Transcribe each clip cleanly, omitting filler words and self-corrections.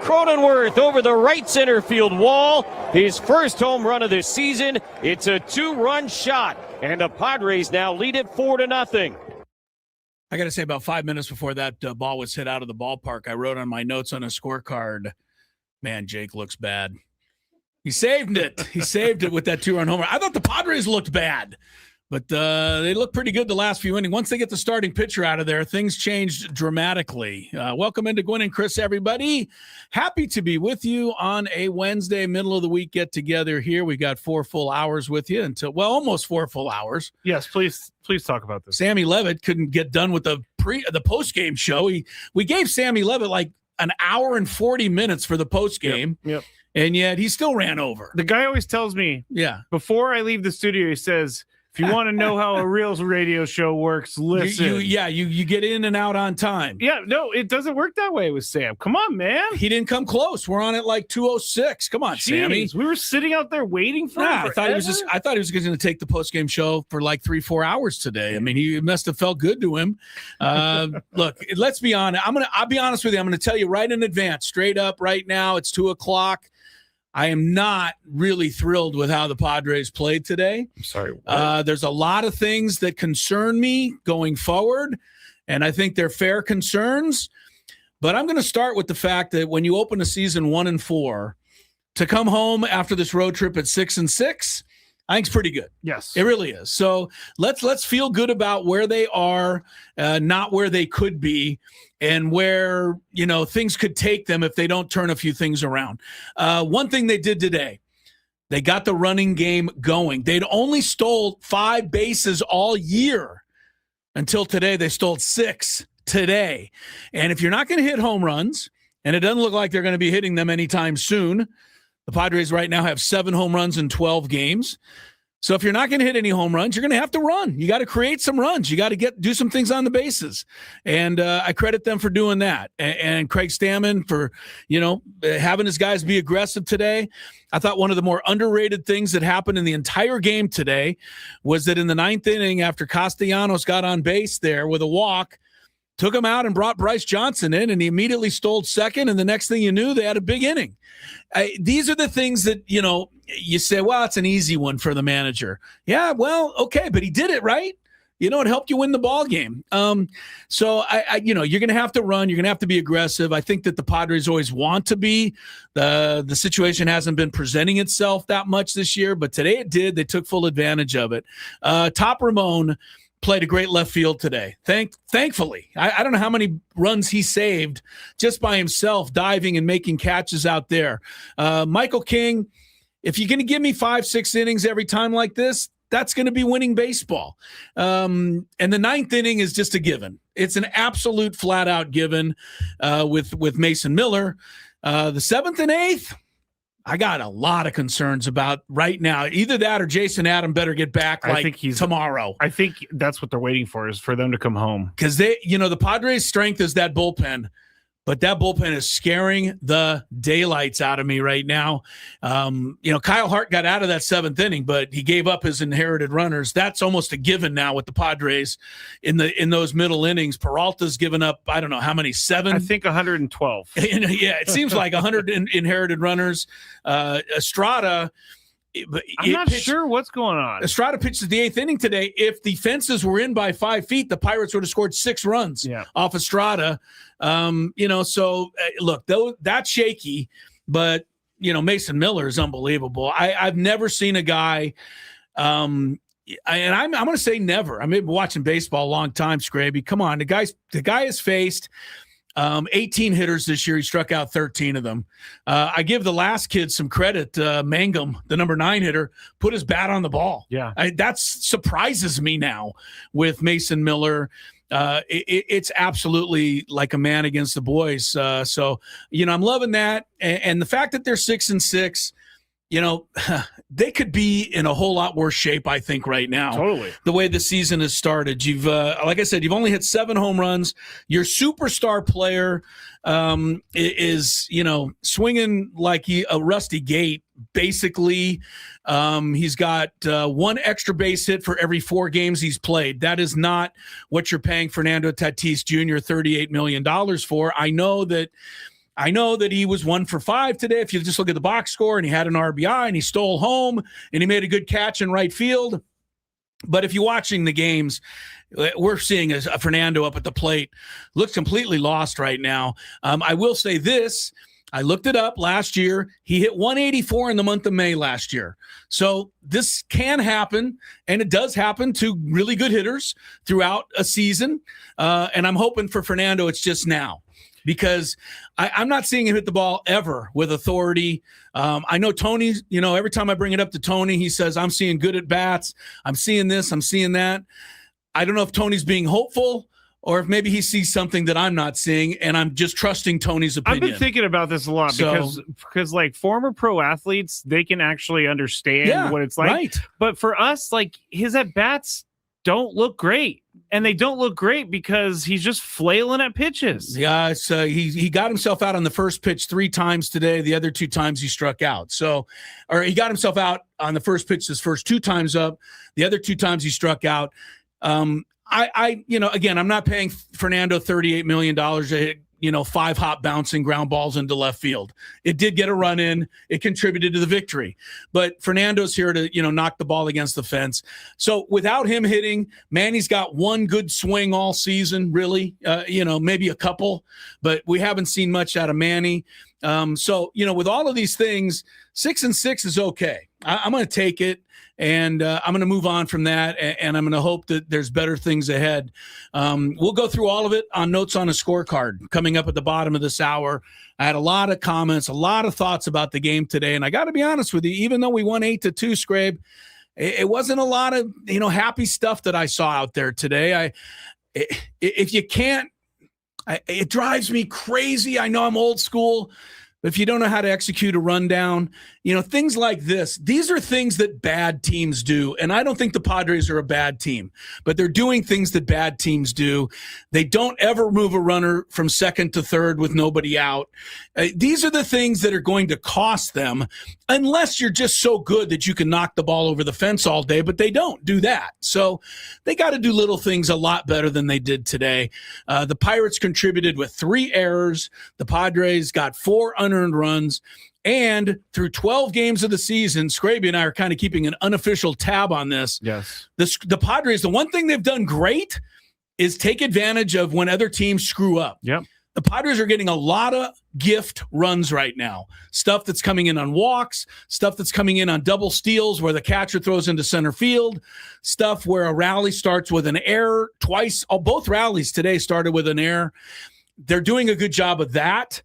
Cronenworth over the right center field wall. His first home run of the season. It's a 2-run shot, and the Padres now lead it 4-0. I got to say, about 5 minutes before that ball was hit out of the ballpark, I wrote on my notes on a scorecard, man, Jake looks bad. He saved it. He saved it with that 2-run homer. I thought the Padres looked bad, but they looked pretty good the last few innings. Once they get the starting pitcher out of there, things changed dramatically. Welcome into Gwynn and Chris, everybody. Happy to be with you on a Wednesday, middle of the week get-together here. We got 4 full hours with you until, well, almost 4 full hours. Yes, please talk about this. Sammy Levitt couldn't get done with the post-game show. We gave Sammy Levitt like an hour and 40 minutes for the post-game. Yep. And yet he still ran over. The guy always tells me, before I leave the studio, he says, if you want to know how a real radio show works, listen. You get in and out on time. Yeah, no, it doesn't work that way with Sam. Come on, man. He didn't come close. We're on at like 2:06. Come on, Jeez, Sammy. We were sitting out there waiting for him. I thought he was going to take the post-game show for like 3-4 hours today. I mean, he must have felt good to him. Look, let's be honest. I'll be honest with you. I'm going to tell you right in advance, straight up right now. It's 2:00. I am not really thrilled with how the Padres played today. I'm sorry. There's a lot of things that concern me going forward, and I think they're fair concerns. But I'm going to start with the fact that when you open a season 1-4, to come home after this road trip at 6-6, I think it's pretty good. Yes, it really is. So let's feel good about where they are, not where they could be, and where things could take them if they don't turn a few things around. One thing they did today, they got the running game going. They'd only stole 5 bases all year until today. They stole 6 today. And if you're not going to hit home runs, and it doesn't look like they're going to be hitting them anytime soon, the Padres right now have 7 home runs in 12 games. So if you're not going to hit any home runs, you're going to have to run. You got to create some runs. You got to do some things on the bases. And I credit them for doing that. And Craig Stammen for, having his guys be aggressive today. I thought one of the more underrated things that happened in the entire game today was that in the 9th inning, after Castellanos got on base there with a walk, took him out and brought Bryce Johnson in, and he immediately stole second, and the next thing you knew, they had a big inning. These are the things that, you say, well, it's an easy one for the manager. Yeah, well, okay, but he did it, right? It helped you win the ball game. So, you're going to have to run. You're going to have to be aggressive. I think that the Padres always want to be. The situation hasn't been presenting itself that much this year, but today it did. They took full advantage of it. Top Ramon played a great left field today. Thankfully. I don't know how many runs he saved just by himself diving and making catches out there. Michael King, if you're going to give me 5-6 innings every time like this, that's going to be winning baseball. And the 9th inning is just a given. It's an absolute flat-out given with Mason Miller. The 7th and 8th, I got a lot of concerns about right now. Either that or Jason Adam better get back tomorrow. I think that's what they're waiting for, is for them to come home. Because the Padres' strength is that bullpen, but that bullpen is scaring the daylights out of me right now. Kyle Hart got out of that 7th inning, but he gave up his inherited runners. That's almost a given now with the Padres in those middle innings. Peralta's given up, I don't know how many, 7? I think 112. Yeah, it seems like 100 inherited runners. Estrada, I'm not sure what's going on. Estrada pitched the 8th inning today. If the fences were in by 5 feet, the Pirates would have scored 6 runs off Estrada. So look, that's shaky, but Mason Miller is unbelievable. I've never seen a guy, and I'm going to say never. I've been watching baseball a long time, Scraby. Come on, the guy has faced 18 hitters this year. He struck out 13 of them. I give the last kid some credit. Mangum, the number 9 hitter, put his bat on the ball. Yeah. That surprises me now with Mason Miller. It's absolutely like a man against the boys. So, I'm loving that. And the fact that they're 6-6, they could be in a whole lot worse shape, I think, right now. Totally. The way the season has started. You've, like I said, you've only hit 7 home runs. Your superstar player is, swinging like a rusty gate, basically. He's got 1 extra base hit for every 4 games he's played. That is not what you're paying Fernando Tatis Jr. $38 million for. I know that I know that he was 1 for 5 today. If you just look at the box score, and he had an RBI and he stole home and he made a good catch in right field. But if you're watching the games, we're seeing a Fernando up at the plate looks completely lost right now. I will say this. I looked it up last year. He hit 184 in the month of May last year. So this can happen, and it does happen to really good hitters throughout a season. And I'm hoping for Fernando it's just now, because I'm not seeing him hit the ball ever with authority. I know Tony, every time I bring it up to Tony, he says, I'm seeing good at bats. I'm seeing this. I'm seeing that. I don't know if Tony's being hopeful, or if maybe he sees something that I'm not seeing, and I'm just trusting Tony's opinion. I've been thinking about this a lot because like former pro athletes, they can actually understand what it's like. Right. But for us, like his at-bats don't look great. And they don't look great because he's just flailing at pitches. Yeah, he got himself out on the first pitch 3 times today. The other 2 times he struck out. Or he got himself out on the first pitch his first 2 times up. The other 2 times he struck out. Again, I'm not paying Fernando $38 million to hit, 5 hop bouncing ground balls into left field. It did get a run in. It contributed to the victory. But Fernando's here to, knock the ball against the fence. So without him hitting, Manny's got 1 good swing all season, really, maybe a couple. But we haven't seen much out of Manny. With all of these things, 6-6 is okay. I'm going to take it. And I'm going to move on from that, and I'm going to hope that there's better things ahead. We'll go through all of it on Notes on a Scorecard coming up at the bottom of this hour. I had a lot of comments, a lot of thoughts about the game today, and I got to be honest with you, even though we won 8-2, Scrape, it wasn't a lot of happy stuff that I saw out there today. If you can't, it drives me crazy. I know I'm old school. If you don't know how to execute a rundown, things like this, these are things that bad teams do. And I don't think the Padres are a bad team, but they're doing things that bad teams do. They don't ever move a runner from second to third with nobody out. These are the things that are going to cost them, unless you're just so good that you can knock the ball over the fence all day, but they don't do that. So they got to do little things a lot better than they did today. The Pirates contributed with 3 errors. The Padres got 4 unearned runs. And through 12 games of the season, Scraby and I are kind of keeping an unofficial tab on this. Yes. The Padres, the one thing they've done great is take advantage of when other teams screw up. Yep. The Padres are getting a lot of gift runs right now. Stuff that's coming in on walks, stuff that's coming in on double steals where the catcher throws into center field, stuff where a rally starts with an error twice. Both rallies today started with an error. They're doing a good job of that.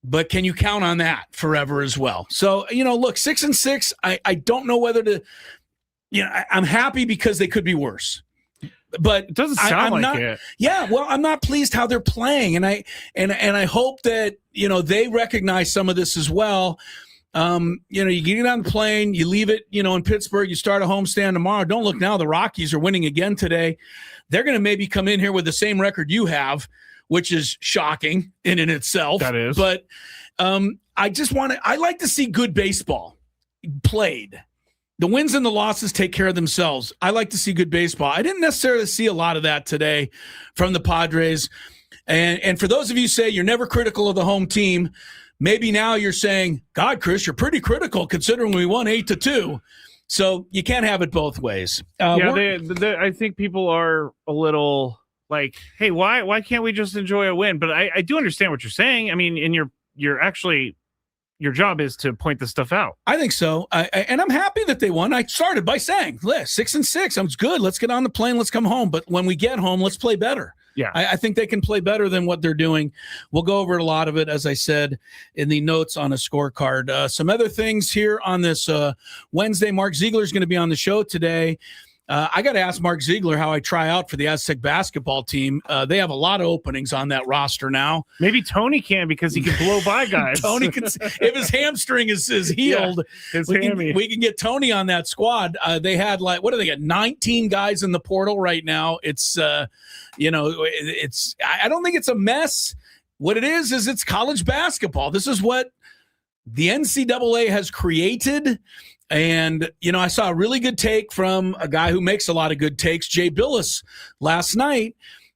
But can you count on that forever as well? So, look, 6-6, I don't know whether to, I'm happy because they could be worse. But it doesn't sound like it. Yeah, well, I'm not pleased how they're playing. And I hope that, they recognize some of this as well. You get on the plane, you leave it, in Pittsburgh, you start a homestand tomorrow. Don't look now, the Rockies are winning again today. They're going to maybe come in here with the same record you have, which is shocking in itself. That is. But I like to see good baseball played. The wins and the losses take care of themselves. I like to see good baseball. I didn't necessarily see a lot of that today from the Padres. And for those of you who say you're never critical of the home team, maybe now you're saying, God, Chris, you're pretty critical considering we won 8-2. So you can't have it both ways. I think people are a little like, hey, why can't we just enjoy a win? But I do understand what you're saying. I mean, and you're actually, your job is to point this stuff out. I think so. And I'm happy that they won. I started by saying, 6-6, I'm good. Let's get on the plane. Let's come home. But when we get home, let's play better. Yeah, I think they can play better than what they're doing. We'll go over a lot of it, as I said, in the notes on a scorecard. Some other things here on this Wednesday. Mark Ziegler is going to be on the show today. I got to ask Mark Ziegler how I try out for the Aztec basketball team. They have a lot of openings on that roster now. Maybe Tony can because he can blow by guys. Tony can, if his hamstring is healed, we can get Tony on that squad. They had what do they get? 19 guys in the portal right now. It's I don't think it's a mess. What it is it's college basketball. This is what the NCAA has created. And, I saw a really good take from a guy who makes a lot of good takes, Jay Billis, last night.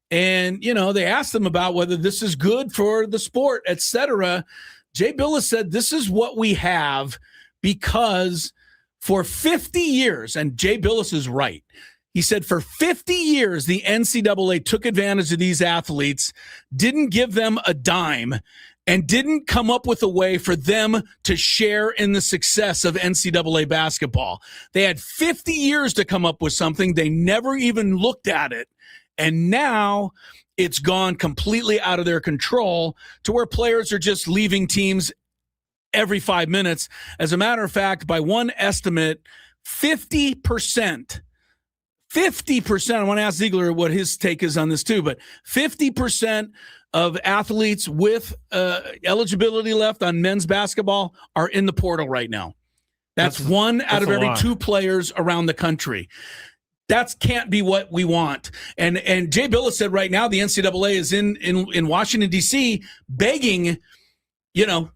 And, they asked him about whether this is good for the sport, etc. Jay Billis said, this is what we have because for 50 years, and Jay Billis is right, he said for 50 years, the NCAA took advantage of these athletes, didn't give them a dime, and didn't come up with a way for them to share in the success of NCAA basketball. They had 50 years to come up with something. They never even looked at it. And now it's gone completely out of their control to where players are just leaving teams every 5 minutes. As a matter of fact, by one estimate, 50%, I want to ask Ziegler what his take is on this too, but 50% of athletes with eligibility left on men's basketball are in the portal right now. That's one out of every 2 players around the country. That can't be what we want. And Jay Billis said right now the NCAA is in Washington, D.C. begging, the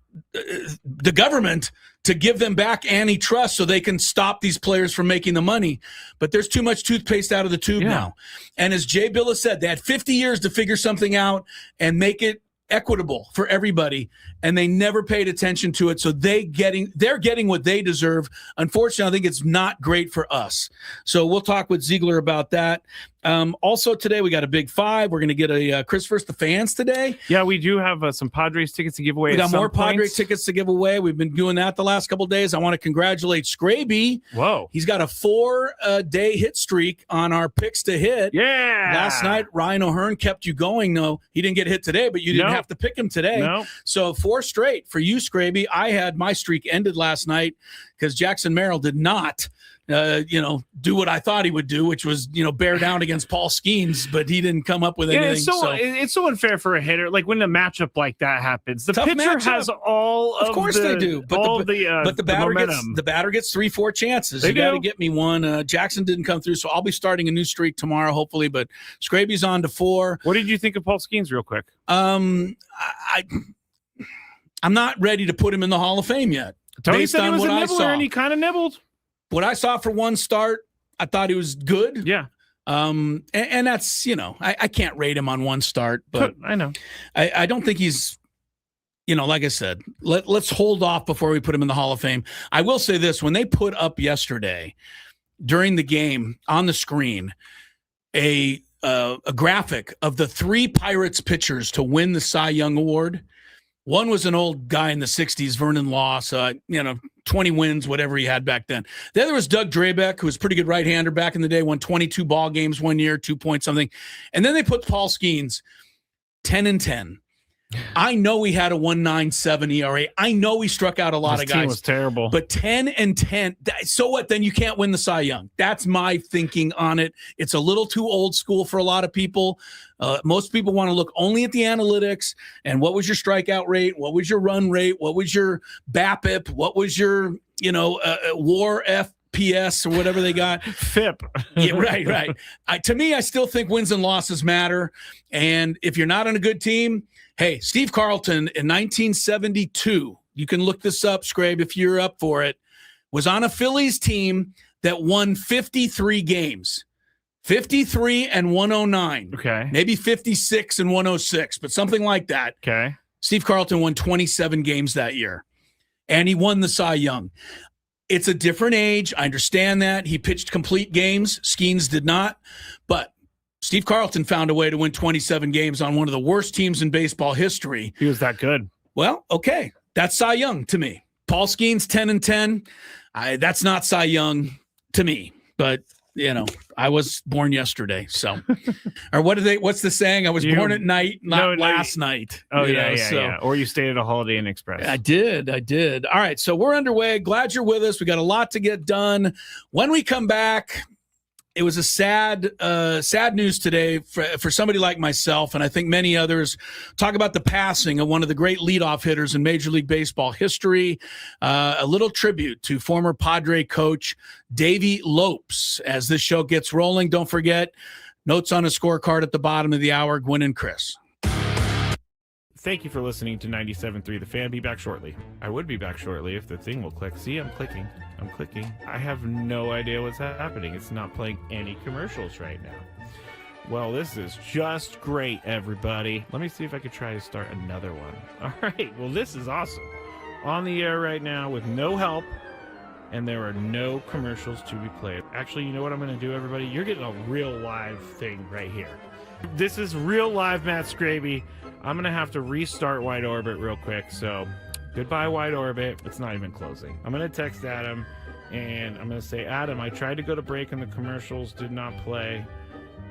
government to give them back antitrust so they can stop these players from making the money. But there's too much toothpaste out of the tube now. And as Jay Billis said, they had 50 years to figure something out and make it equitable for everybody, and they never paid attention to it. So they're getting what they deserve. Unfortunately, I think it's not great for us. So we'll talk with Ziegler about that. Also today, we got a big 5. We're going to get a Chris First the Fans today. Yeah, we do have some Padres tickets to give away. We got more Padres tickets to give away. We've been doing that the last couple of days. I want to congratulate Scraby. Whoa. He's got a 4-day hit streak on our picks to hit. Yeah. Last night, Ryan O'Hearn kept you going. No, he didn't get hit today, but you didn't have to pick him today. No. So 4 straight for you, Scraby. I had my streak ended last night because Jackson Merrill did not do what I thought he would do, which was, bear down against Paul Skeens, but he didn't come up with anything. It's so unfair for a hitter. Like when a matchup like that happens, the pitcher has all of course they do, but the batter gets 3-4 chances. You got to get me one. Jackson didn't come through, so I'll be starting a new streak tomorrow, hopefully. But Scraby's on to 4. What did you think of Paul Skeens, real quick? I'm not ready to put him in the Hall of Fame yet. Tony said he was a nibbler, and he kind of nibbled. What I saw for one start, I thought he was good. Yeah. And that's, I can't rate him on one start, but I know. I don't think he's, like I said, let's hold off before we put him in the Hall of Fame. I will say this, when they put up yesterday during the game on the screen, a graphic of the 3 Pirates pitchers to win the Cy Young Award. One was an old guy in the 60s, Vernon Law, so, 20 wins, whatever he had back then. The other was Doug Drabeck, who was a pretty good right-hander back in the day, won 22 ball games one year, 2 point something. And then they put Paul Skeens, 10-10. I know he had a 1.97 ERA. I know he struck out a lot of guys. His team was terrible. But 10-10, so what? Then you can't win the Cy Young. That's my thinking on it. It's a little too old school for a lot of people. Most people want to look only at the analytics and what was your strikeout rate? What was your run rate? What was your BAPIP? What was your, WAR FPS or whatever they got? FIP. Yeah, right. To me, I still think wins and losses matter. And if you're not on a good team, hey, Steve Carlton in 1972, you can look this up, Scrabe, if you're up for it, was on a Phillies team that won 53 games. 53 and 109. Okay. Maybe 56 and 106, but something like that. Okay. Steve Carlton won 27 games that year, and he won the Cy Young. It's a different age. I understand that. He pitched complete games. Skeens did not, but Steve Carlton found a way to win 27 games on one of the worst teams in baseball history. He was that good. Well, okay. That's Cy Young to me. Paul Skeens, 10-10. That's not Cy Young to me, but I was born yesterday. So, or what's the saying? I was born at night, not last night. Oh, yeah. Or you stayed at a Holiday Inn Express. I did. All right. So we're underway. Glad you're with us. We got a lot to get done. When we come back, it was a sad news today for somebody like myself, and I think many others. Talk about the passing of one of the great leadoff hitters in Major League Baseball history. A little tribute to former Padre coach Davey Lopes. As this show gets rolling, don't forget, notes on a scorecard at the bottom of the hour, Gwynn and Chris. Thank you for listening to 97.3 The Fan. Be back shortly. I would be back shortly if the thing will click. See, I'm clicking. I have no idea what's happening. It's not playing any commercials right now. Well, this is just great, everybody. Let me see if I could try to start another one. All right. Well, this is awesome. On the air right now with no help, and there are no commercials to be played. Actually, you know what I'm going to do, everybody? You're getting a real live thing right here. This is real live Matt Scraby. I'm going to have to restart Wide Orbit real quick, so goodbye, Wide Orbit. It's not even closing. I'm going to text Adam, and I'm going to say, Adam, I tried to go to break, and the commercials did not play,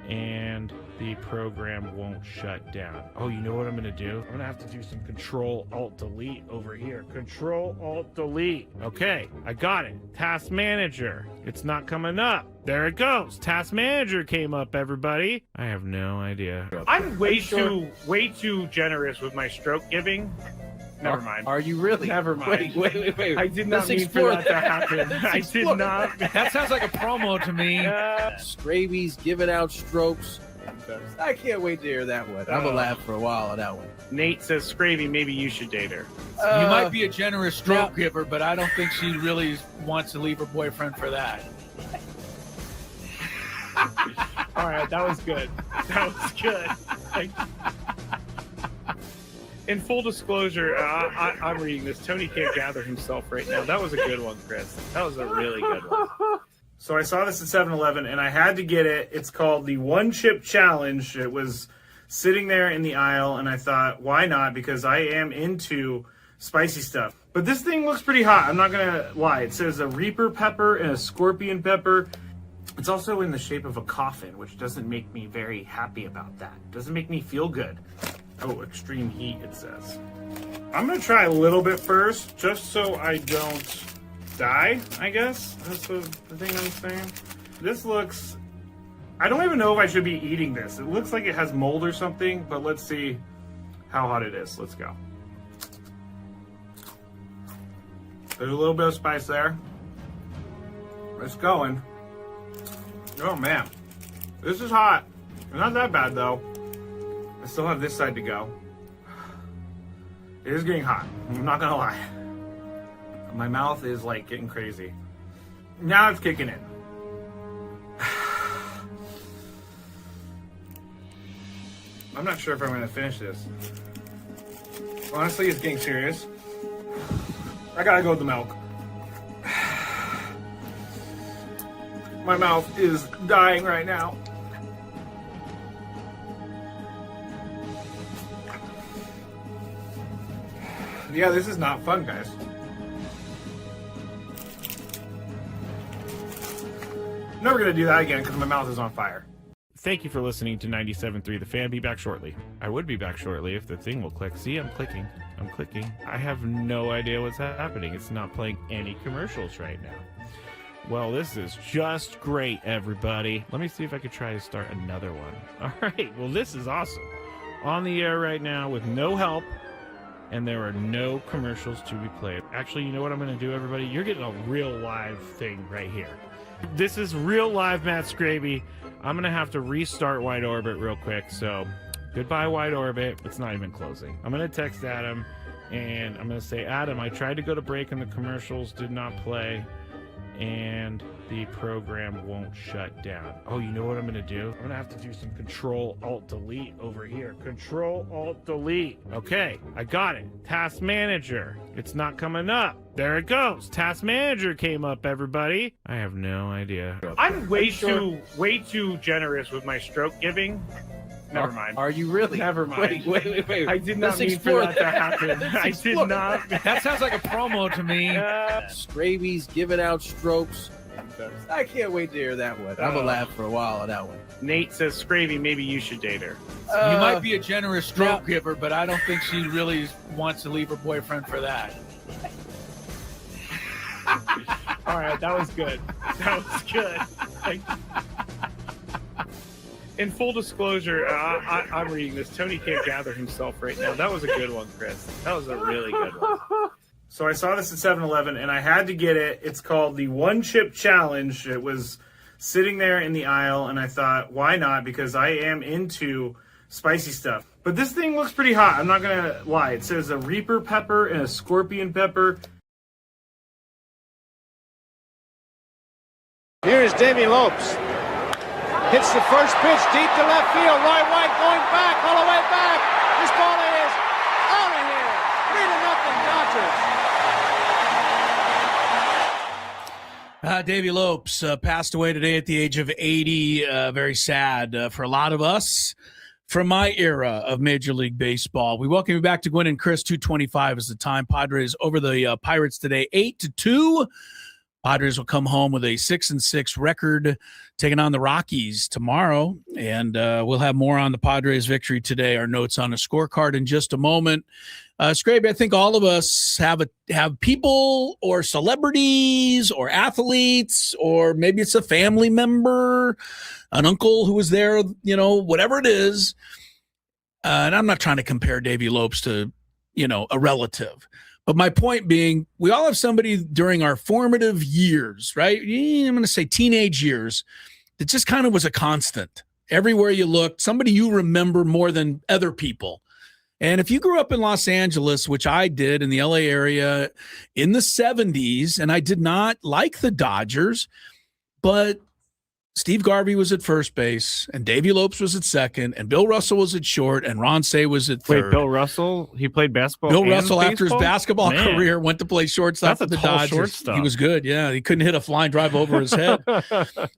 and the program won't shut down. Oh, you know what I'm going to do? I'm going to have to do some Control-Alt-Delete over here. Control-Alt-Delete. Okay, I got it. Task Manager. It's not coming up. There it goes. Task Manager came up, everybody. I have no idea. I'm way too generous with my stroke giving. Never mind. Are you really? Never mind. Wait. I did not mean for that to happen. I did not. That sounds like a promo to me. Scraby's giving out strokes. I can't wait to hear that one. I'm gonna laugh for a while on that one. Nate says, Scravy, maybe you should date her. You might be a generous stroke giver, but I don't think she really wants to leave her boyfriend for that. All right, that was good. That was good. In full disclosure, I'm reading this. Tony can't gather himself right now. That was a good one, Chris. That was a really good one. So I saw this at 7-Eleven, and I had to get it. It's called the One Chip Challenge. It was sitting there in the aisle, and I thought, why not? Because I am into spicy stuff. But this thing looks pretty hot. I'm not going to lie. It says a Reaper pepper and a Scorpion pepper. It's also in the shape of a coffin, which doesn't make me very happy about that. It doesn't make me feel good. Oh, extreme heat, it says. I'm going to try a little bit first, just so I don't die, I guess. That's the thing I'm saying. This looks... I don't even know if I should be eating this. It looks like it has mold or something, but let's see how hot it is. Let's go. There's a little bit of spice there. It's going. Oh, man. This is hot. Not that bad, though. I still have this side to go. It is getting hot. I'm not gonna lie. My mouth is like getting crazy. Now it's kicking in. I'm not sure if I'm gonna finish this. Honestly, it's getting serious. I gotta go with the milk. My mouth is dying right now. Yeah, this is not fun, guys. Never gonna do that again because my mouth is on fire. Thank you for listening to 97.3 The Fan. Be back shortly. I would be back shortly if the thing will click. See, I'm clicking. I have no idea what's happening. It's not playing any commercials right now. Well, this is just great, everybody. Let me see if I could try to start another one. All right. Well, this is awesome. On the air right now with no help, and there are no commercials to be played. Actually, you know what I'm going to do, everybody? You're getting a real live thing right here. This is real live Matt Scraby. I'm going to have to restart Wide Orbit real quick, so goodbye, Wide Orbit. It's not even closing. I'm going to text Adam, and I'm going to say, Adam, I tried to go to break, and the commercials did not play, and the program won't shut down. Oh, you know what I'm going to do? I'm going to have to do some Control-Alt-Delete over here. Control-Alt-Delete. Okay, I got it. Task Manager. It's not coming up. There it goes. Task Manager came up, everybody. I have no idea. I'm way too generous with my stroke giving. Never mind. Are you really? Never mind. Wait. I did not mean for that to happen. I did not. That sounds like a promo to me. Scraby's giving out strokes. I can't wait to hear that one. I'm gonna laugh for a while on that one. Nate says, Scravy, maybe you should date her. You might be a generous stroke giver, but I don't think she really wants to leave her boyfriend for that. All right, that was good. That was good. In full disclosure, I'm reading this. Tony can't gather himself right now. That was a good one, Chris. That was a really good one. So I saw this at 7-Eleven, and I had to get it. It's called the One Chip Challenge. It was sitting there in the aisle, and I thought, why not? Because I am into spicy stuff. But this thing looks pretty hot. I'm not going to lie. It says a Reaper pepper and a Scorpion pepper. Here's Davey Lopes. Hits the first pitch deep to left field. Roy White going back, all the way back. This ball is out of here. 3-0 Dodgers. Davey Lopes passed away today at the age of 80. Very sad for a lot of us from my era of Major League Baseball. We welcome you back to Gwynn and Chris. 2:25 is the time. Padres over the Pirates today, 8-2. Padres will come home with a 6-6 record, taking on the Rockies tomorrow. And we'll have more on the Padres victory today. Our notes on a scorecard in just a moment. Scraby, I think all of us have people or celebrities or athletes, or maybe it's a family member, an uncle who was there, whatever it is. And I'm not trying to compare Davey Lopes to, a relative. But my point being, we all have somebody during our formative years, right? I'm going to say teenage years, that just kind of was a constant. Everywhere you looked, somebody you remember more than other people. And if you grew up in Los Angeles, which I did in the LA area in the 70s, and I did not like the Dodgers, but Steve Garvey was at first base, and Davey Lopes was at second, and Bill Russell was at short, and Ron Say was at third. Wait, Bill Russell? He played basketball. Bill Russell, baseball? after his basketball career, went to play shortstop for the Dodgers. Shortstop. He was good, yeah. He couldn't hit a flying drive over his head.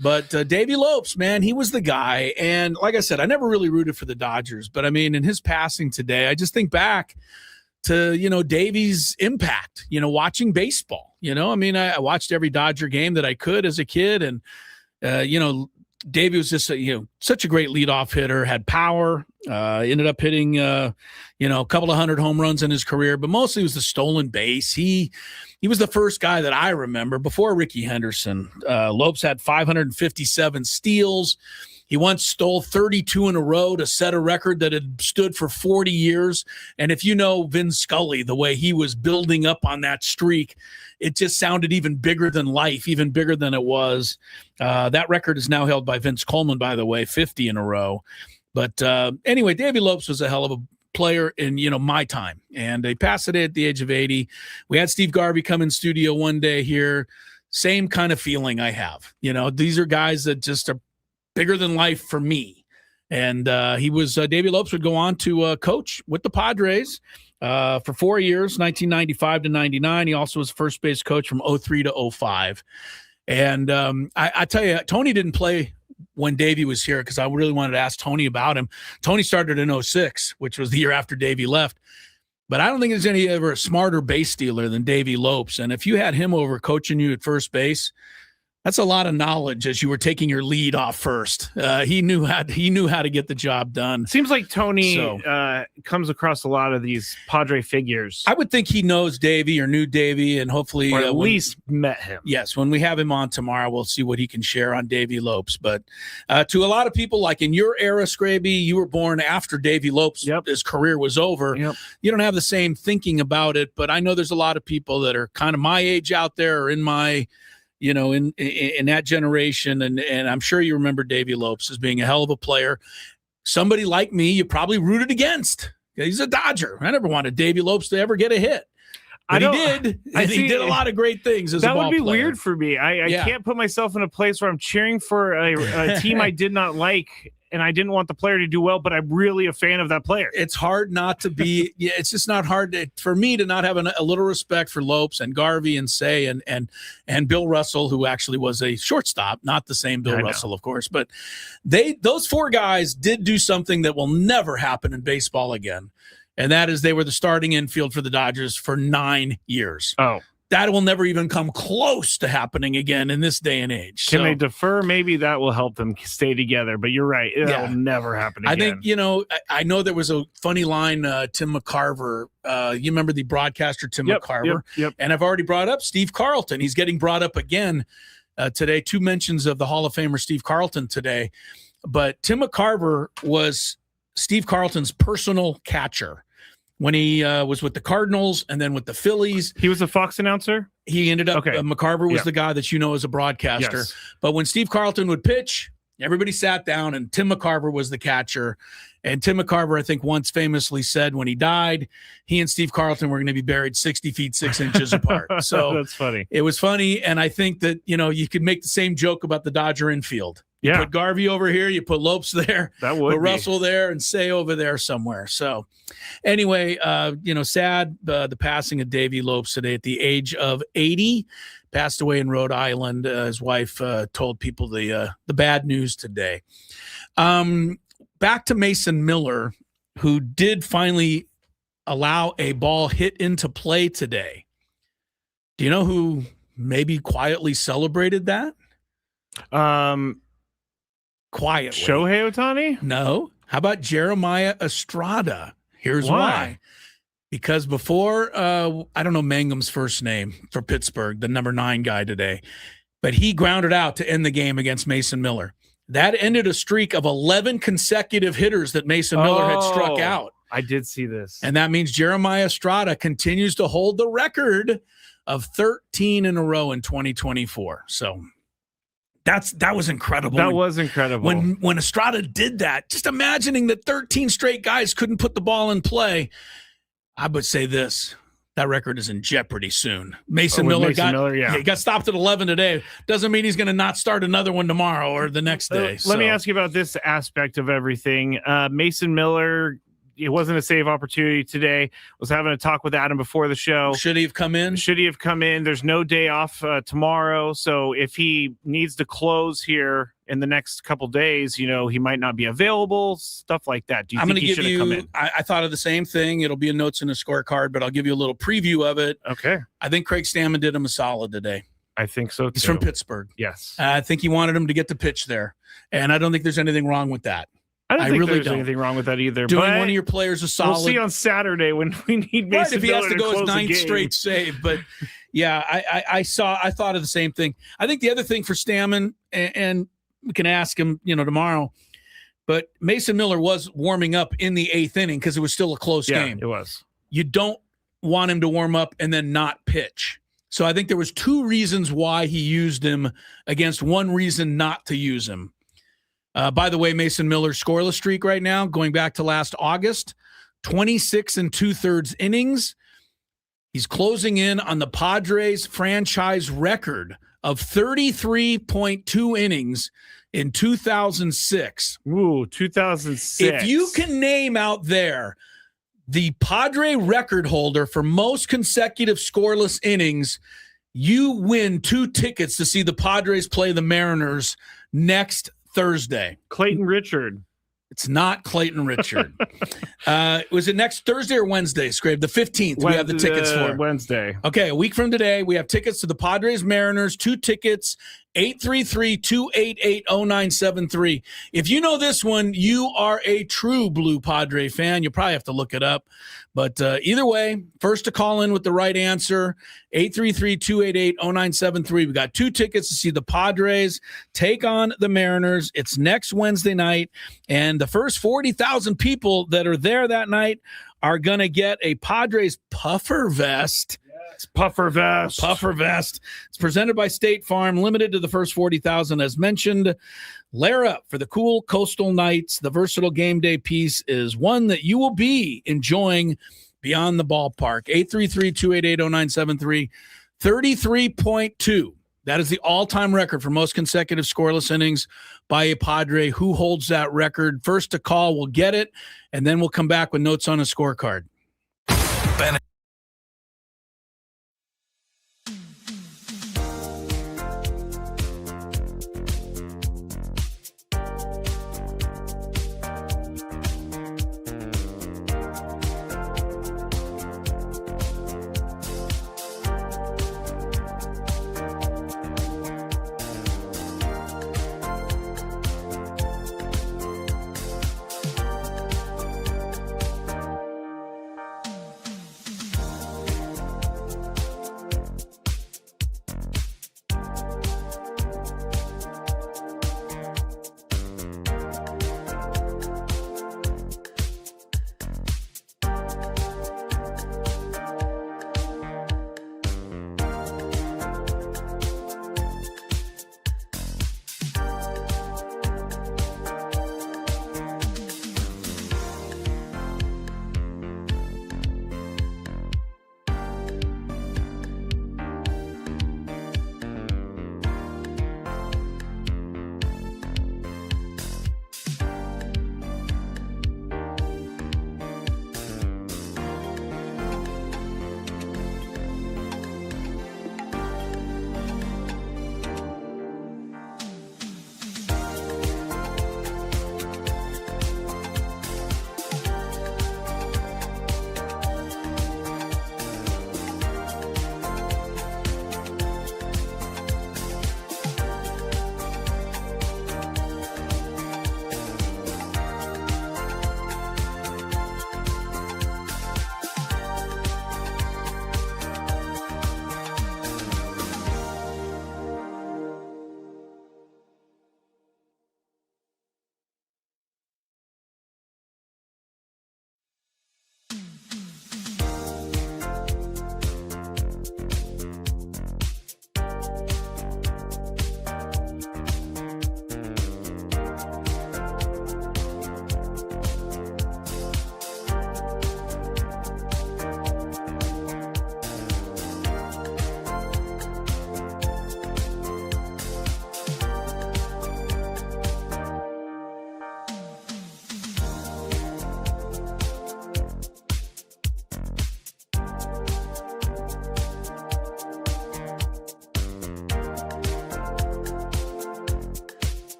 But Davey Lopes, man, he was the guy. And like I said, I never really rooted for the Dodgers. But, I mean, in his passing today, I just think back to, Davey's impact, watching baseball. I watched every Dodger game that I could as a kid, and Davey was just such a great leadoff hitter, had power, ended up hitting, a couple of 100 home runs in his career, but mostly it was the stolen base. He was the first guy that I remember before Rickey Henderson. Lopes had 557 steals. He once stole 32 in a row to set a record that had stood for 40 years. And if you know Vin Scully, the way he was building up on that streak, it just sounded even bigger than life, even bigger than it was. That record is now held by Vince Coleman, by the way, 50 in a row. But anyway, Davey Lopes was a hell of a player in, my time. And he passed it at the age of 80. We had Steve Garvey come in studio one day here. Same kind of feeling I have. These are guys that just are bigger than life for me. And Davey Lopes would go on to coach with the Padres for 4 years, 1995 to 99. He also was first base coach from 03 to 05. And I tell you, Tony didn't play when Davey was here because I really wanted to ask Tony about him. Tony started in 06, which was the year after Davey left. But I don't think there's any ever a smarter base stealer than Davey Lopes. And if you had him over coaching you at first base, that's a lot of knowledge as you were taking your lead off first. He knew how to get the job done. Seems like Tony comes across a lot of these Padre figures. I would think he knows Davey or knew Davey, and hopefully or at least met him. Yes, when we have him on tomorrow, we'll see what he can share on Davey Lopes. But to a lot of people, like in your era, Scraby, you were born after Davey Lopes' his career was over. Yep. You don't have the same thinking about it, but I know there's a lot of people that are kind of my age out there or in my in that generation. And I'm sure you remember Davey Lopes as being a hell of a player. Somebody like me, you probably rooted against. He's a Dodger. I never wanted Davey Lopes to ever get a hit. But he did. He did a lot of great things as a ball player. That would be weird for me. I can't put myself in a place where I'm cheering for a team I did not like, and I didn't want the player to do well, but I'm really a fan of that player. It's hard not to be. It's just not hard for me to not have a little respect for Lopes and Garvey and Say and Bill Russell, who actually was a shortstop, not the same Bill Russell, of course. But those four guys did do something that will never happen in baseball again. And that is they were the starting infield for the Dodgers for 9 years. Oh, that will never even come close to happening again in this day and age. Can they defer? Maybe that will help them stay together. But you're right. That will never happen again. I think, I know there was a funny line, Tim McCarver. You remember the broadcaster, Tim McCarver? Yep. And I've already brought up Steve Carlton. He's getting brought up again today. 2 mentions of the Hall of Famer Steve Carlton today. But Tim McCarver was Steve Carlton's personal catcher when he was with the Cardinals and then with the Phillies. He was a Fox announcer? He ended up, McCarver was the guy that you know as a broadcaster. Yes. But when Steve Carlton would pitch, everybody sat down and Tim McCarver was the catcher. And Tim McCarver, I think, once famously said when he died, he and Steve Carlton were going to be buried 60 feet, 6 inches apart. So that's funny. It was funny. And I think that, you could make the same joke about the Dodger infield. You Yeah. put Garvey over here, you put Lopes there, That would put be. Russell there, and Say over there somewhere. So anyway, sad the passing of Davey Lopes today at the age of 80. Passed away in Rhode Island. His wife told people the bad news today. Back to Mason Miller, who did finally allow a ball hit into play today. Do you know who maybe quietly celebrated that? Quietly. Shohei Ohtani? No. How about Jeremiah Estrada? Here's why. Because before, I don't know Mangum's first name for Pittsburgh, the number 9 guy today, but he grounded out to end the game against Mason Miller. That ended a streak of 11 consecutive hitters that Mason Miller had struck out. I did see this. And that means Jeremiah Estrada continues to hold the record of 13 in a row in 2024. So that was incredible. That was incredible. When Estrada did that, just imagining that 13 straight guys couldn't put the ball in play, I would say this. That record is in jeopardy soon. Mason Miller got stopped at 11 today. Doesn't mean he's going to not start another one tomorrow or the next day. Let me ask you about this aspect of everything. Mason Miller, it wasn't a save opportunity today. Was having a talk with Adam before the show. Should he have come in? There's no day off tomorrow. So if he needs to close here in the next couple days, he might not be available, stuff like that. Do you think he should have come in? I thought of the same thing. It'll be in notes in the scorecard, but I'll give you a little preview of it. Okay. I think Craig Stammen did him a solid today. I think so, too. He's from Pittsburgh. Yes. I think he wanted him to get the pitch there, and I don't think there's anything wrong with that. I don't think there's anything wrong with that either. Doing but one of your players a solid. We'll see on Saturday when we need Mason if he Miller has to go his close the 9th game. straight save. But yeah, I thought of the same thing. I think the other thing for Stammen, and we can ask him, tomorrow, but Mason Miller was warming up in the 8th inning because it was still a close game. It was. You don't want him to warm up and then not pitch. So I think there was 2 reasons why he used him against one reason not to use him. By the way, Mason Miller's scoreless streak right now, going back to last August, 26 2/3 innings. He's closing in on the Padres franchise record of 33.2 innings in 2006. Ooh, 2006. If you can name out there the Padre record holder for most consecutive scoreless innings, you win 2 tickets to see the Padres play the Mariners next Thursday. Clayton Richard. It's not Clayton Richard. Was it next Thursday or Wednesday, Scrape? The 15th we have the tickets for. Wednesday. Okay, a week from today, we have tickets to the Padres Mariners, 2 tickets, 833-288-0973. If you know this one, you are a true Blue Padre fan. You probably have to look it up. But either way, first to call in with the right answer, 833-288-0973. We got 2 tickets to see the Padres take on the Mariners. It's next Wednesday night, and the first 40,000 people that are there that night are going to get a Padres puffer vest. It's Puffer Vest. Puffer Vest. It's presented by State Farm, limited to the first 40,000 as mentioned. Layer up for the cool coastal nights. The versatile game day piece is one that you will be enjoying beyond the ballpark. 833-288-0973. 33.2. That is the all-time record for most consecutive scoreless innings by a Padre. Who holds that record? First to call will get it, and then we'll come back with notes on a scorecard.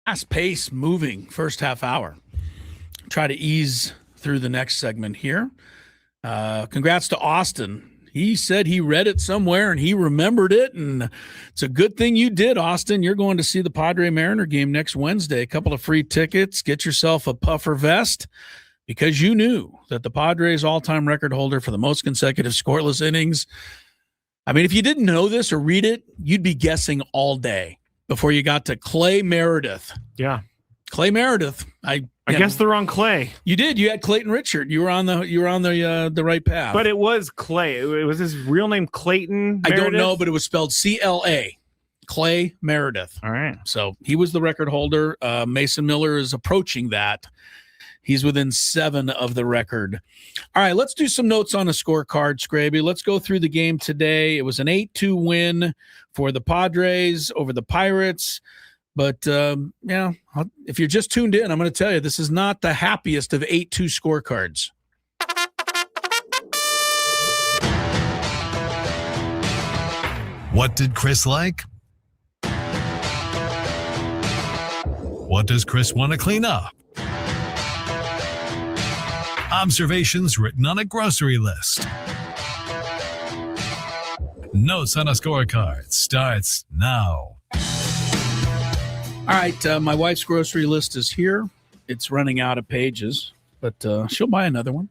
Fast pace moving first half hour. Try to ease through the next segment here. Congrats to Austin. He said he read it somewhere and he remembered it, and it's a good thing you did, Austin. You're going to see the Padre Mariner game next Wednesday. A couple of free tickets. Get yourself a puffer vest because you knew that the Padres all-time record holder for the most consecutive scoreless innings. I mean, if you didn't know this or read it, you'd be guessing all day before you got to Clay Meredith. Yeah. Clay Meredith. I guessed the wrong Clay. You did. You had Clayton Richard. You were on the right path. But it was Clay. It was his real name Clayton Meredith? I don't know, but it was spelled C-L-A. Clay Meredith. All right. So he was the record holder. Mason Miller is approaching that. He's within 7 of the record. All right, let's do some notes on the scorecard, Scraby. Let's go through the game today. It was an 8-2 win for the Padres over the Pirates. But, if you're just tuned in, I'm going to tell you, this is not the happiest of 8-2 scorecards. What did Chris like? What does Chris want to clean up? Observations written on a grocery list. Notes on a scorecard starts now. All right, my wife's grocery list is here. It's running out of pages, but she'll buy another one.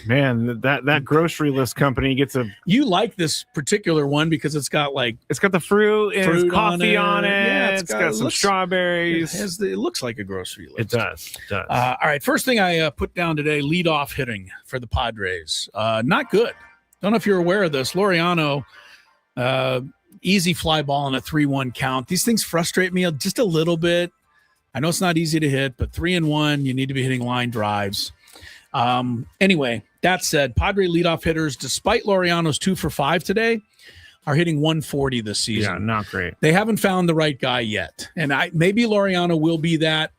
Man, that grocery list company gets a... You like this particular one because it's got the fruit and fruit coffee on it. Yeah, it's got some strawberries. It looks like a grocery list. It does. All right, first thing I put down today, leadoff hitting for the Padres. Not good. Don't know if you're aware of this. Laureano, easy fly ball on a 3-1 count. These things frustrate me just a little bit. I know it's not easy to hit, but 3-1, you need to be hitting line drives. Anyway, that said, Padre leadoff hitters, despite Laureano's 2 for 5 today, are hitting 140 this season. Yeah, not great. They haven't found the right guy yet. And maybe Laureano will be that.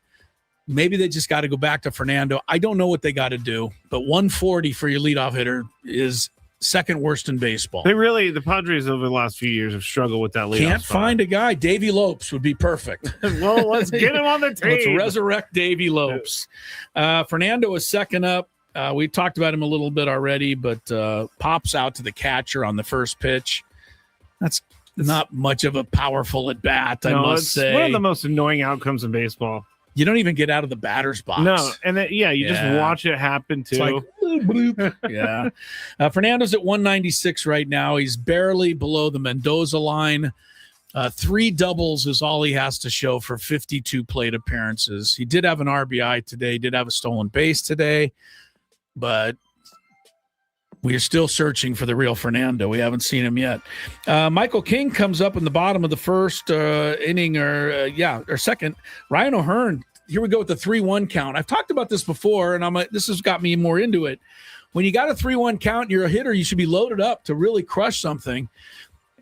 Maybe they just got to go back to Fernando. I don't know what they got to do, but 140 for your leadoff hitter is second worst in baseball. The Padres over the last few years have struggled with that leadoff. Can't find a guy. Davey Lopes would be perfect. Well, let's get him on the team. Let's resurrect Davey Lopes. Fernando is second up. We talked about him a little bit already, but pops out to the catcher on the first pitch. That's not much of a powerful at bat, I must say. One of the most annoying outcomes in baseball. You don't even get out of the batter's box. No, and then, you just watch it happen too. It's like, bloop, bloop. Yeah. Fernando's at 196 right now. He's barely below the Mendoza line. 3 doubles is all he has to show for 52 plate appearances. He did have an RBI today. He did have a stolen base today, but we are still searching for the real Fernando. We haven't seen him yet. Michael King comes up in the bottom of the first inning or second. Ryan O'Hearn, here we go with the 3-1 count. I've talked about this before, and this has got me more into it. When you got a 3-1 count and you're a hitter, you should be loaded up to really crush something.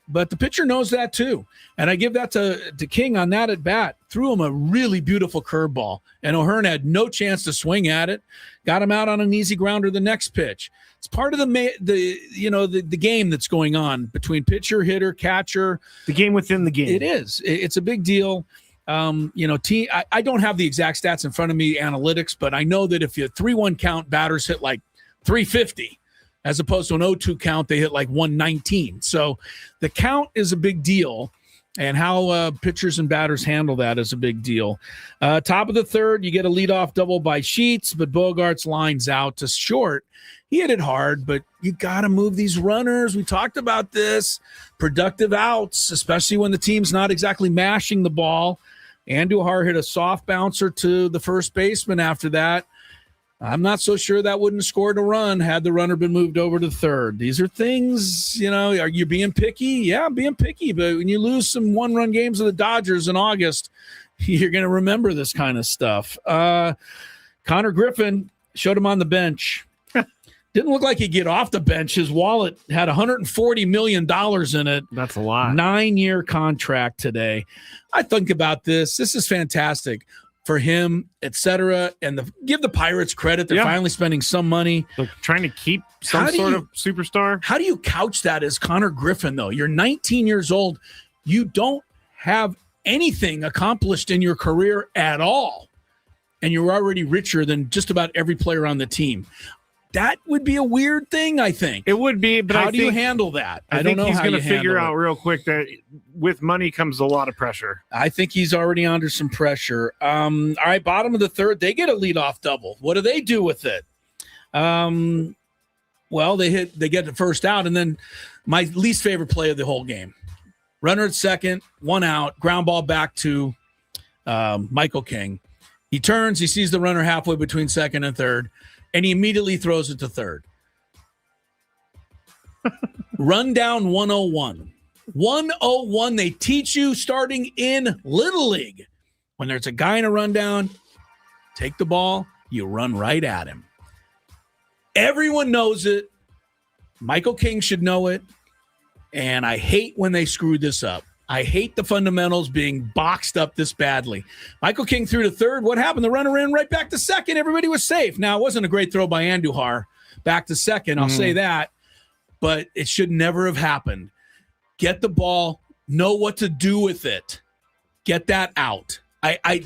But the pitcher knows that too. And I give that to King on that at bat. Threw him a really beautiful curveball. And O'Hearn had no chance to swing at it. Got him out on an easy grounder the next pitch. It's part of the game that's going on between pitcher, hitter, catcher. The game within the game. It is. It's a big deal. I don't have the exact stats in front of me, analytics, but I know that if you 3-1 count, batters hit like 350. As opposed to an 0-2 count, they hit like 119. So the count is a big deal, and how pitchers and batters handle that is a big deal. Top of the third, you get a leadoff double by Sheets, but Bogarts lines out to short. He hit it hard, but you got to move these runners. We talked about this. Productive outs, especially when the team's not exactly mashing the ball. Andujar hit a soft bouncer to the first baseman after that. I'm not so sure that wouldn't have scored a run had the runner been moved over to third. These are things, are you being picky? Yeah, I'm being picky. But when you lose some one-run games of the Dodgers in August, you're going to remember this kind of stuff. Connor Griffin showed him on the bench. Didn't look like he'd get off the bench. His wallet had $140 million in it. That's a lot. 9-year contract today. I think about this. This is fantastic for him, etc. And give the Pirates credit. They're finally spending some money. They're trying to keep some sort of superstar. How do you couch that as Connor Griffin, though? You're 19 years old. You don't have anything accomplished in your career at all, and you're already richer than just about every player on the team. That would be a weird thing, I think. It would be, but how do you handle that? I don't think know he's how going to you figure handle out real quick that with money comes a lot of pressure. I think he's already under some pressure. All right, bottom of the third, they get a leadoff double. What do they do with it? Well, they get the first out, and then my least favorite play of the whole game. Runner at second, 1 out, ground ball back to Michael King. He turns, he sees the runner halfway between second and third, and he immediately throws it to third. Run down 101. 101, they teach you starting in Little League. When there's a guy in a rundown, take the ball, you run right at him. Everyone knows it. Michael King should know it. And I hate when they screw this up. I hate the fundamentals being boxed up this badly. Michael King threw to third. What happened? The runner ran right back to second. Everybody was safe. Now, it wasn't a great throw by Andujar back to second. I'll say that. But it should never have happened. Get the ball. Know what to do with it. Get that out.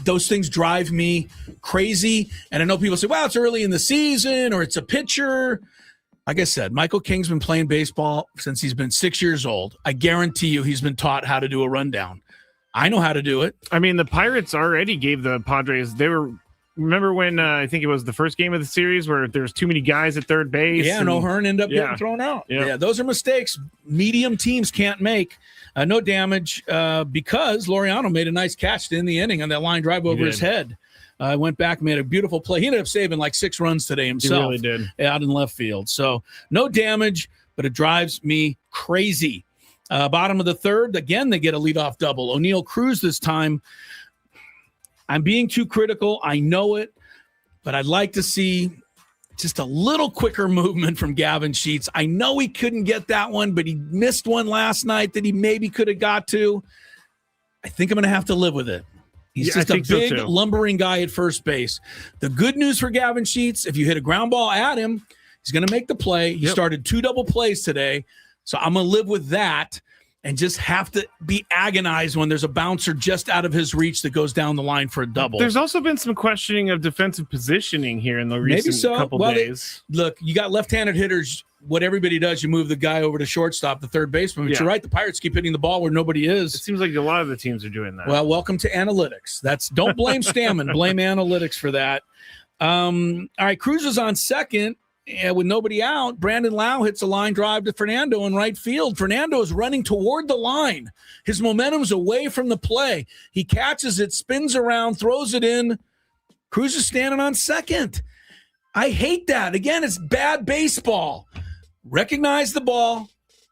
Those things drive me crazy. And I know people say, well, it's early in the season or it's a pitcher. Like I said, Michael King's been playing baseball since he's been 6 years old. I guarantee you he's been taught how to do a rundown. I know how to do it. I mean, the Pirates already gave the Padres, remember when I think it was the first game of the series where there's too many guys at third base? Yeah, and O'Hearn ended up getting thrown out. Yeah, those are mistakes medium teams can't make. No damage because Laureano made a nice catch in the inning on that line drive over his head. Went back, made a beautiful play. He ended up saving like 6 runs today himself. He really did. Out in left field. So no damage, but it drives me crazy. Bottom of the third, again, they get a leadoff double. O'Neill Cruz this time. I'm being too critical. I know it, but I'd like to see just a little quicker movement from Gavin Sheets. I know he couldn't get that one, but he missed one last night that he maybe could have got to. I think I'm going to have to live with it. He's just a big, lumbering guy at first base. The good news for Gavin Sheets, if you hit a ground ball at him, he's going to make the play. He started 2 double plays today, so I'm going to live with that and just have to be agonized when there's a bouncer just out of his reach that goes down the line for a double. There's also been some questioning of defensive positioning here in the recent couple days. Look, you got left-handed hitters. What everybody does, you move the guy over to shortstop, the third baseman. But you're right, the Pirates keep hitting the ball where nobody is. It seems like a lot of the teams are doing that. Well, welcome to analytics. Don't blame Stammen. Blame analytics for that. All right, Cruz is on second with nobody out. Brandon Lau hits a line drive to Fernando in right field. Fernando is running toward the line. His momentum's away from the play. He catches it, spins around, throws it in. Cruz is standing on second. I hate that. Again, it's bad baseball. Recognize the ball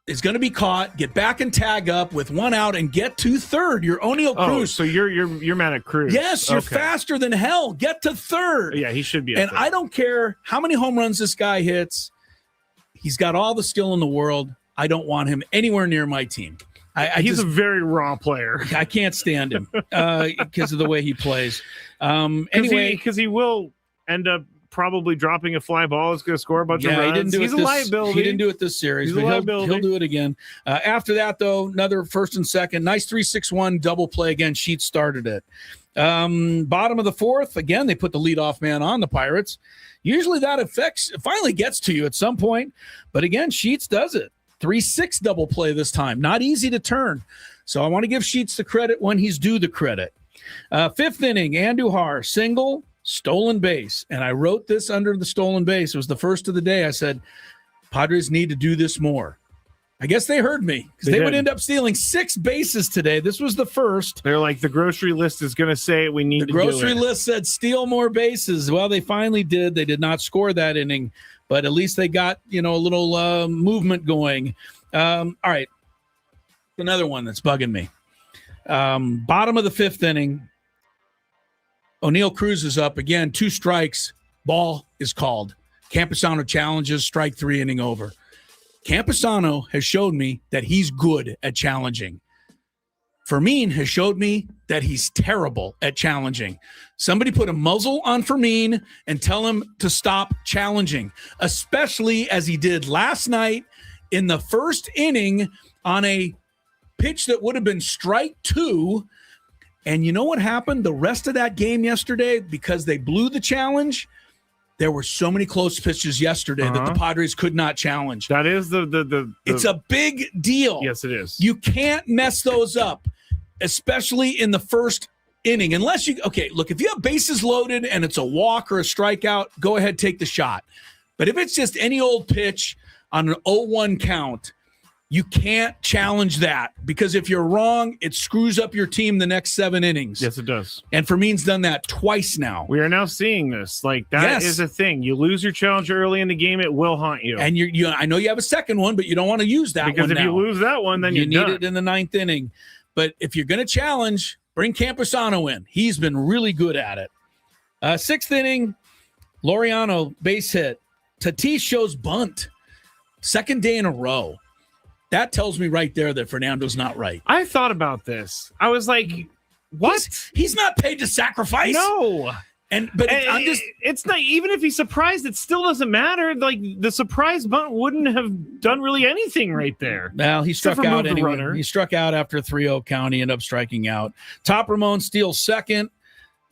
is going to be caught, get back and tag up with 1 out and get to third. You're O'Neill Cruz. So you're mad at Cruz. Yes, you're faster than hell. Get to third. Yeah, he should be. And I don't care how many home runs this guy hits. He's got all the skill in the world. I don't want him anywhere near my team. He's a very raw player. I can't stand him because of the way he plays. Anyway, because he will end up probably dropping a fly ball. It's going to score a bunch of runs. He's a liability. He didn't do it this series, but he'll do it again. After that, though, another first and second. Nice 3-6-1 double play again. Sheets started it. Bottom of the fourth, again, they put the leadoff man on the Pirates. Usually that finally gets to you at some point. But again, Sheets does it. 3-6 double play this time. Not easy to turn. So I want to give Sheets the credit when he's due the credit. Fifth inning, Andujar, single, stolen base. And I wrote this under the stolen base. It was the first of the day. I said, Padres need to do this more. I guess they heard me because they would end up stealing 6 bases today. This was the first. They're like, the grocery list is going to say we need to do it. The grocery list said steal more bases. Well, they finally did. They did not score that inning, but at least they got, a little movement going. All right. Another one that's bugging me. Bottom of the 5th inning. O'Neill Cruz is up again, 2 strikes, ball is called. Campusano challenges, strike 3, inning over. Campusano has showed me that he's good at challenging. Fermin has showed me that he's terrible at challenging. Somebody put a muzzle on Fermin and tell him to stop challenging, especially as he did last night in the first inning on a pitch that would have been strike 2. And you know what happened? The rest of that game yesterday, because they blew the challenge, there were so many close pitches yesterday that the Padres could not challenge. That is the It's a big deal. Yes, it is. You can't mess those up, especially in the first inning. Unless you, look, if you have bases loaded and it's a walk or a strikeout, go ahead, take the shot. But if it's just any old pitch on an 0-1 count, you can't challenge that, because if you're wrong, it screws up your team the next 7 innings. Yes, it does. And Fermin's done that twice now. We are now seeing this. Like, that is a thing. You lose your challenge early in the game, it will haunt you. And you I know you have a second one, but you don't want to use that because one if now. you lose that one, then you you're need done. it in the 9th inning. But if you're going to challenge, bring Campusano in. He's been really good at it. 6th inning, Laureano base hit. Tatis shows bunt. 2nd day in a row. That tells me right there that Fernando's not right. I thought about this. I was like, what? He's not paid to sacrifice. No. But it's not, even if he's surprised, it still doesn't matter. Like, the surprise bunt wouldn't have done really anything right there. Well, he struck Except for out move the anyway. runner. He struck out after a 3-0 count. He ended up striking out. Top Ramon steals 2nd,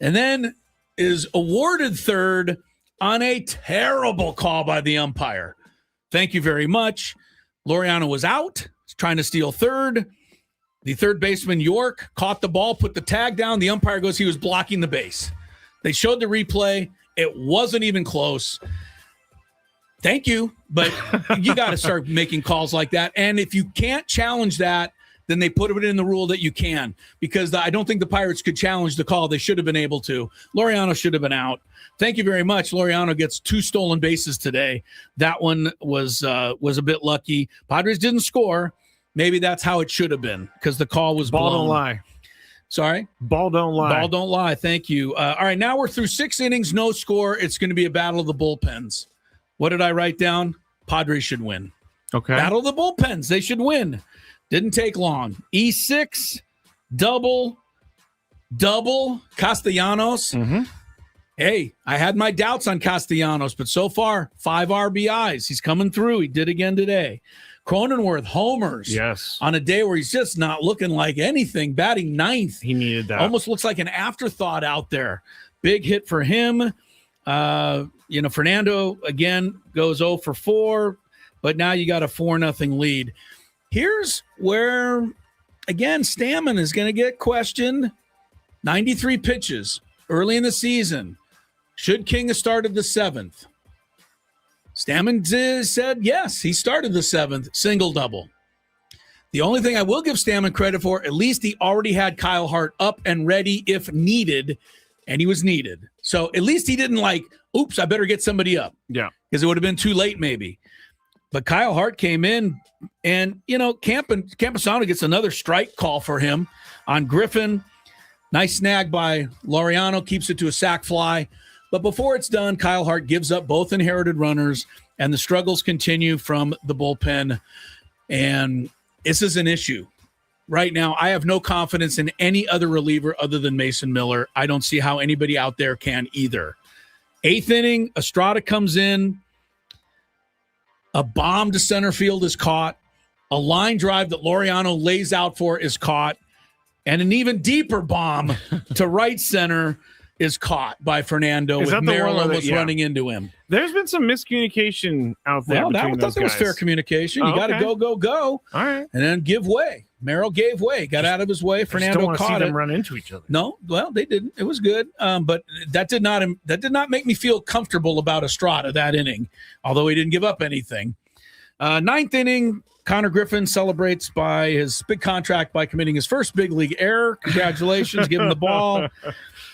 and then is awarded 3rd on a terrible call by the umpire. Thank you very much. Laureano was out, trying to steal 3rd. The 3rd baseman, York, caught the ball, put the tag down. The umpire goes, he was blocking the base. They showed the replay. It wasn't even close. Thank you, but you got to start making calls like that. And if you can't challenge that, then they put it in the rule that you can, because I don't think the Pirates could challenge the call. They should have been able to. Laureano should have been out. Thank you very much. Laureano gets 2 stolen bases today. That one was a bit lucky. Padres didn't score. Maybe that's how it should have been, because the call was Ball blown. don't lie. Sorry? Ball don't lie. Ball don't lie. Thank you. All right, now we're through 6 innings, no score. It's going to be a battle of the bullpens. What did I write down? Padres should win. Okay. Battle of the bullpens. They should win. Didn't take long. E6, double, Castellanos. Mm-hmm. Hey, I had my doubts on Castellanos, but so far, 5 RBIs. He's coming through. He did again today. Cronenworth, homers. Yes. On a day where he's just not looking like anything, batting 9th. He needed that. Almost looks like an afterthought out there. Big hit for him. Fernando, again, goes 0 for 4, but now you got a 4-0 lead. Here's where, again, Stammen is going to get questioned. 93 pitches early in the season. Should King have started the 7th? Stammen said yes, he started the 7th, single-double. The only thing I will give Stammen credit for, at least he already had Kyle Hart up and ready if needed, and he was needed. So at least he didn't oops, I better get somebody up. Yeah. Because it would have been too late maybe. But Kyle Hart came in, and, Campusano gets another strike call for him on Griffin. Nice snag by Laureano, keeps it to a sac fly. But before it's done, Kyle Hart gives up both inherited runners, and the struggles continue from the bullpen. And this is an issue. Right now, I have no confidence in any other reliever other than Mason Miller. I don't see how anybody out there can either. 8th inning, Estrada comes in. A bomb to center field is caught. A line drive that Laureano lays out for is caught. And an even deeper bomb to right center is caught by Fernando, with Merrill almost running into him. There's been some miscommunication out there. Well, I thought that was fair communication. You got to go. All right. And then give way. Merrill gave way, got out of his way. Fernando caught it. Them run into each other. No, well, they didn't. It was good, but that did not make me feel comfortable about Estrada that inning, although he didn't give up anything. 9th inning, Connor Griffin celebrates by his big contract by committing his first big league error. Congratulations, give him the ball.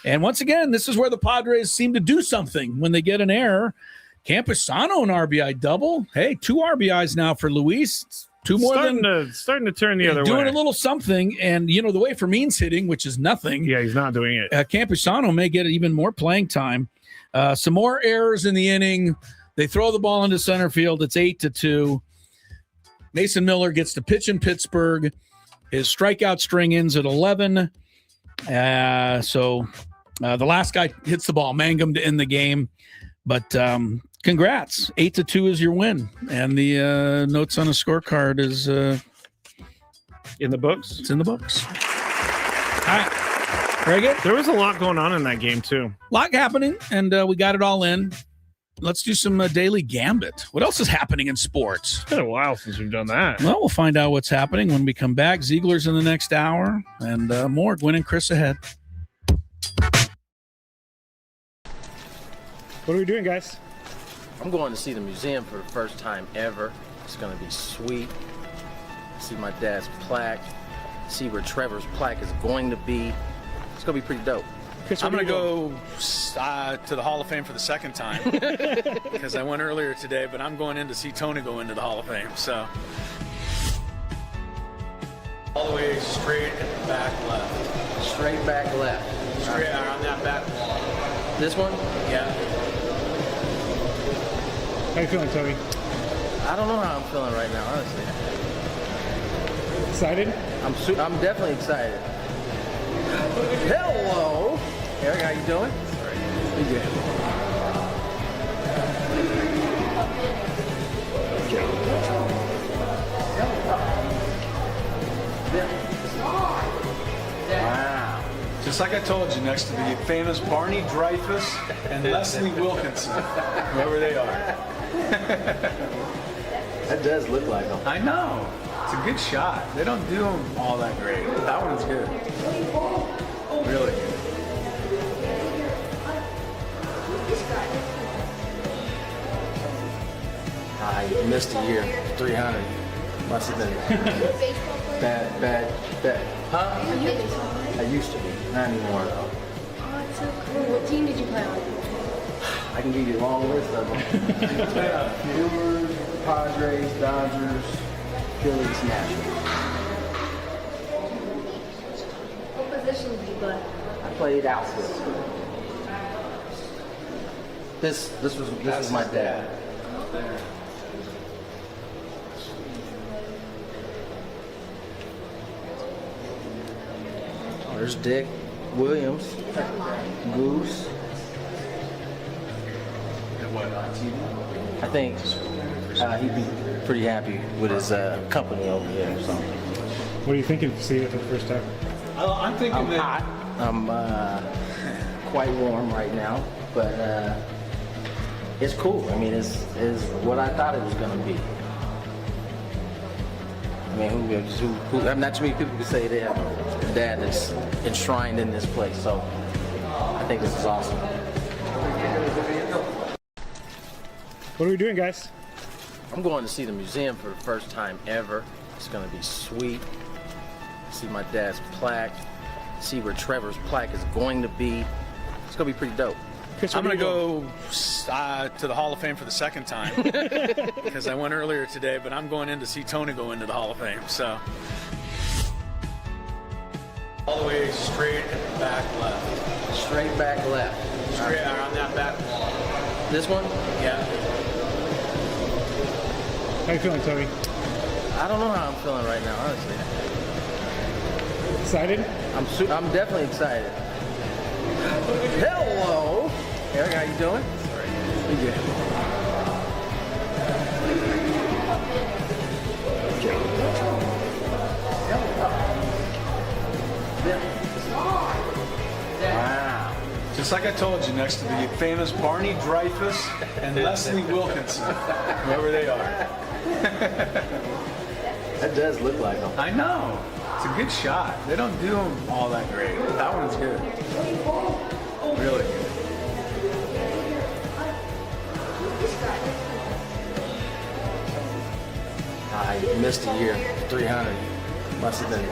And once again, this is where the Padres seem to do something when they get an error. Campusano an RBI double. Hey, 2 RBIs now for Luis. 2 more starting to turn the other way. Doing a little something, and the way Fermin's hitting, which is nothing. Yeah, he's not doing it. Campusano may get even more playing time. Some more errors in the inning. They throw the ball into center field. It's 8-2. Mason Miller gets to pitch in Pittsburgh. His strikeout string ends at 11. So the last guy hits the ball, Mangum, to end the game. But congrats. 8-2 is your win. And the notes on a scorecard is in the books. It's in the books. All right. Very good. There was a lot going on in that game too. A lot happening, and we got it all in. Let's do some daily gambit. What else is happening in sports? It's been a while since we've done that. Well, we'll find out what's happening when we come back. Ziegler's in the next hour, and more. Gwynn and Chris ahead. What are we doing, guys? I'm going to see the museum for the first time ever. It's going to be sweet. See my dad's plaque. See where Trevor's plaque is going to be. It's going to be pretty dope. Chris, I'm going to go to the Hall of Fame for the second time because I went earlier today, but I'm going in to see Tony go into the Hall of Fame. So all the way straight and back left. Straight back left. Straight on that back wall. This one? Yeah. How you feeling, Tony? I don't know how I'm feeling right now, honestly. Excited? I'm definitely excited. Hello! Eric, how you doing? Pretty good. Wow. Just like I told you, next to the famous Barney Dreyfuss and Leslie Wilkinson, whoever they are. That does look like them. I know. It's a good shot. They don't do them all that great. That one's good. Really good. I missed a year. 300. Must have been bad. Huh? Are you a baseball player? I used to be. Not anymore, though. Oh, it's so cool. What team did you play on? I can give you a long list of them. Brewers, Padres, Dodgers, Phillies, Nationals. What position did you play? I played outfield. This was my dad. Oh, there's Dick Williams, Goose. I think he'd be pretty happy with his company over here. So. What are you thinking to see it for the first time? I'm thinking I'm hot. I'm quite warm right now, but it's cool. I mean, it's what I thought it was going to be. I mean, who not too many people can say they have a dad that's enshrined in this place, so I think this is awesome. What are we doing, guys? I'm going to see the museum for the first time ever. It's going to be sweet. See my dad's plaque. See where Trevor's plaque is going to be. It's going to be pretty dope. Chris, I'm going to go to the Hall of Fame for the second time because I went earlier today, but I'm going in to see Tony go into the Hall of Fame. So all the way straight and back left. Straight back left. Straight on that back wall. This one? Yeah. How you feeling, Tony? I don't know how I'm feeling right now, honestly. Excited? I'm definitely excited. Hello! Eric, how you doing? Pretty good. Wow. Just like I told you, next to the famous Barney Dreyfuss and Leslie Wilkinson, whoever they are. That does look like them. I know. It's a good shot. They don't do them all that great. That one's good. Really good. I missed a year. 300. Must have been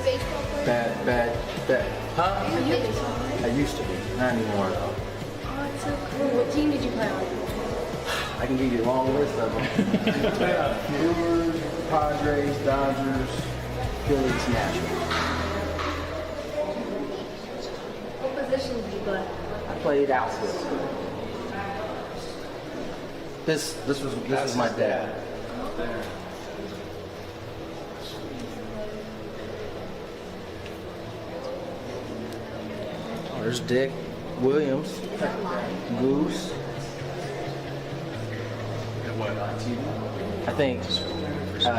Baseball player? bad. Huh? Are you a baseball player? I used to be. Not anymore, though. Oh, it's so cool. What team did you play on? I can give you a long list of them. Brewers, Padres, Dodgers, Phillies, Nationals. What position did you play? I played outfield. This was my dad. Oh, there's Dick Williams, Goose. I think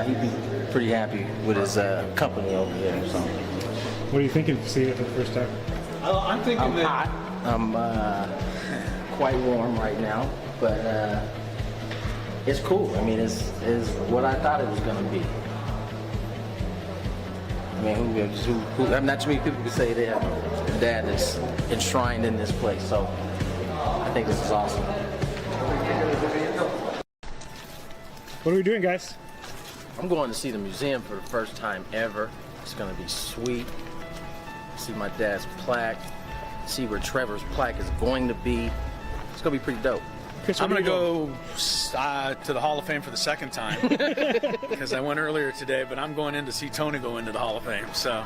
he'd be pretty happy with his company over here. So What are you thinking to see it for the first time? I'm thinking I'm hot. I'm quite warm right now, but it's cool. I mean, it's what I thought it was gonna be. I mean, not too many people can say they have a dad that's enshrined in this place, so I think this is awesome. What are we doing, guys? I'm going to see the museum for the first time ever. It's gonna be sweet. See my dad's plaque. See where Trevor's plaque is going to be. It's gonna be pretty dope. Chris, I'm going to go to the Hall of Fame for the second time because I went earlier today, but I'm going in to see Tony go into the Hall of Fame. So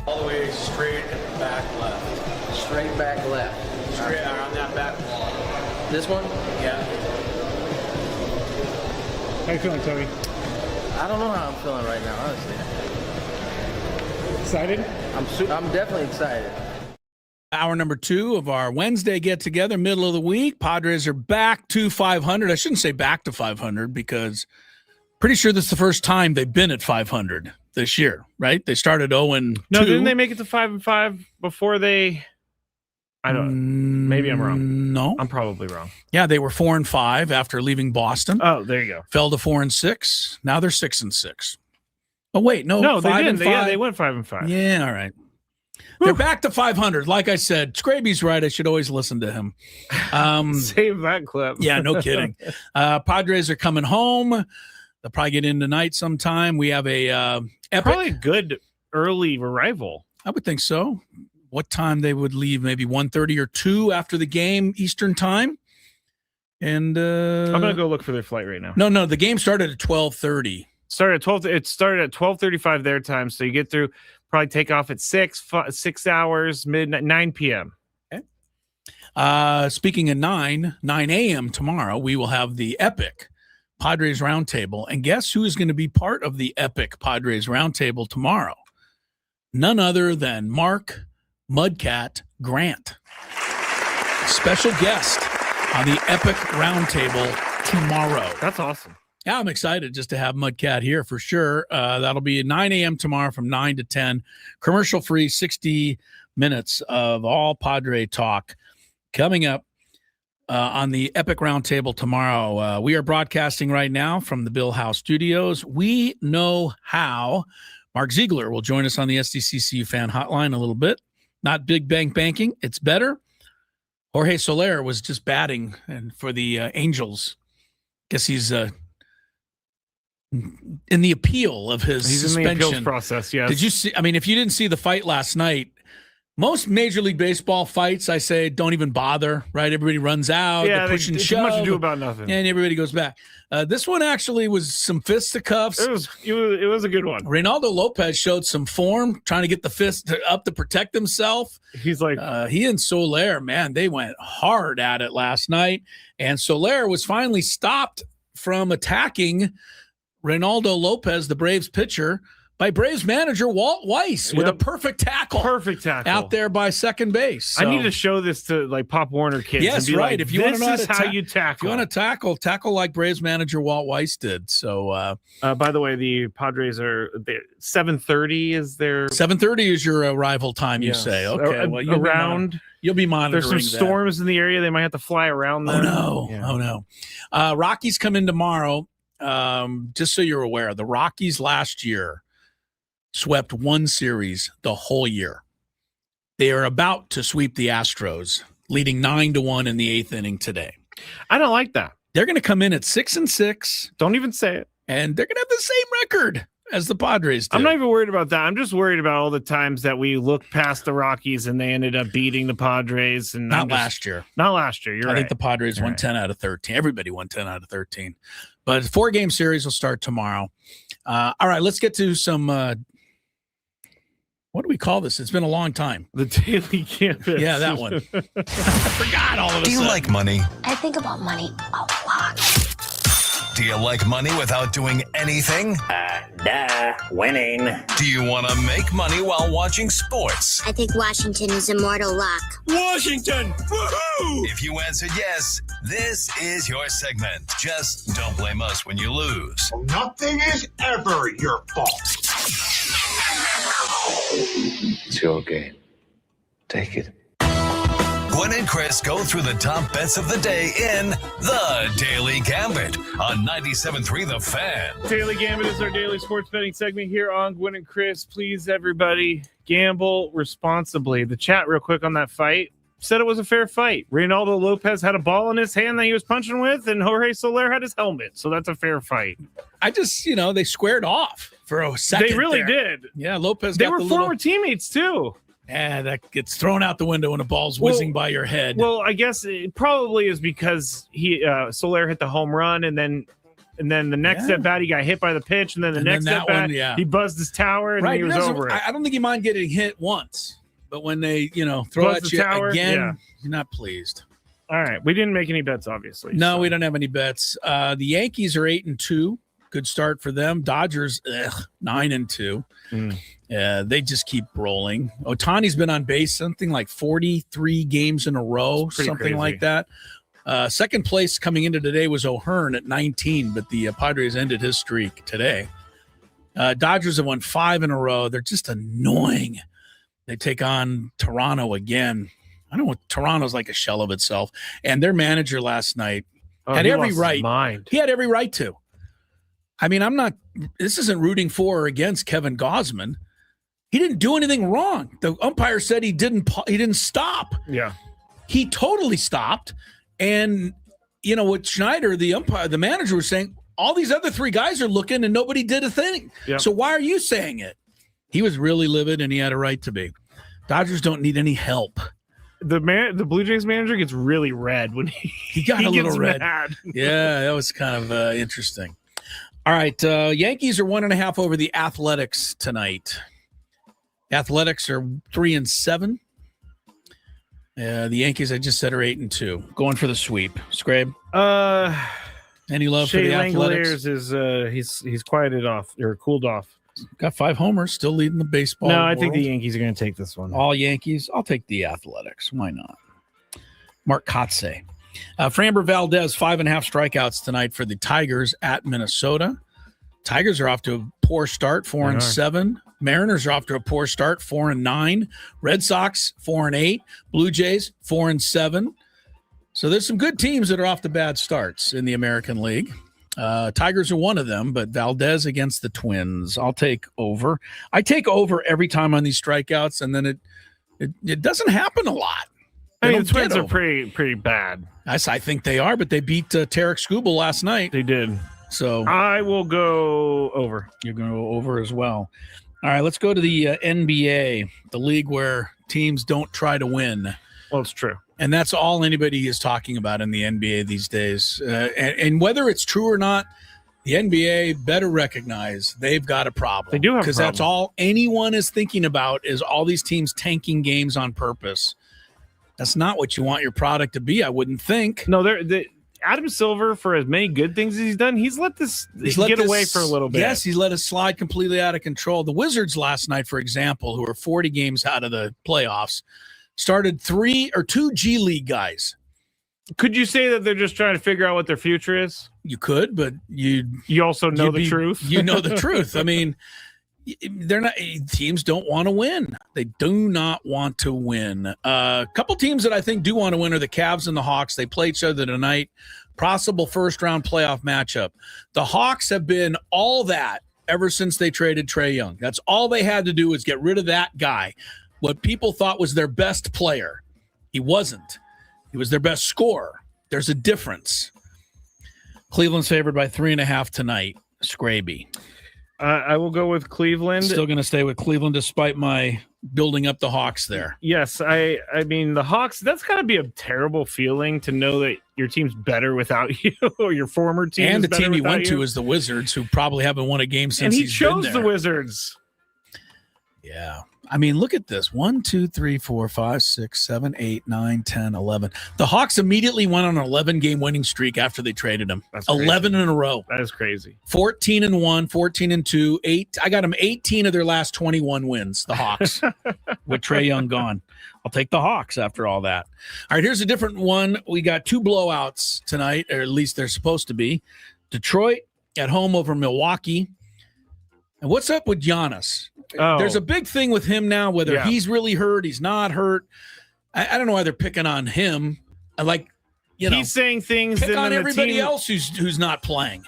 all the way straight and back left. Straight back left. Straight on that back wall. This one? Yeah. How you feeling, Toby? I don't know how I'm feeling right now, honestly. Excited? I'm definitely excited. Hour number 2 of our Wednesday get-together, middle of the week. Padres are back to 500. I shouldn't say back to 500 because pretty sure this is the first time they've been at 500 this year, right? They started 0-2. No, didn't they make it to 5-5 before they? I don't. Maybe I'm wrong. No, I'm probably wrong. Yeah, they were 4-5 after leaving Boston. Oh, there you go. Fell to 4-6. Now they're 6-6. Oh wait, no, they 5 didn't. and 5. They went 5-5. Yeah, all right. They're back to 500. Like I said, Scraby's right. I should always listen to him. Save that clip. Yeah, no kidding. Padres are coming home. They'll probably get in tonight sometime. We have a epic. Probably a good early arrival. I would think so. What time they would leave? Maybe 1:30 or 2 after the game, Eastern time. And I'm gonna go look for their flight right now. No, the game started at 12:30. Started at 12. It started at 12:35 their time, so you get through. Probably take off at 6 hours, midnight, 9 p.m. Okay. Speaking of 9 a.m. tomorrow, we will have the epic Padres Roundtable. And guess who is going to be part of the epic Padres Roundtable tomorrow? None other than Mark Mudcat Grant. Special guest on the epic Roundtable tomorrow. That's awesome. Yeah, I'm excited just to have Mudcat here for sure. That'll be at 9 a.m. tomorrow from 9 to 10. Commercial-free 60 minutes of all Padre talk coming up on the Epic Roundtable tomorrow. We are broadcasting right now from the Bill House Studios. We know how. Mark Ziegler will join us on the SDCCU fan hotline a little bit. Not big bang banking. It's better. Jorge Soler was just batting and for the Angels. Guess he's in the appeal of his suspension. In the appeals process, yes. Did you see? I mean, if you didn't see the fight last night, most Major League Baseball fights, I say, don't even bother, right? Everybody runs out, yeah, they push and it's shove. much ado about nothing. And everybody goes back. This one actually was some fisticuffs. It was a good one. Reynaldo Lopez showed some form, trying to get the fist up to protect himself. He's like, he and Soler, man, they went hard at it last night. And Soler was finally stopped from attacking Reynaldo Lopez, the Braves pitcher, by Braves manager Walt Weiss with a perfect tackle. Perfect tackle. Out there by second base. So. I need to show this to like Pop Warner kids. Yes, and be right. Like, if you want to know this is how you tackle. If you want to tackle like Braves manager Walt Weiss did. So, by the way, the Padres are 7:30 is their 7:30 is your arrival time. You say, okay, well, you'll be monitoring. There's some storms in the area. They might have to fly around them. Oh no. Rockies come in tomorrow. Just so you're aware, the Rockies last year swept one series the whole year. They are about to sweep the Astros, leading 9-1 in the 8th inning today. I don't like that. They're going to come in at 6-6. Don't even say it. And they're going to have the same record as the Padres do. I'm not even worried about that. I'm just worried about all the times that we looked past the Rockies and they ended up beating the Padres. And not last year. Not last year. You're right. I think the Padres won 10 out of 13. Everybody won 10 out of 13. But 4-game series will start tomorrow. All right, let's get to some what do we call this? It's been a long time. The Daily Campus. Yeah, that one. I forgot all of a Do you sudden. like money? I think about money a lot. Do you like money without doing anything? Winning. Do you want to make money while watching sports? I think Washington is immortal luck. Washington! Woohoo! If you answered yes, this is your segment. Just don't blame us when you lose. Nothing is ever your fault. It's your game. Take it. Gwynn and Chris go through the top bets of the day in The Daily Gambit on 97.3 The Fan. Daily Gambit is our daily sports betting segment here on Gwynn and Chris. Please, everybody, gamble responsibly. The chat real quick on that fight said it was a fair fight. Reynaldo Lopez had a ball in his hand that he was punching with, and Jorge Soler had his helmet. So that's a fair fight. I just, they squared off for a second. They really there. did. Yeah, Lopez They got were the former teammates, too. Yeah, that gets thrown out the window when a ball's whizzing by your head. Well, I guess it probably is because Soler hit the home run, and then the next at bat he got hit by the pitch, and then the next at bat he buzzed his tower, and he was over it. I don't think you mind getting hit once, but when they throw at you again, you're not pleased. All right, we didn't make any bets, obviously. No, we don't have any bets. The Yankees are 8-2. Good start for them. Dodgers 9-2. They just keep rolling. Ohtani's been on base something like 43 games in a row, something crazy. like that. Second place coming into today was O'Hearn at 19, but the Padres ended his streak today. Dodgers have won 5 in a row. They're just annoying. They take on Toronto again. I don't know. Toronto's like a shell of itself. And their manager last night had every right. He had every right to. I mean, this isn't rooting for or against Kevin Gausman. He didn't do anything wrong. The umpire said he didn't stop. Yeah. He totally stopped. And, what Schneider, the manager, was saying, all these other 3 guys are looking and nobody did a thing. Yep. So why are you saying it? He was really livid and he had a right to be. Dodgers don't need any help. The Blue Jays manager gets really red when he got a little red. Mad. Yeah, that was kind of interesting. All right, Yankees are 1.5 over the Athletics tonight. Athletics are 3-7. The Yankees, I just said, are 8-2. Going for the sweep. Scrabe. Any love for the Athletics? Is he's quieted off or cooled off. Got 5 homers, still leading the baseball. No, I think the Yankees are going to take this one. All Yankees. I'll take the Athletics. Why not? Mark Kotze. Framber Valdez, 5.5 strikeouts tonight for the Tigers at Minnesota. Tigers are off to a poor start, 4-7. Mariners are off to a poor start, 4-9. Red Sox, 4-8. Blue Jays, 4-7. So there's some good teams that are off to bad starts in the American League. Tigers are one of them, but Valdez against the Twins. I'll take over. I take over every time on these strikeouts, and then it doesn't happen a lot. I mean, the Twins are pretty bad. I think they are, but they beat Tarek Skubal last night. They did. So I will go over. You're going to go over as well. All right, let's go to the NBA, the league where teams don't try to win. Well, it's true. And that's all anybody is talking about in the NBA these days. And whether it's true or not, the NBA better recognize they've got a problem. They do have a problem. Because that's all anyone is thinking about is all these teams tanking games on purpose. That's not what you want your product to be, I wouldn't think. No, Adam Silver, for as many good things as he's done, he's let this get away for a little bit. Yes, he's let it slide completely out of control. The Wizards last night, for example, who are 40 games out of the playoffs, started 2 G League guys. Could you say that they're just trying to figure out what their future is? You could, but you also know the truth. You know the truth. I mean, teams don't want to win. They do not want to win. A couple teams that I think do want to win are the Cavs and the Hawks. They play each other tonight. Possible first-round playoff matchup. The Hawks have been all that ever since they traded Trae Young. That's all they had to do was get rid of that guy. What people thought was their best player. He wasn't. He was their best scorer. There's a difference. Cleveland's favored by 3.5 tonight. Scraby. I will go with Cleveland. Still going to stay with Cleveland despite my building up the Hawks there. Yes, I mean, the Hawks, that's got to be a terrible feeling to know that your team's better without you or your former team. And the team he went to is the Wizards, who probably haven't won a game since he's been there. And he chose the Wizards. Yeah. I mean, look at this. 1, 2, 3, 4, 5, 6, 7, 8, 9, 10, 11. The Hawks immediately went on an 11-game winning streak after they traded him. That's 11 in a row. That is crazy. 14-1, 14-2, 8. I got them 18 of their last 21 wins, the Hawks, with Trae Young gone. I'll take the Hawks after all that. All right, here's a different one. We got 2 blowouts tonight, or at least they're supposed to be. Detroit at home over Milwaukee. And what's up with Giannis? Oh. There's a big thing with him now, whether he's really hurt, he's not hurt. I don't know why they're picking on him. He's saying things pick on everybody team, else who's not playing.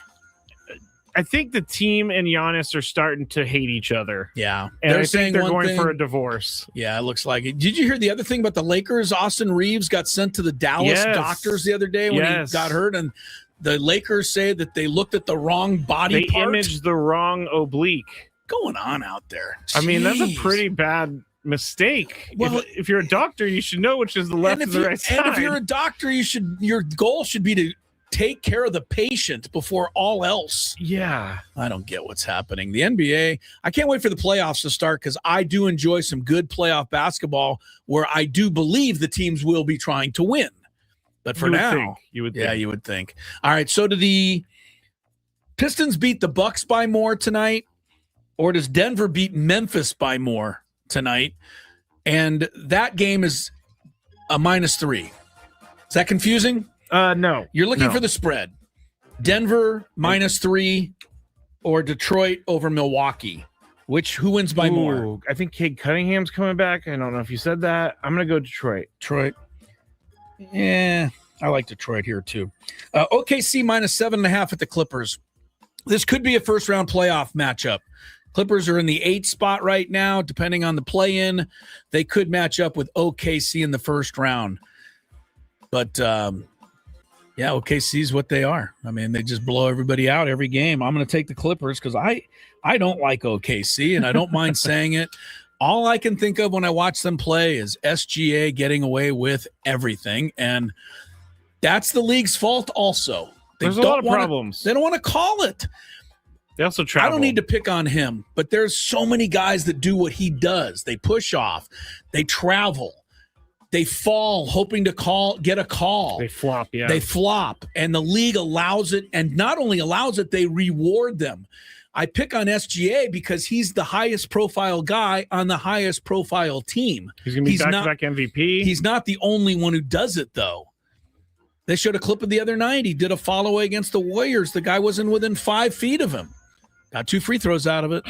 I think the team and Giannis are starting to hate each other. Yeah. And I think they're going for a divorce. Yeah, it looks like it. Did you hear the other thing about the Lakers? Austin Reeves got sent to the Dallas doctors the other day when he got hurt, and the Lakers say that they looked at the wrong body part. They imaged the wrong oblique. Going on out there. Jeez. I mean, that's a pretty bad mistake. Well, if you're a doctor, you should know which is the left and the right side. And if you're a doctor, your goal should be to take care of the patient before all else. Yeah. I don't get what's happening. The NBA, I can't wait for the playoffs to start because I do enjoy some good playoff basketball where I do believe the teams will be trying to win. But for now, you would think. All right, so do the Pistons beat the Bucks by more tonight, or does Denver beat Memphis by more tonight? And that game is a -3. Is that confusing? No. You're looking for the spread. Denver -3 or Detroit over Milwaukee. Who wins by more? I think Cade Cunningham's coming back. I don't know if you said that. I'm going to go Detroit. Yeah, I like Detroit here too. OKC -7.5 at the Clippers. This could be a first-round playoff matchup. Clippers are in the 8th spot right now. Depending on the play-in, they could match up with OKC in the first round. But yeah, OKC is what they are. I mean, they just blow everybody out every game. I'm going to take the Clippers because I don't like OKC, and I don't mind saying it. All I can think of when I watch them play is SGA getting away with everything, and that's the league's fault also. There's a lot of problems. They don't want to call it. They also travel. I don't need to pick on him, but there's so many guys that do what he does. They push off. They travel. They fall hoping to get a call. They flop, yeah. They flop, and the league allows it, and not only allows it, they reward them. I pick on SGA because he's the highest profile guy on the highest profile team. He's going to be back-to-back MVP. He's not the only one who does it, though. They showed a clip of the other night. He did a follow-away against the Warriors. The guy wasn't within 5 feet of him. Got 2 free throws out of it.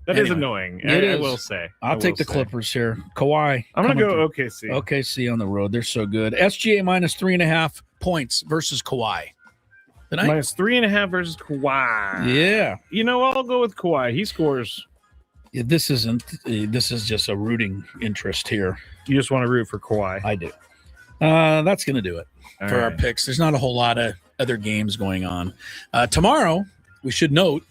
That is annoying. I will say. I'll take the Clippers here. Kawhi. I'm going to go OKC. OKC on the road. They're so good. SGA -3.5 points versus Kawhi. -3.5 versus Kawhi. Yeah. You know, I'll go with Kawhi. He scores. Yeah, this is just a rooting interest here. You just want to root for Kawhi. I do. That's going to do it for our picks. There's not a whole lot of other games going on. Tomorrow, we should note,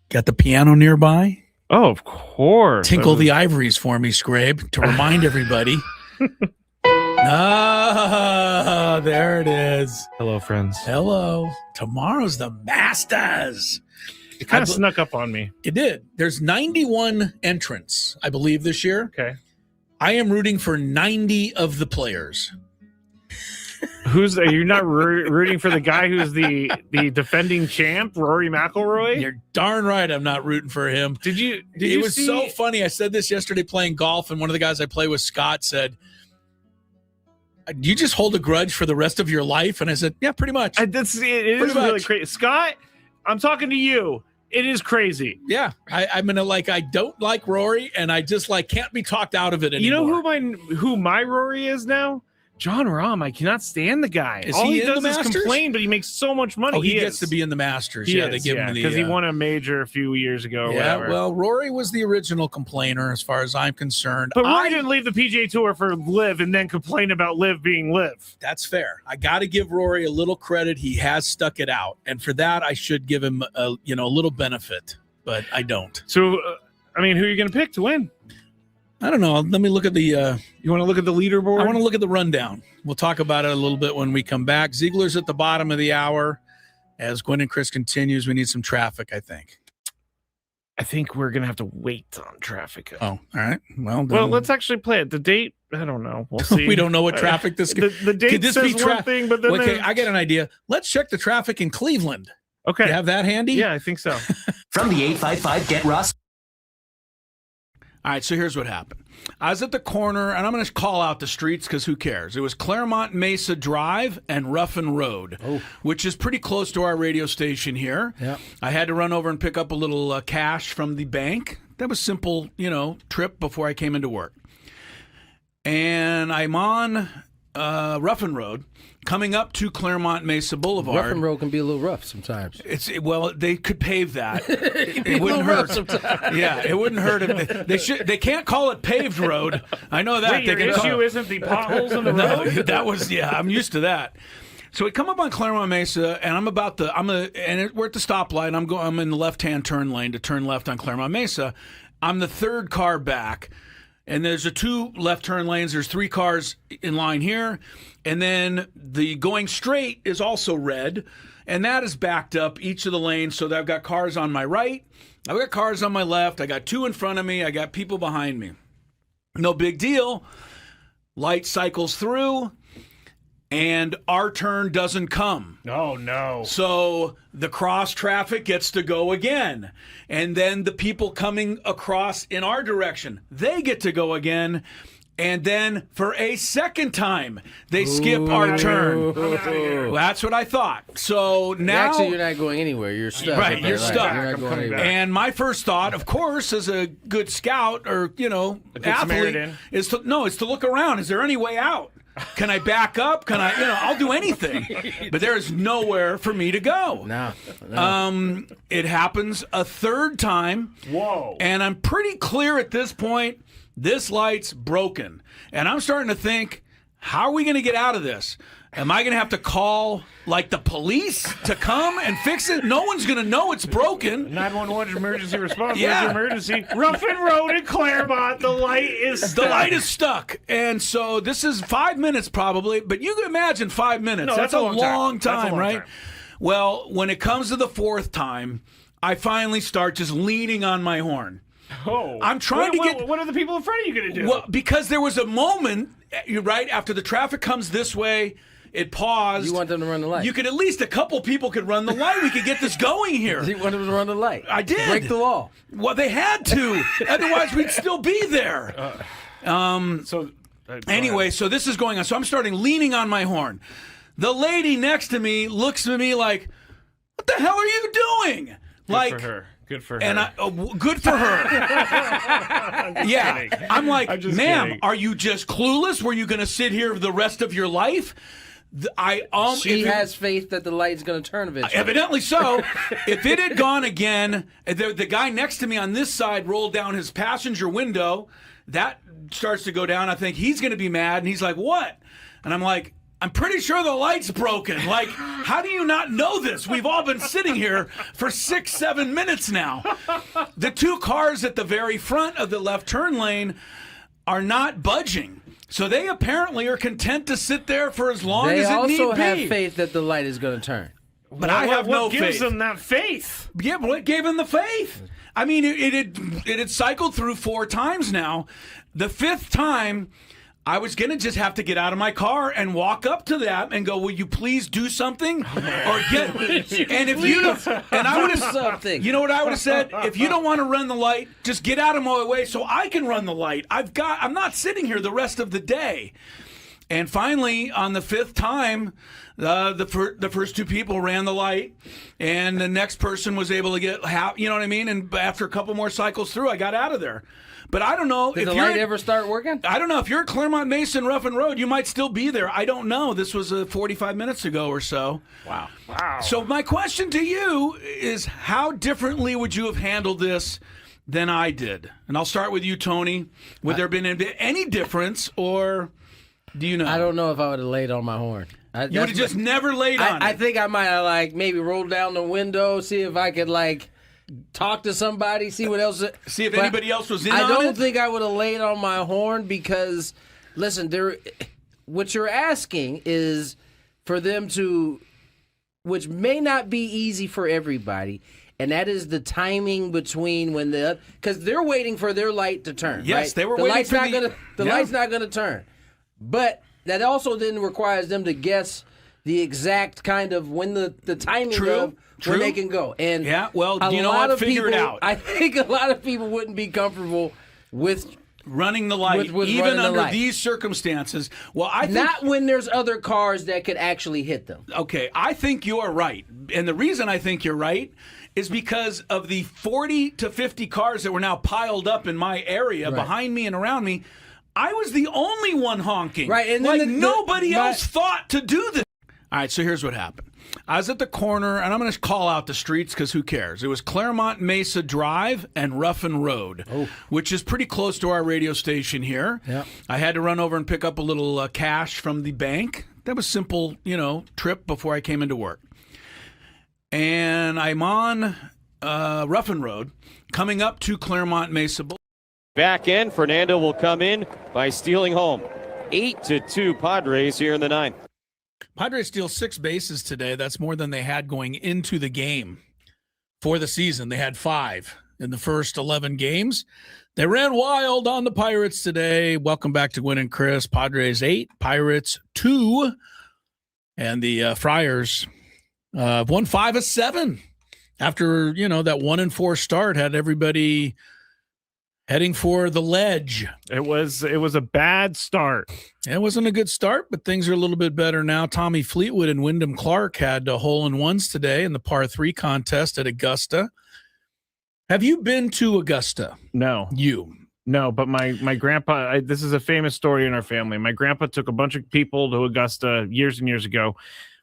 got the piano nearby? Oh, of course. Tinkle the ivories for me, Scrabe, to remind everybody. There it is. Hello, friends. Hello. Tomorrow's the Masters. It kind of snuck up on me. It did. There's 91 entrants, I believe, this year. Okay. I am rooting for 90 of the players. Are you not rooting for the guy who's the defending champ, Rory McIlroy? You're darn right I'm not rooting for him. It was so funny. I said this yesterday playing golf, and one of the guys I play with, Scott, said, do you just hold a grudge for the rest of your life? And I said, yeah, pretty much. It is really crazy. Scott, I'm talking to you. It is crazy. Yeah. I'm going to I don't like Rory, and I just can't be talked out of it anymore. You know who my Rory is now? John Rahm. I cannot stand the guy. Is All he he in does the is Masters? Complain, but he makes so much money. Oh, he gets to be in the Masters. They give him the... because he won a major a few years ago. Or whatever. Well, Rory was the original complainer as far as I'm concerned. But Rory didn't leave the PGA Tour for Live and then complain about Live being Live. That's fair. I got to give Rory a little credit. He has stuck it out. And for that, I should give him a little benefit, but I don't. So, who are you going to pick to win? I don't know. Let me look at the... you want to look at the leaderboard? I want to look at the rundown. We'll talk about it a little bit when we come back. Ziegler's at the bottom of the hour. As Gwynn and Chris continues, we need some traffic, I think. I think we're going to have to wait on traffic. Oh, all right. Well, let's actually play it. The date, I don't know. We'll see. We don't know what traffic this could... The date says one thing, but then... Okay, I get an idea. Let's check the traffic in Cleveland. Okay. You have that handy? Yeah, I think so. From the 855 Get Ross. All right, so here's what happened. I was at the corner, and I'm going to call out the streets because who cares? It was Claremont Mesa Drive and Ruffin Road, which is pretty close to our radio station here. Yep. I had to run over and pick up a little cash from the bank. That was simple, trip before I came into work. And I'm on Ruffin Road, coming up to Claremont Mesa Boulevard. Ruffin Road can be a little rough sometimes. Well, they could pave that. It wouldn't hurt. Yeah, it wouldn't hurt. They can't call it paved road. I know that. Wait, your issue isn't the potholes in the road? No, that was I'm used to that. So we come up on Claremont Mesa, and we're at the stoplight. I'm in the left-hand turn lane to turn left on Claremont Mesa. I'm the third car back. And there's 2 left turn lanes. There's 3 cars in line here. And then the going straight is also red. And that is backed up each of the lanes. So that I've got cars on my right. I've got cars on my left. I got 2 in front of me. I got people behind me. No big deal. Light cycles through. And our turn doesn't come. Oh, no. So the cross traffic gets to go again. And then the people coming across in our direction, they get to go again. And then for a second time, they skip our turn. Well, that's what I thought. So now... Actually, you're not going anywhere. You're stuck. Right, you're stuck. You're not going anywhere. And my first thought, of course, as a good scout or, athlete, is to look around. Is there any way out? Can I back up? Can I, I'll do anything. But there is nowhere for me to go. No. It happens a third time. Whoa. And I'm pretty clear at this point, this light's broken. And I'm starting to think, how are we going to get out of this? Am I going to have to call, the police to come and fix it? No one's going to know it's broken. 911 emergency response. Yeah. Emergency. Ruffin Road in Claremont. The light is stuck. The light is stuck. And so this is 5 minutes probably, but you can imagine 5 minutes. No, that's a long time, That's a long right? time. Well, when it comes to the 4th time, I finally start just leaning on my horn. Oh. I'm trying to get... What are the people in front of you going to do? Well, because there was a moment, right, after the traffic comes this way, it paused. You want them to run the light. You could at least a couple people could run the light. We could get this going here. You want them to run the light. I did. Break the law. Well, they had to. Otherwise, we'd still be there. Anyway, so this is going on. So I'm starting leaning on my horn. The lady next to me looks at me like, what the hell are you doing? Good for her. Good for her. And good for her. Kidding. I'm like, I'm just ma'am, kidding. are you just clueless? Were you going to sit here the rest of your life? She has faith that the light's going to turn eventually. Evidently so. If it had gone again, the guy next to me on this side rolled down his passenger window. That starts to go down. I think he's going to be mad. And he's like, what? And I'm like, I'm pretty sure the light's broken. Like, how do you not know this? We've all been sitting here for 6-7 minutes now. The 2 cars at the very front of the left turn lane are not budging. So they apparently are content to sit there for as long as it need be. They also have faith that the light is going to turn. But I have no faith. What gives them that faith? Yeah, but what gave them the faith? I mean, it had cycled through 4 times now. The 5th time, I was going to just have to get out of my car and walk up to that and go, will you please do something? Or get, and if you don't, and I would have, something. You know what I would have said? If you don't want to run the light, just get out of my way so I can run the light. I'm not sitting here the rest of the day. And finally, on the 5th time, the first 2 people ran the light, and the next person was able to get you know what I mean? And after a couple more cycles through, I got out of there. But I don't know. Did the light ever start working? I don't know. If you're at Claremont Mesa and Ruffin Road, you might still be there. I don't know. This was 45 minutes ago or so. Wow. So my question to you is, how differently would you have handled this than I did? And I'll start with you, Tony. Would there have been any difference, or do you know? I don't know if I would have laid on my horn. You would have just never laid on it. I think I might have maybe rolled down the window, see if I could talk to somebody, see what else. See if anybody else was in on it? I don't think I would have laid on my horn because, listen, what you're asking is for them to, which may not be easy for everybody, and that is the timing between when because they're waiting for their light to turn. Yes, right? they were waiting for the light's not going to turn. But that also then requires them to guess the exact kind of when the timing of when they can go. And yeah, well, you know what? Figure it out. I think a lot of people wouldn't be comfortable with running the light, with even running the under light. these circumstances. Well, I think, not when there's other cars that could actually hit them. okay, I think you are right. And the reason I think you're right is because of the 40 to 50 cars that were now piled up in my area behind me and around me. I was the only one honking. Right, and then nobody else thought to do this. All right, so here's what happened. I was at the corner, and I'm going to call out the streets because who cares? It was Claremont Mesa Drive and Ruffin Road, which is pretty close to our radio station here. Yeah. I had to run over and pick up a little cash from the bank. That was a simple, trip before I came into work. And I'm on Ruffin Road, coming up to Claremont Mesa Boulevard. Back end, Fernando will come in by stealing home. 8-2 Padres here in the ninth. Padres steal 6 bases today. That's more than they had going into the game for the season. They had 5 in the first 11 games. They ran wild on the Pirates today. Welcome back to Gwynn and Chris. Padres 8, Pirates 2. And the Friars won 5 of 7 after, that 1-4 start had everybody heading for the ledge. It was a bad start. It wasn't a good start, but things are a little bit better now. Tommy Fleetwood and Wyndham Clark had hole-in-ones today in the par 3 contest at Augusta. Have you been to Augusta? No. No, but my grandpa, this is a famous story in our family. My grandpa took a bunch of people to Augusta years and years ago,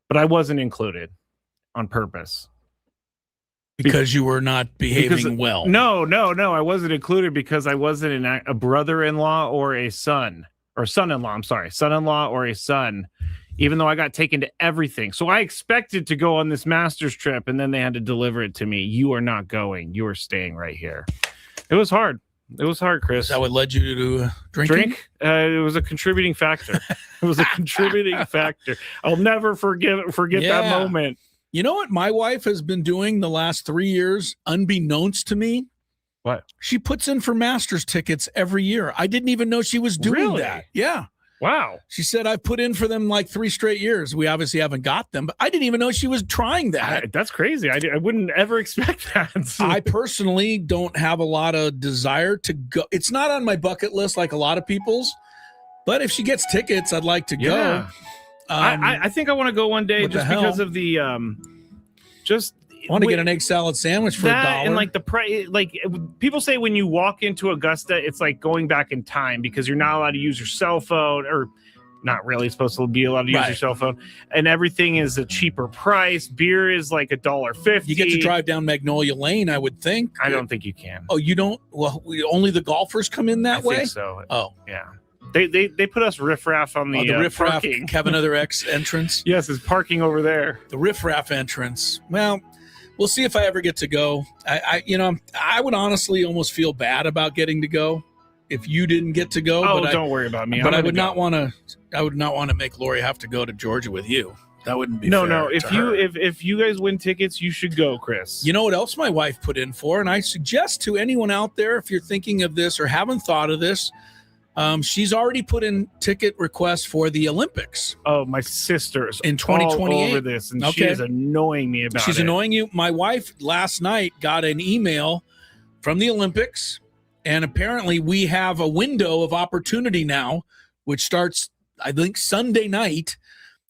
but I wasn't included on purpose. Because you were not behaving well. No. I wasn't included because I wasn't a brother-in-law or a son. Or son-in-law, I'm sorry. Son-in-law or a son. Even though I got taken to everything. So I expected to go on this master's trip, and then they had to deliver it to me. You are not going. You are staying right here. It was hard. It was hard, Chris. Is that what led you to drinking? It was a contributing factor. It was a contributing factor. I'll never forget that moment. You know what my wife has been doing the last 3 years, unbeknownst to me? What? She puts in for Masters tickets every year. I didn't even know she was doing that. Yeah. Wow. She said, I've put in for them like 3 straight years. We obviously haven't got them, but I didn't even know she was trying that. That's crazy. I wouldn't ever expect that. I personally don't have a lot of desire to go. It's not on my bucket list like a lot of people's, but if she gets tickets, I'd like to go. I think I want to go one day just because of the I want to get an egg salad sandwich for $1. And like the price, like people say when you walk into Augusta, it's like going back in time because you're not allowed to use your cell phone, or not really supposed to be allowed to use your cell phone, and everything is a cheaper price. Beer is like $1.50. You get to drive down Magnolia Lane, I would think. I don't think you can. Oh, you don't? Well, only the golfers come in that way? I think so. Oh, yeah. They put us riffraff on the riffraff parking. Kevin Other X entrance. Yes, it's parking over there. The riffraff entrance. Well, we'll see if I ever get to go. I would honestly almost feel bad about getting to go if you didn't get to go. Oh, don't worry about me. But I would not want to. I would not want to make Lori have to go to Georgia with you. That wouldn't be fair. No. If you guys win tickets, you should go, Chris. You know what else my wife put in for, and I suggest to anyone out there, if you're thinking of this or haven't thought of this. She's already put in ticket requests for the Olympics. Oh, my sister's in 2028 all over this, and she is annoying me about it. She's annoying you. My wife last night got an email from the Olympics, and apparently we have a window of opportunity now, which starts, I think, Sunday night.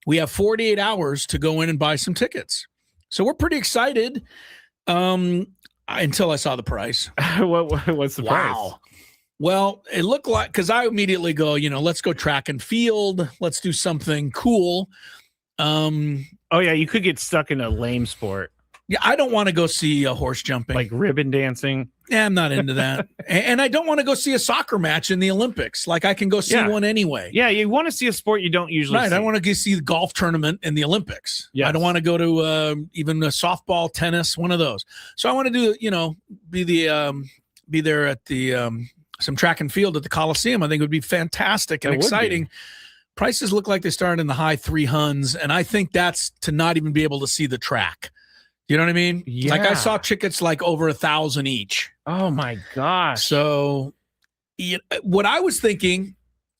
We have 48 hours to go in and buy some tickets. So we're pretty excited until I saw the price. What's the price? Well, it looked like, because I immediately go, let's go track and field. Let's do something cool. Oh, yeah, you could get stuck in a lame sport. Yeah, I don't want to go see a horse jumping. Like ribbon dancing. Yeah, I'm not into that. And I don't want to go see a soccer match in the Olympics. Like, I can go see one anyway. Yeah, you want to see a sport you don't usually see. I want to go see the golf tournament in the Olympics. Yes. I don't want to go to even a softball, tennis, one of those. So I want to do, be there at the some track and field at the Coliseum. I think it would be fantastic and exciting. Prices look like they start in the high 300s, and I think that's to not even be able to see the track. You know what I mean? Yeah. Like I saw tickets like over 1,000 each. Oh my gosh. So what I was thinking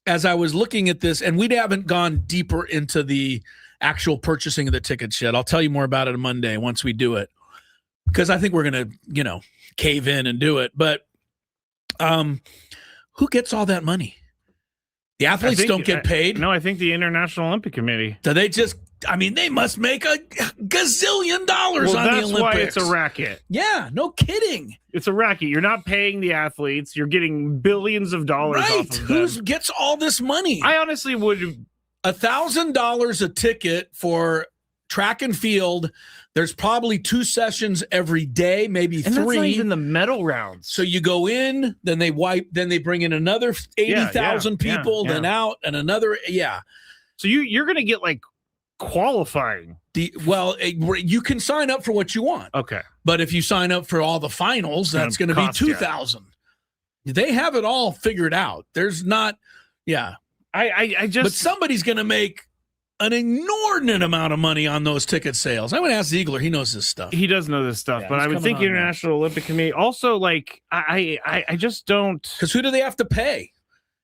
as I was looking at this, and we haven't gone deeper into the actual purchasing of the tickets yet. I'll tell you more about it on Monday once we do it, because I think we're going to, cave in and do it. But Who gets all that money? The athletes don't get paid. No, I think the International Olympic Committee. Do they just? I mean, they must make a gazillion dollars on the Olympics. That's why it's a racket. Yeah, no kidding. It's a racket. You're not paying the athletes. You're getting billions of dollars off of them. Who gets all this money? I honestly would. $1,000 a ticket for track and field. There's probably 2 sessions every day, maybe 3. That's not even the medal rounds. So you go in, then they wipe, then they bring in another 80,000 people, then out, and another. Yeah. So you're going to get like qualifying. You can sign up for what you want. Okay. But if you sign up for all the finals, that's going to be 2,000. They have it all figured out. There's not. Yeah. I just. But somebody's going to make an inordinate amount of money on those ticket sales. I'm going to ask Ziegler. He knows this stuff. He does know this stuff, but I would think International Olympic Committee also, like, I just don't. Because who do they have to pay?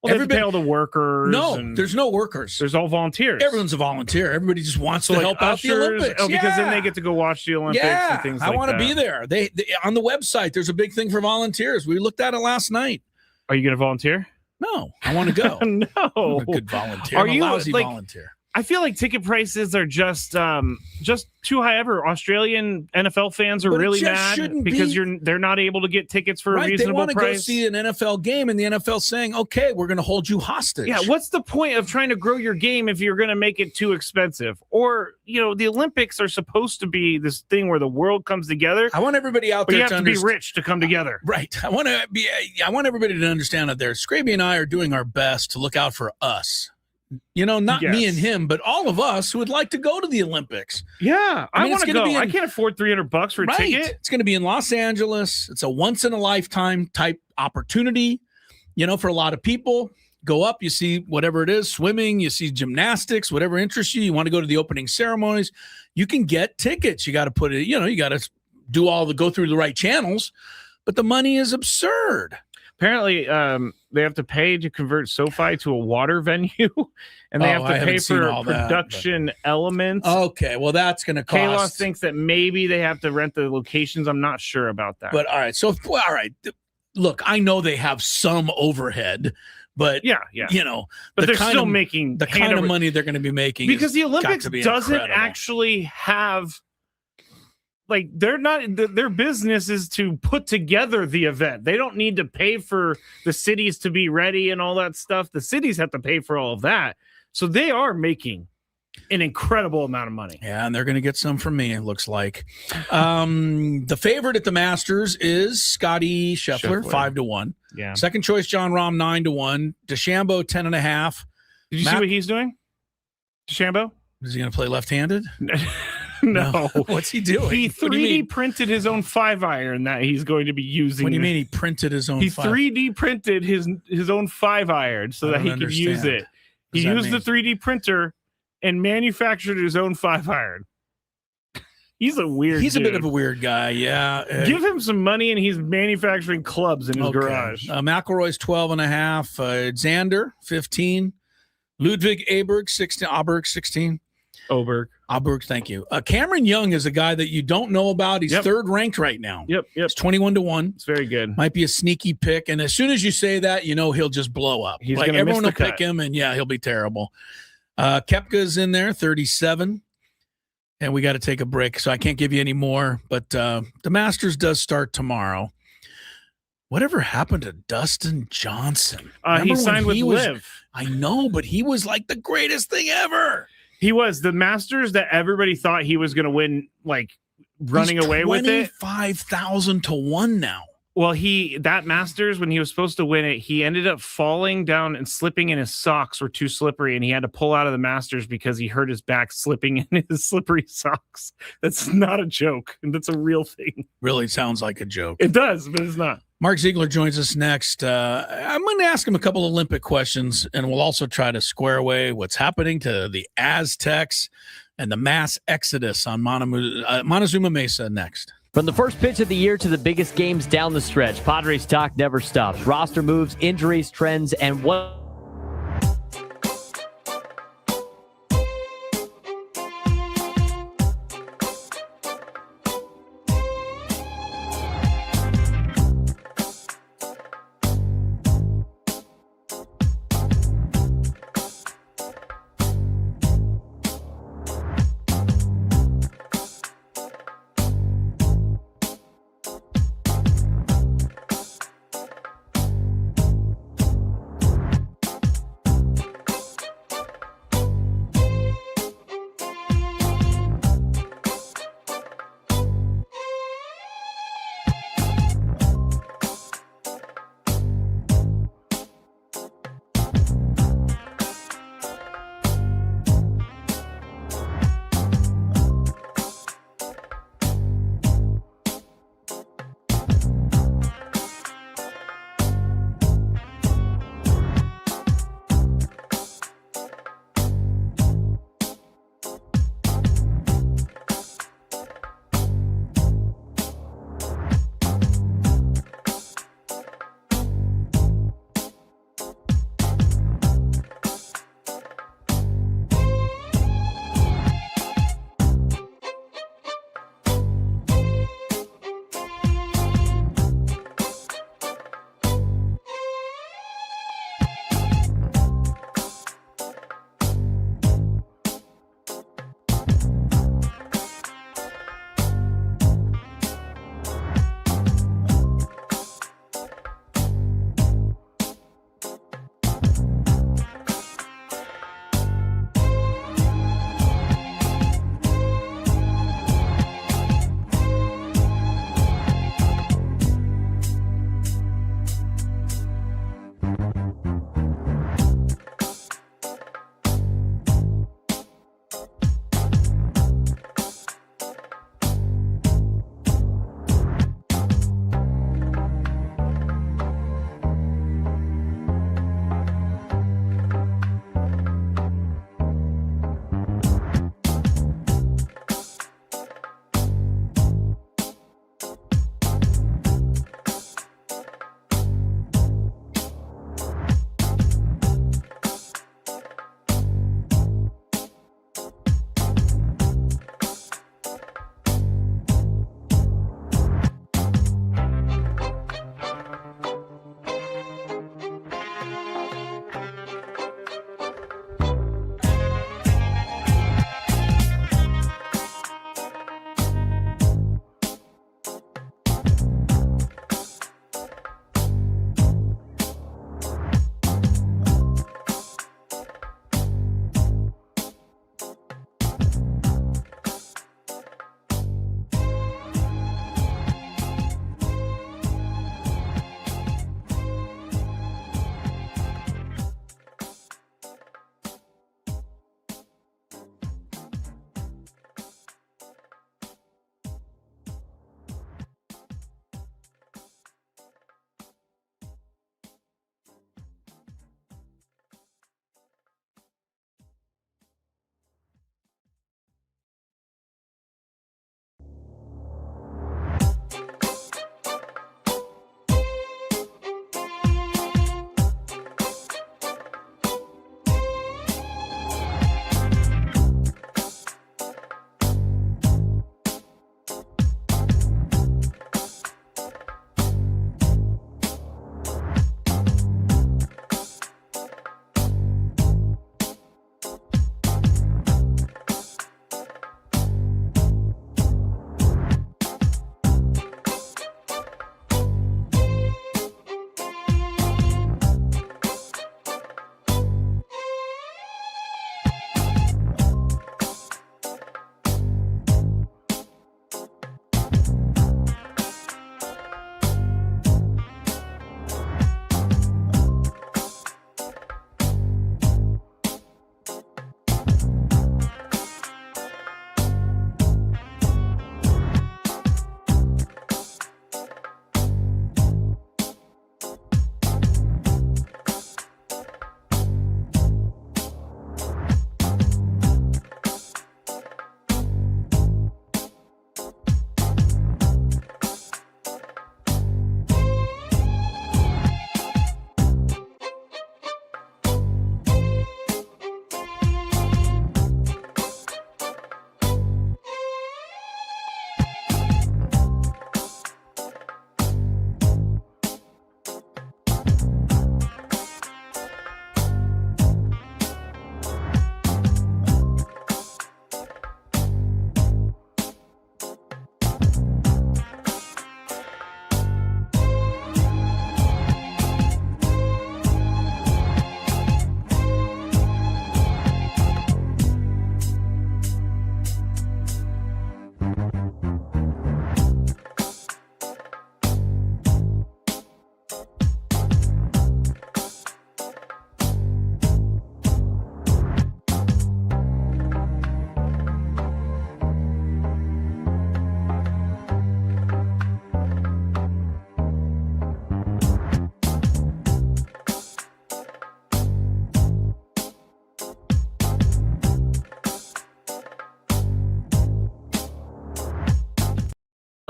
Well, everybody pay all the workers. No, there's no workers. There's all volunteers. Everyone's a volunteer. Everybody just wants to help out the Olympics. Oh, because then they get to go watch the Olympics and things like that. I want to be there. They on the website, there's a big thing for volunteers. We looked at it last night. Are you going to volunteer? No, I want to go. No. I'm a good volunteer. I'm a lousy volunteer. I feel like ticket prices are just too high ever. Australian NFL fans are really mad because they're not able to get tickets for a reasonable price. They want to go see an NFL game, and the NFL saying, "Okay, we're going to hold you hostage." Yeah, what's the point of trying to grow your game if you're going to make it too expensive? Or the Olympics are supposed to be this thing where the world comes together. I want everybody out there. You have to be rich to come together, right? I want everybody to understand that there. Scraby and I are doing our best to look out for us. Not me and him, but all of us who would like to go to the Olympics. Yeah, I want to go. I can't afford $300 for a ticket. It's going to be in Los Angeles. It's a once-in-a-lifetime type opportunity, for a lot of people. Go up, you see whatever it is, swimming, you see gymnastics, whatever interests you. You want to go to the opening ceremonies. You can get tickets. You got to put it, you got to go through the right channels, but the money is absurd. Apparently, they have to pay to convert SoFi to a water venue, and they have to pay for production elements. Okay, well, that's going to cost. Kalos thinks that maybe they have to rent the locations. I'm not sure about that. But all right. Look, I know they have some overhead, but yeah. But they're still making the kind of money they're going to be making because the Olympics doesn't actually have. Like their business is to put together the event. They don't need to pay for the cities to be ready and all that stuff. The cities have to pay for all of that. So they are making an incredible amount of money. Yeah, and they're going to get some from me, it looks like. The favorite at the Masters is Scotty Scheffler. 5-1. Yeah. Second choice, John Rahm, 9-1. DeChambeau, 10.5. Did you see what he's doing? DeChambeau? Is he going to play left-handed? No. What's he doing? He 3D printed his own 5-iron that he's going to be using. What do you mean he printed his own? He 3D printed his own 5-iron so that he could use it. He used the 3D printer and manufactured his own 5-iron. He's a bit of a weird guy, yeah. Give him some money and he's manufacturing clubs in his garage. McIlroy's 12.5. Xander, 15. Ludwig Aberg, 16. Oberg, thank you. Cameron Young is a guy that you don't know about. He's third ranked right now. Yep. It's 21-1. It's very good. Might be a sneaky pick. And as soon as you say that, he'll just blow up. He's like everyone will pick him, and he'll be terrible. Koepka's in there, 37. And we got to take a break, so I can't give you any more. But the Masters does start tomorrow. Whatever happened to Dustin Johnson? He signed with LIV. I know, but he was like the greatest thing ever. He was the Masters that everybody thought he was going to win, like running away with it. 25,000 to 1 now. Well, that Masters, when he was supposed to win it, he ended up falling down and slipping, and his socks were too slippery, and he had to pull out of the Masters because he hurt his back slipping in his slippery socks. That's not a joke, and that's a real thing. Really sounds like a joke. It does, but it's not. Mark Ziegler joins us next. I'm going to ask him a couple Olympic questions, and we'll also try to square away what's happening to the Aztecs and the mass exodus on Montezuma Mesa next. From the first pitch of the year to the biggest games down the stretch, Padres talk never stops. Roster moves, injuries, trends, and what...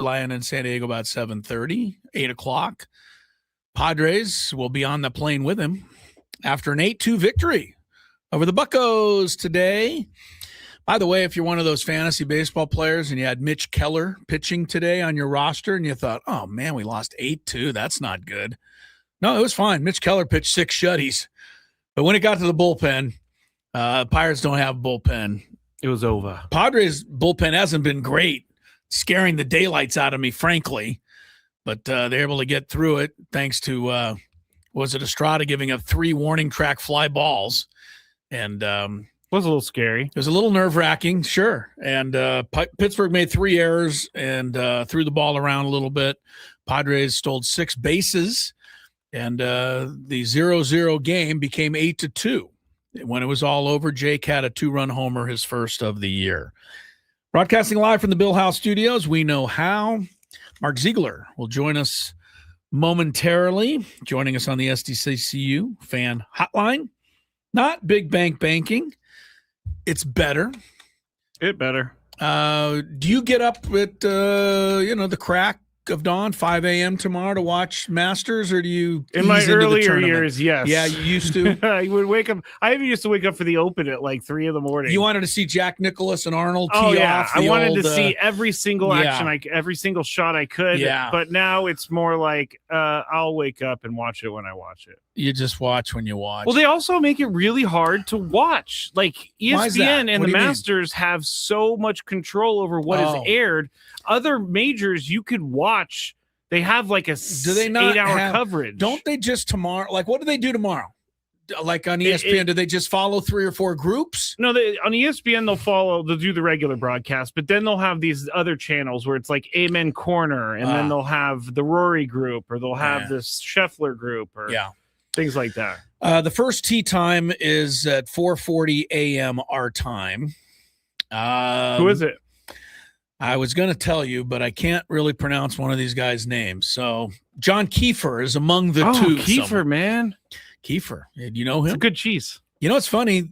land in San Diego about 7:30, 8 o'clock. Padres will be on the plane with him after an 8-2 victory over the Buccos today. By the way, if you're one of those fantasy baseball players and you had Mitch Keller pitching today on your roster and you thought, oh, man, we lost 8-2. That's not good. No, it was fine. Mitch Keller pitched 6 shutties. But when it got to the bullpen, Pirates don't have a bullpen. It was over. Padres' bullpen hasn't been great, scaring the daylights out of me, frankly. But they're able to get through it thanks to, was it Estrada giving up 3 warning track fly balls? And was a little scary. It was a little nerve-wracking, sure. And Pittsburgh made 3 errors and threw the ball around a little bit. Padres stole 6 bases, and the 0-0 game became 8-2. When it was all over, Jake had a 2-run homer, his first of the year. Broadcasting live from the Bill House Studios, we know how. Mark Ziegler will join us momentarily, joining us on the SDCCU fan hotline. Not big bank banking. It's better. It better. Do you get up at, the crack of dawn, 5 a.m. tomorrow to watch Masters, or do you in my earlier years, yes. Yeah, you used to. I would wake up. I even used to wake up for the Open at like 3 a.m. You wanted to see Jack Nicklaus and Arnold tee off. I wanted to see every single action, every single shot I could. Yeah. But now it's more like I'll wake up and watch it when I watch it. You just watch when you watch. Well, they also make it really hard to watch. Like ESPN and the Masters have so much control over what is aired. Other majors you could watch. They have like a 8-hour coverage. Don't they just tomorrow? Like, what do they do tomorrow? Like on ESPN, do they just follow 3 or 4 groups? No, on ESPN they'll do the regular broadcast, but then they'll have these other channels where it's like Amen Corner, and then they'll have the Rory group, or they'll have this Scheffler group, or things like that. The first tee time is at 4:40 a.m. our time. Who is it? I was going to tell you, but I can't really pronounce one of these guys' names. So John Kiefer is among the two. Kiefer, man. Kiefer. Do you know him? It's a good cheese. You know, it's funny.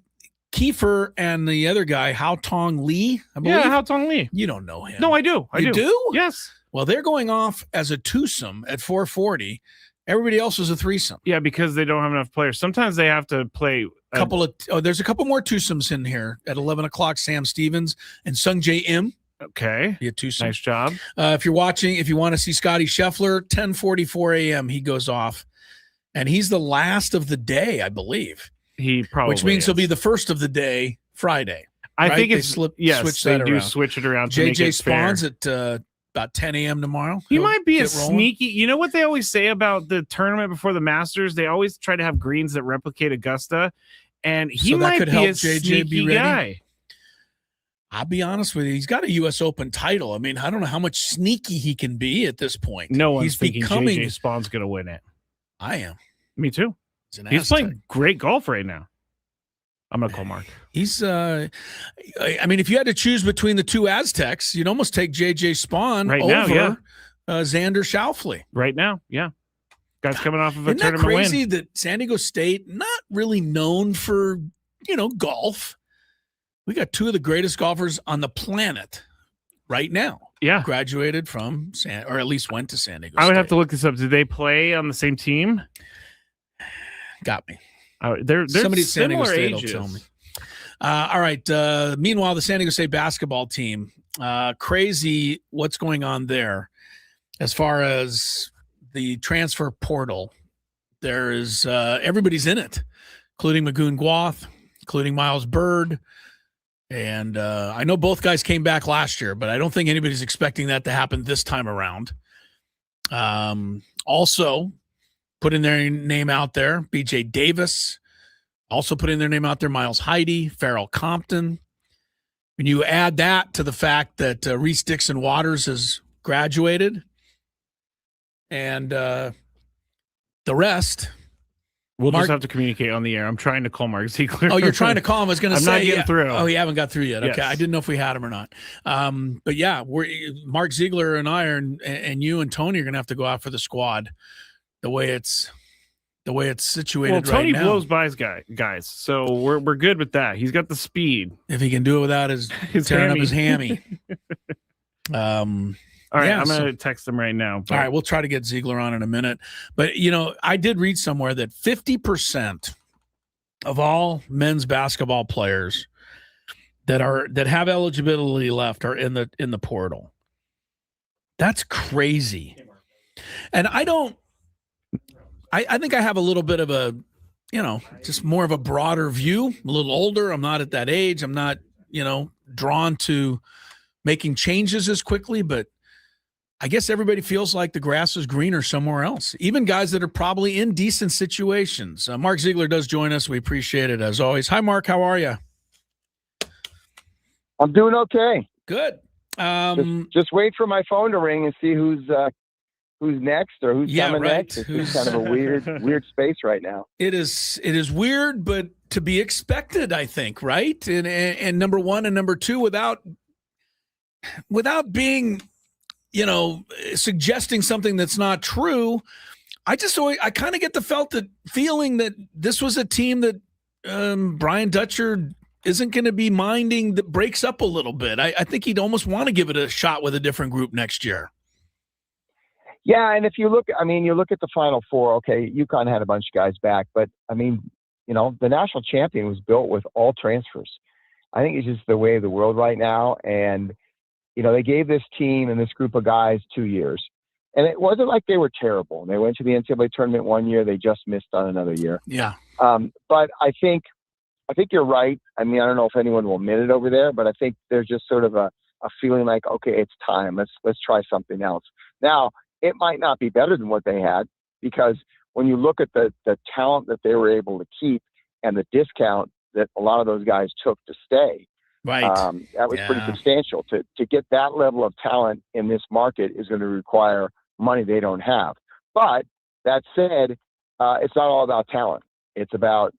Kiefer and the other guy, Hao Tong Lee, I believe. Yeah, Hao Tong Lee. You don't know him. No, I do. You do? Yes. Well, they're going off as a twosome at 4:40. Everybody else is a threesome. Yeah, because they don't have enough players. Sometimes they have to play there's a couple more twosomes in here at 11 o'clock. Sam Stevens and Sung J M. Okay. Be a twosome. Nice job. If you want to see Scotty Scheffler, 10:44 a.m. he goes off, and he's the last of the day, I believe. He probably, which means he'll be the first of the day Friday. I think it's switch it around. JJ Spawn's at about 10 a.m. tomorrow. He might be a sneaky. You know what they always say about the tournament before the Masters? They always try to have greens that replicate Augusta, and he might be a sneaky guy. I'll be honest with you. He's got a U.S. Open title. I mean, I don't know how much sneaky he can be at this point. No one's thinking JJ Spawn's going to win it. I am. Me too. He's playing great golf right now. I'm going to call Mark. He's, I mean, if you had to choose between the two Aztecs, you'd almost take JJ Spawn over Xander Schauffele. Right now, yeah. Guy's coming off of a Isn't tournament win. Isn't that crazy that San Diego State, not really known for, golf. We got 2 of the greatest golfers on the planet right now. Yeah. Graduated from or at least went to San Diego State. I would have to look this up. Did they play on the same team? Got me. They're somebody at San Diego similar State ages. will tell me. All right. Meanwhile, the San Diego State basketball team, crazy what's going on there as far as the transfer portal. There is everybody's in it, including Magoon Gwath, including Miles Bird. And I know both guys came back last year, but I don't think anybody's expecting that to happen this time around. Also, putting their name out there, B.J. Davis. Also putting their name out there, Miles Heide, Farrell Compton. When you add that to the fact that Reese Dixon Waters has graduated and the rest. We'll just have to communicate on the air. I'm trying to call Mark Ziegler. Oh, you're trying to call him. I was going to say. I'm not getting through. Oh, you haven't got through yet. Yes. Okay. I didn't know if we had him or not. But yeah, Mark Ziegler and I and you and Tony are going to have to go out for the squad the way it's situated right now. Well, Tony blows by his guys. So we're good with that. He's got the speed. If he can do it without his tearing up his hammy. All right, Yeah, I'm going to text him right now. All right, we'll try to get Ziegler on in a minute. But, I did read somewhere that 50% of all men's basketball players that have eligibility left are in the portal. That's crazy. And I think I have a little bit of a, just more of a broader view, a little older. I'm not at that age. I'm not, drawn to making changes as quickly, but I guess everybody feels like the grass is greener somewhere else, even guys that are probably in decent situations. Mark Ziegler does join us. We appreciate it as always. Hi, Mark. How are you? I'm doing okay. Good. Just wait for my phone to ring and see who's next or who's coming next. It's kind of a weird space right now. It is weird, but to be expected, I think, right? And number one and number two, without being, suggesting something that's not true, I kind of get the feeling that this was a team that Brian Dutcher isn't going to be minding, that breaks up a little bit. I think he'd almost want to give it a shot with a different group next year. Yeah, and if you look at the Final Four, okay, UConn had a bunch of guys back, but the national champion was built with all transfers. I think it's just the way of the world right now, and they gave this team and this group of guys 2 years. And it wasn't like they were terrible. They went to the NCAA tournament 1 year. They just missed on another year. Yeah. But I think you're right. I don't know if anyone will admit it over there, but I think there's just sort of a feeling like, okay, it's time. Let's try something else. Now, it might not be better than what they had, because when you look at the talent that they were able to keep and the discount that a lot of those guys took to stay, right, that was pretty substantial. To get that level of talent in this market is going to require money they don't have. But that said, it's not all about talent. It's about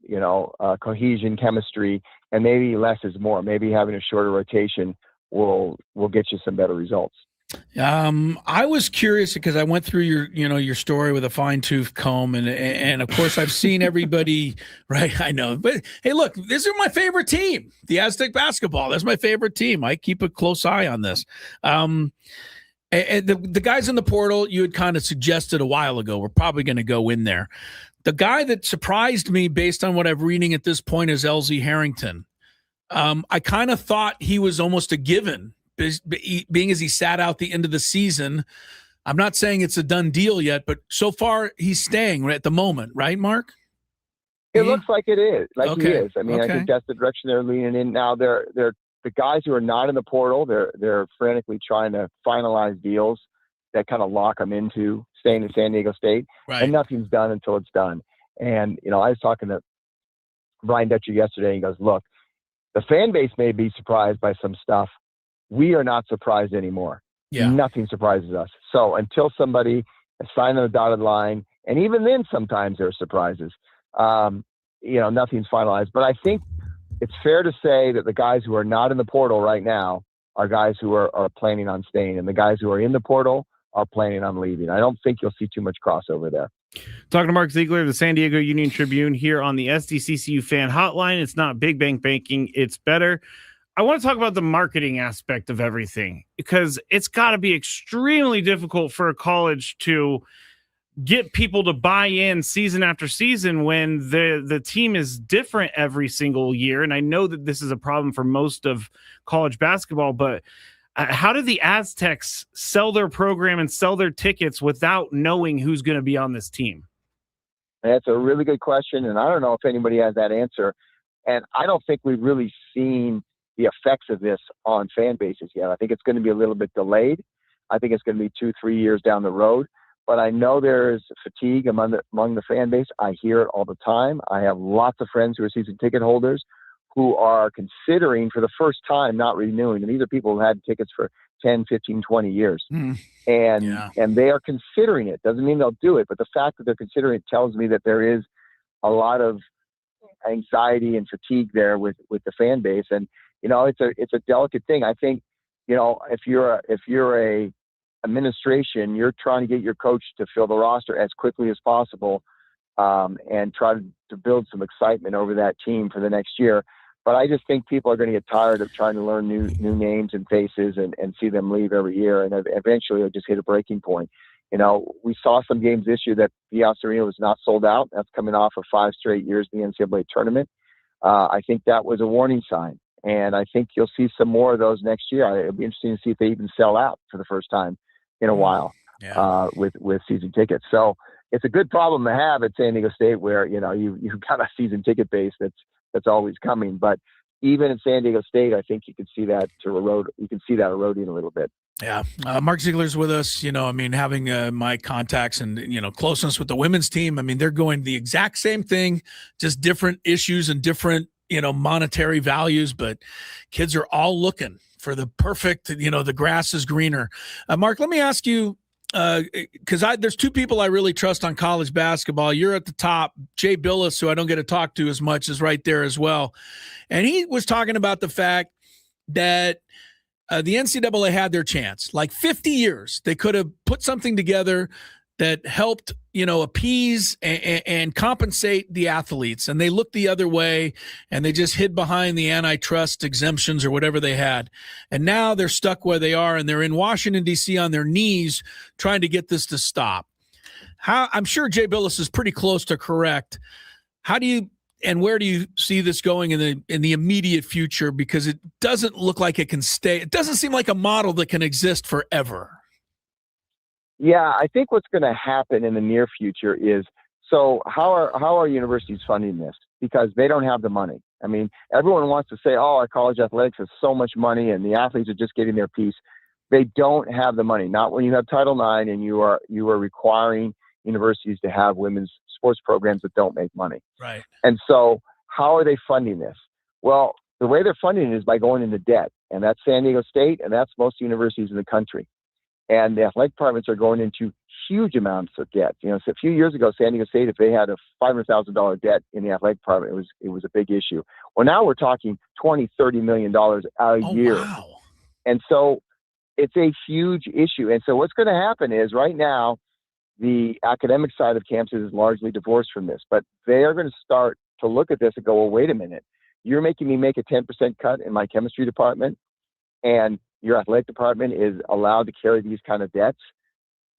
cohesion, chemistry, and maybe less is more. Maybe having a shorter rotation will get you some better results. I was curious because I went through your story with a fine-tooth comb, and of course I've seen everybody, right? I know, but hey, look, this is my favorite team, the Aztec basketball. That's my favorite team. I keep a close eye on this. And the guys in the portal, you had kind of suggested a while ago, we're probably going to go in there. The guy that surprised me based on what I'm reading at this point is LZ Harrington. I kind of thought he was almost a given, being as he sat out the end of the season. I'm not saying it's a done deal yet, but so far he's staying at the moment, right, Mark? It looks like it is. He is. I Okay. think that's the direction they're leaning in now. They're the guys who are not in the portal. They're frantically trying to finalize deals that kind of lock them into staying in San Diego State. Right. And nothing's done until it's done. And I was talking to Brian Dutcher yesterday. He goes, "Look, the fan base may be surprised by some stuff. We are not surprised anymore. Yeah. Nothing surprises us. So until somebody has signed on the dotted line, and even then sometimes there are surprises, nothing's finalized. But I think it's fair to say that the guys who are not in the portal right now are guys who are planning on staying, and the guys who are in the portal are planning on leaving. I don't think you'll see too much crossover there." Talking to Mark Ziegler, the San Diego Union Tribune, here on the SDCCU fan hotline. It's not big bank banking, it's better. I want to talk about the marketing aspect of everything, because it's got to be extremely difficult for a college to get people to buy in season after season when the team is different every single year. And I know that this is a problem for most of college basketball, but how do the Aztecs sell their program and sell their tickets without knowing who's going to be on this team? That's a really good question, and I don't know if anybody has that answer. And I don't think we've really seen the effects of this on fan bases yet. I think it's going to be a little bit delayed. I think it's going to be 2-3 years down the road. But I know there is fatigue among the fan base. I hear it all the time. I have lots of friends who are season ticket holders who are considering for the first time not renewing. And these are people who had tickets for 10, 15, 20 years. And they are considering it. Doesn't mean they'll do it, but the fact that they're considering it tells me that there is a lot of anxiety and fatigue there with the fan base. And, it's a delicate thing. I think, if you're a administration, you're trying to get your coach to fill the roster as quickly as possible, and try to build some excitement over that team for the next year. But I just think people are going to get tired of trying to learn new names and faces and see them leave every year. And eventually they'll just hit a breaking point. You know, we saw some games this year that Fios Arena was not sold out. That's coming off of 5 straight years in the NCAA tournament. I think that was a warning sign. And I think you'll see some more of those next year. It'll be interesting to see if they even sell out for the first time in a while with season tickets. So it's a good problem to have at San Diego State where, you know, you've got a season ticket base that's always coming. But even at San Diego State, I think you can see that eroding a little bit. Yeah. Mark Ziegler's with us, you know, I mean, having my contacts and, you know, closeness with the women's team. I mean, they're going the exact same thing, just different issues and different, you know, monetary values, but kids are all looking for the perfect, you know, the grass is greener. Mark, let me ask you, because there's 2 people I really trust on college basketball. You're at the top. Jay Billis, who I don't get to talk to as much, is right there as well. And he was talking about the fact that the NCAA had their chance. Like 50 years, they could have put something together that helped, you know, appease and compensate the athletes. And they looked the other way and they just hid behind the antitrust exemptions or whatever they had. And now they're stuck where they are and they're in Washington, D.C. on their knees trying to get this to stop. I'm sure Jay Billis is pretty close to correct. How do you and where do you see this going in the immediate future? Because it doesn't look like it can stay. It doesn't seem like a model that can exist forever. Yeah, I think what's going to happen in the near future is, so how are universities funding this? Because they don't have the money. I mean, everyone wants to say, oh, our college athletics has so much money and the athletes are just getting their piece. They don't have the money. Not when you have Title IX and you are requiring universities to have women's sports programs that don't make money. Right. And so how are they funding this? Well, the way they're funding it is by going into debt. And that's San Diego State, and that's most universities in the country. And the athletic departments are going into huge amounts of debt. You know, so a few years ago, San Diego State, if they had a $500,000 debt in the athletic department, it was a big issue. Well, now we're talking $20-30 million a year. Wow. And so it's a huge issue. And so what's going to happen is right now, the academic side of campuses is largely divorced from this, but they are going to start to look at this and go, well, wait a minute, you're making me make a 10% cut in my chemistry department and your athletic department is allowed to carry these kind of debts?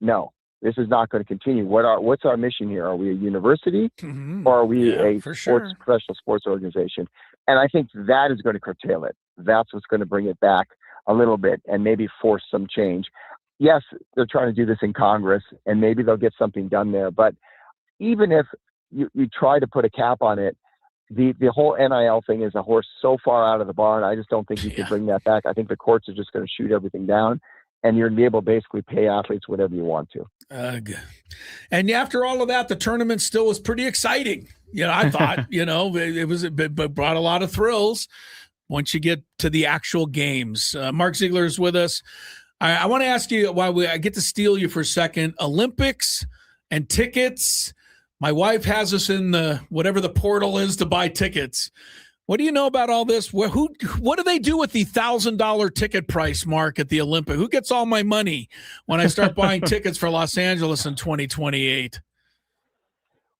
No, this is not going to continue. What's our mission here? Are we a university or are we a professional sports organization? And I think that is going to curtail it. That's what's going to bring it back a little bit and maybe force some change. Yes, they're trying to do this in Congress and maybe they'll get something done there. But even if you try to put a cap on it, the whole NIL thing is a horse so far out of the barn. I just don't think you can bring that back. I think the courts are just going to shoot everything down and you're going to be able to basically pay athletes whatever you want to. And after all of that, the tournament still was pretty exciting. You know, I thought, you know, it brought a lot of thrills once you get to the actual games. Mark Ziegler is with us. I want to ask you, I get to steal you for a second, Olympics and tickets. My wife has us in whatever the portal is to buy tickets. What do you know about all this? What do they do with the $1,000 ticket price, Mark, at the Olympic? Who gets all my money when I start buying tickets for Los Angeles in 2028?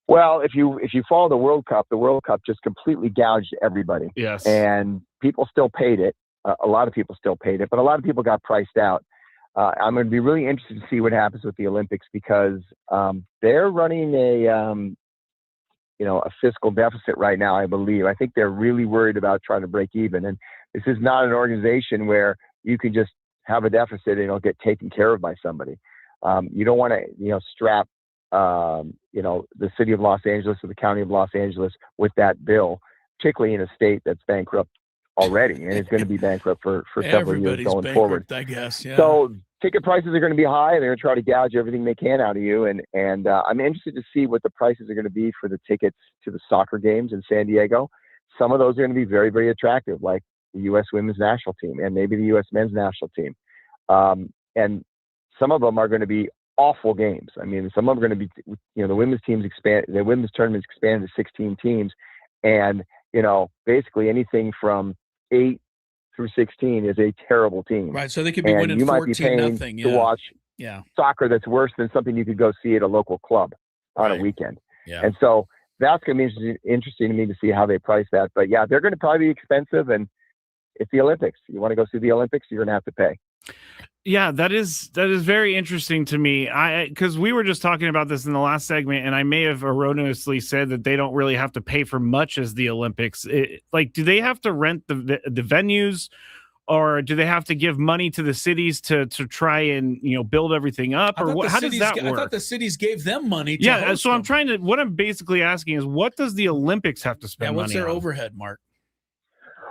Well, if you follow the World Cup just completely gouged everybody. Yes. And people still paid it. A lot of people still paid it, but a lot of people got priced out. I'm going to be really interested to see what happens with the Olympics because they're running a fiscal deficit right now, I believe. I think they're really worried about trying to break even. And this is not an organization where you can just have a deficit and it'll get taken care of by somebody. You don't want to, strap, the city of Los Angeles or the county of Los Angeles with that bill, particularly in a state that's bankrupt already, and it's going to be bankrupt for several years going forward. I guess. Yeah. So ticket prices are going to be high. They're going to try to gouge everything they can out of you, and I'm interested to see what the prices are going to be for the tickets to the soccer games in San Diego. Some of those are going to be very, very attractive, like the U.S. women's national team and maybe the U.S. men's national team. And some of them are going to be awful games. I mean, some of them are going to be, the women's tournaments expanded to 16 teams, and basically anything from 8 through 16 is a terrible team. Right. So they could be winning 14-0 to watch soccer that's worse than something you could go see at a local club on a weekend. Yeah. And so that's going to be interesting to me to see how they price that. But yeah, they're going to probably be expensive, and it's the Olympics. You want to go see the Olympics, you're going to have to pay. Yeah, that is very interesting to me. Because we were just talking about this in the last segment, and I may have erroneously said that they don't really have to pay for much as the Olympics. Do they have to rent the venues, or do they have to give money to the cities to try and build everything up, or how does that work? I thought the cities gave them money. So what I'm basically asking is, what does the Olympics have to spend? What's money their on? overhead, Mark?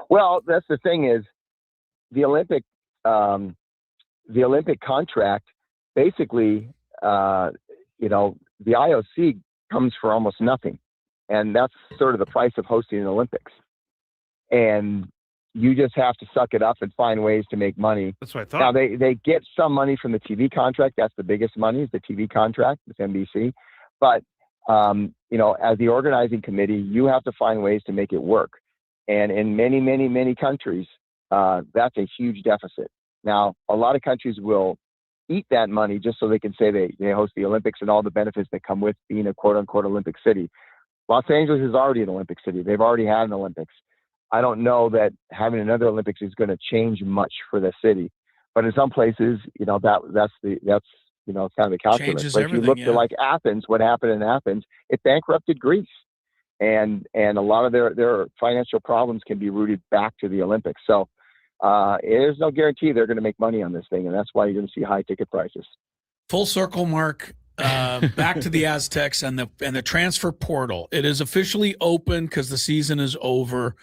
Well, that's the thing is the Olympic contract, basically, the IOC comes for almost nothing. And that's sort of the price of hosting an Olympics. And you just have to suck it up and find ways to make money. That's what I thought. Now, they get some money from the TV contract. That's the biggest money, is the TV contract with NBC. But, as the organizing committee, you have to find ways to make it work. And in many, many, many countries, that's a huge deficit. Now, a lot of countries will eat that money just so they can say they host the Olympics and all the benefits that come with being a quote-unquote Olympic city. Los Angeles is already an Olympic city. They've already had an Olympics. I don't know that having another Olympics is going to change much for the city. But in some places, that's kind of the calculus. Changes but if you look to like Athens, what happened in Athens, it bankrupted Greece. And a lot of their financial problems can be rooted back to the Olympics. So there's no guarantee they're going to make money on this thing, and that's why you're going to see high ticket prices. Full circle, Mark. Back to the Aztecs and the transfer portal. It is officially open because the season is over.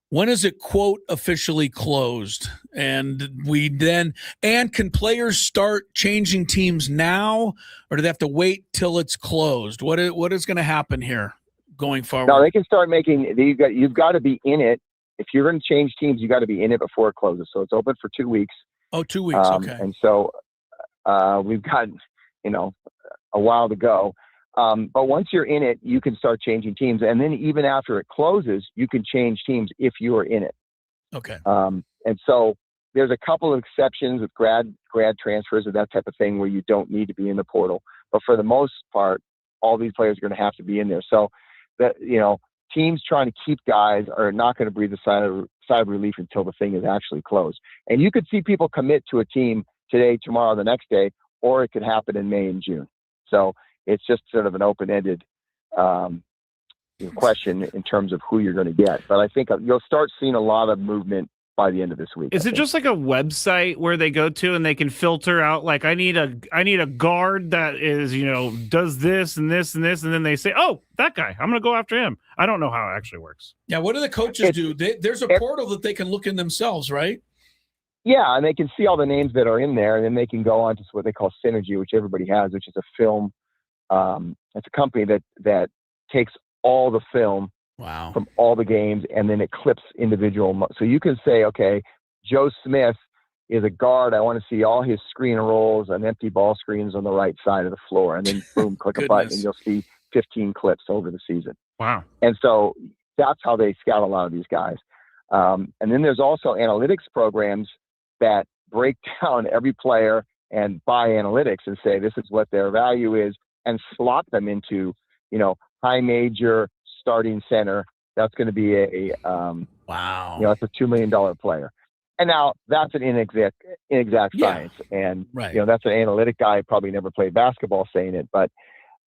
When is it, quote, officially closed? And can players start changing teams now, or do they have to wait till it's closed? What is going to happen here going forward? No, they can start making. You've got to be in it. If you're going to change teams, you got to be in it before it closes. So it's open for 2 weeks. Oh, 2 weeks. Okay. And so we've got a while to go. But once you're in it, you can start changing teams. And then even after it closes, you can change teams if you are in it. Okay. And so there's a couple of exceptions with grad transfers and that type of thing where you don't need to be in the portal. But for the most part, all these players are going to have to be in there. So that, teams trying to keep guys are not going to breathe a sigh of relief until the thing is actually closed. And you could see people commit to a team today, tomorrow, the next day, or it could happen in May and June. So it's just sort of an open-ended question in terms of who you're going to get. But I think you'll start seeing a lot of movement by the end of this week. Is it just like a website where they go to and they can filter out, like, I need a guard that is, does this and this and this, and then they say, oh, that guy, I'm going to go after him. I don't know how it actually works. Yeah, what do the coaches do? There's a portal that they can look in themselves, right? Yeah, and they can see all the names that are in there, and then they can go on to what they call Synergy, which everybody has, which is a film. It's a company that takes all the film from all the games, and then it clips individual. So you can say, okay, Joe Smith is a guard. I want to see all his screen rolls and empty ball screens on the right side of the floor. And then boom, click a button, and you'll see 15 clips over the season. Wow. And so that's how they scout a lot of these guys. And then there's also analytics programs that break down every player and by analytics and say, this is what their value is, and slot them into, high major starting center. That's going to be wow. That's a $2 million player. And now that's an inexact science. And, that's an analytic guy who probably never played basketball saying it. But,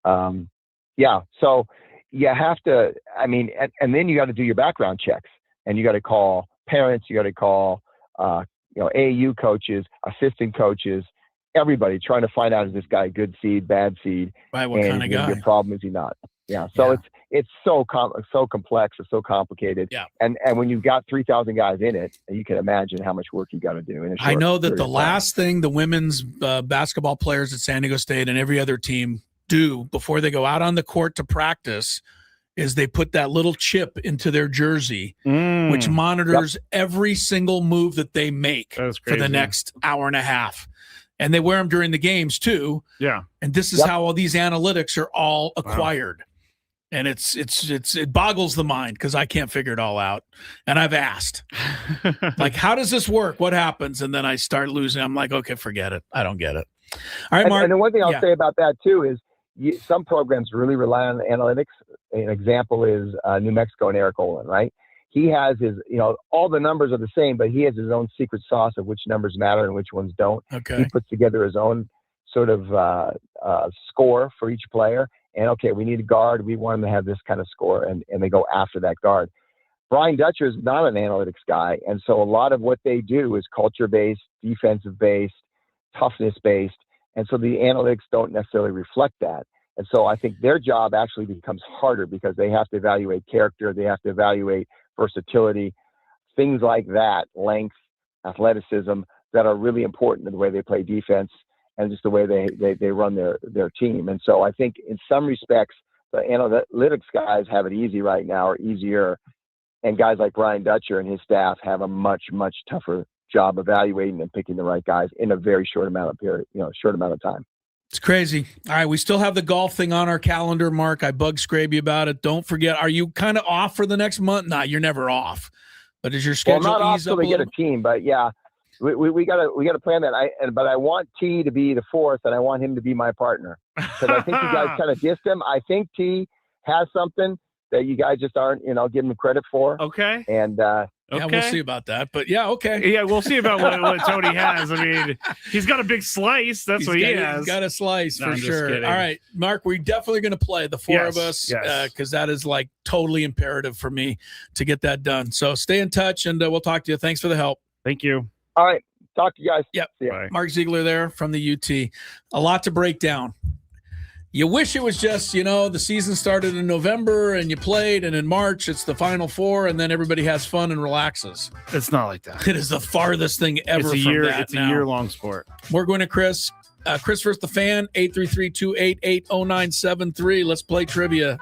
so you have to, and then you got to do your background checks, and you got to call parents, you got to call, AAU coaches, assistant coaches, everybody trying to find out, is this guy good seed, bad seed? Right, what kind of guy? Your problem, is he not? Yeah. So it's so complex, it's so complicated. Yeah. And when you've got 3,000 guys in it, you can imagine how much work you got to do. I know that the last thing the women's basketball players at San Diego State and every other team do before they go out on the court to practice is they put that little chip into their jersey, which monitors every single move that they make for the next hour and a half. And they wear them during the games too. Yeah. And this is how all these analytics are all acquired. Wow. And it boggles the mind because I can't figure it all out. And I've asked, like, how does this work? What happens? And then I start losing. I'm like, okay, forget it. I don't get it. All right, Mark. And the one thing I'll say about that too is some programs really rely on analytics an example is New Mexico and Eric Olin, right? He has his, all the numbers are the same, but he has his own secret sauce of which numbers matter and which ones don't. Okay. He puts together his own sort of score for each player. And, okay, we need a guard. We want him to have this kind of score, and they go after that guard. Brian Dutcher is not an analytics guy, and so a lot of what they do is culture-based, defensive-based, toughness-based, and so the analytics don't necessarily reflect that. And so I think their job actually becomes harder because they have to evaluate character, they have to evaluate versatility, things like that, length, athleticism, that are really important in the way they play defense and just the way they run their team. And so I think in some respects, the analytics guys have it easy right now, or easier, and guys like Brian Dutcher and his staff have a much, much tougher job evaluating and picking the right guys in a very short amount of time. It's crazy. All right, we still have the golf thing on our calendar, Mark. I bug Scraby you about it. Don't forget, are you kind of off for the next month? Nah, you're never off. But is your schedule not off ease till up we a get a little? team, but yeah, we gotta plan that. But I want T to be the fourth, and I want him to be my partner because I think you guys kind of dissed him. I think T has something that you guys just aren't, giving him credit for. Okay. And Yeah, we'll see about that. But yeah, okay. Yeah, we'll see about what Tony has. I mean, he's got a big slice. That's what he has. He's got a slice No, for I'm just sure. kidding. All right, Mark, we're definitely going to play the four of us Yes. because that is like totally imperative for me to get that done. So stay in touch and we'll talk to you. Thanks for the help. Thank you. all right, talk to you guys. Yep. See ya. Bye. Mark Ziegler there from the UT. A lot to break down. You wish it was just, the season started in November and you played, and in March it's the Final Four, and then everybody has fun and relaxes. It's not like that. It is the farthest thing ever It's a from year. that It's now. a year-long sport. We're going to Chris. Chris versus the fan, 833-288-0973. Let's play trivia.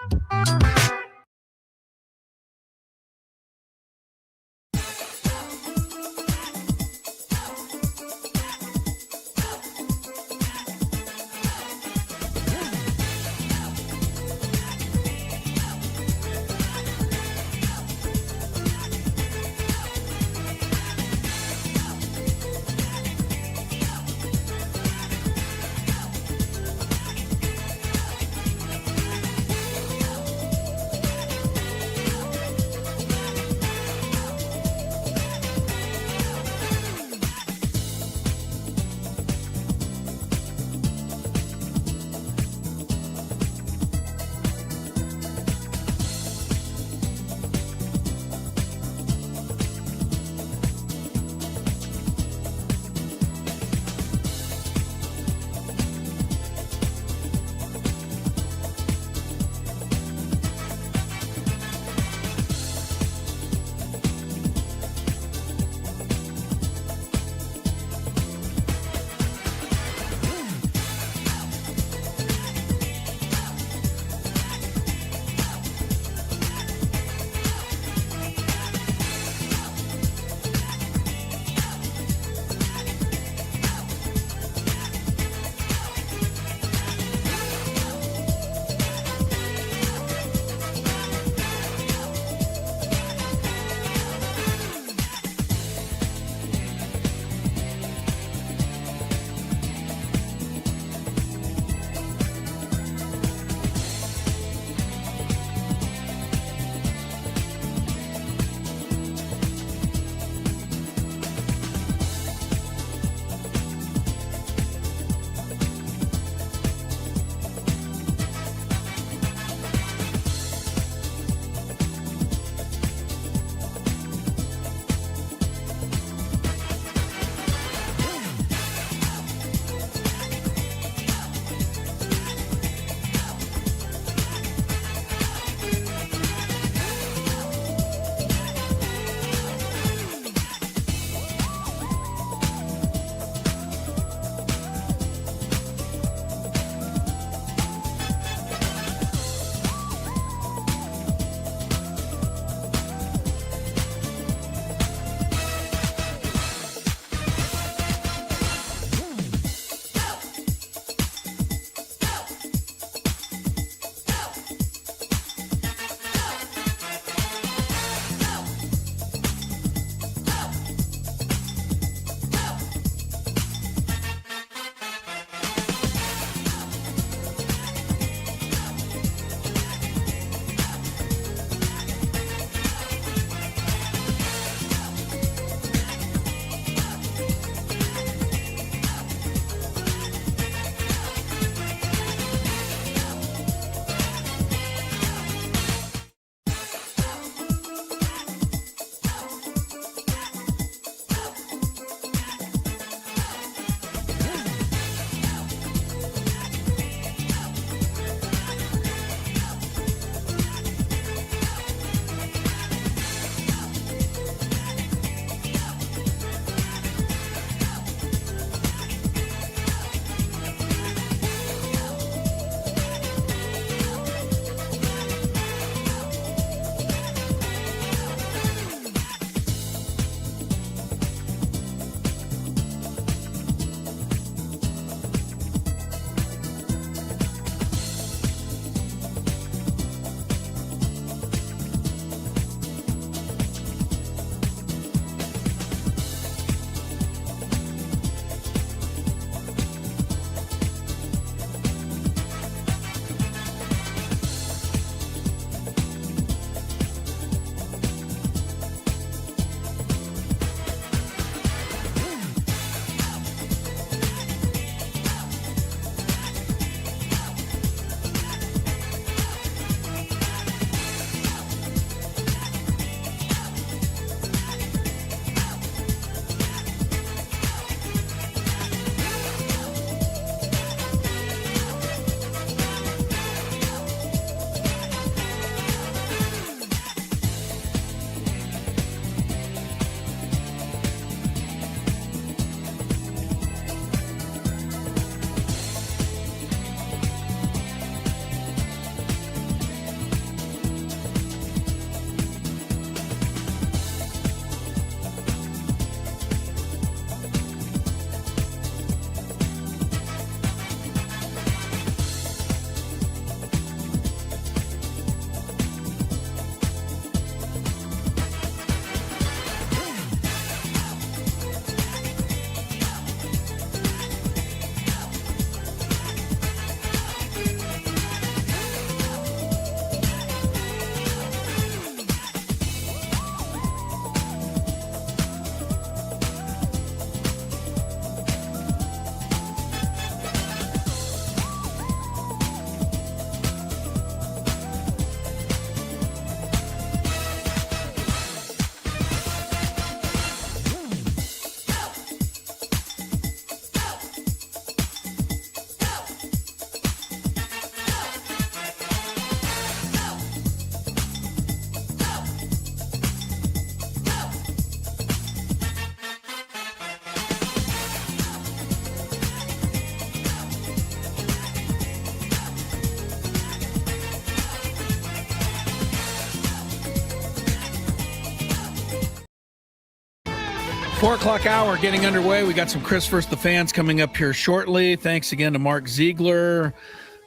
4 o'clock hour getting underway. We got some Chris versus the Fans coming up here shortly. Thanks again to Mark Ziegler.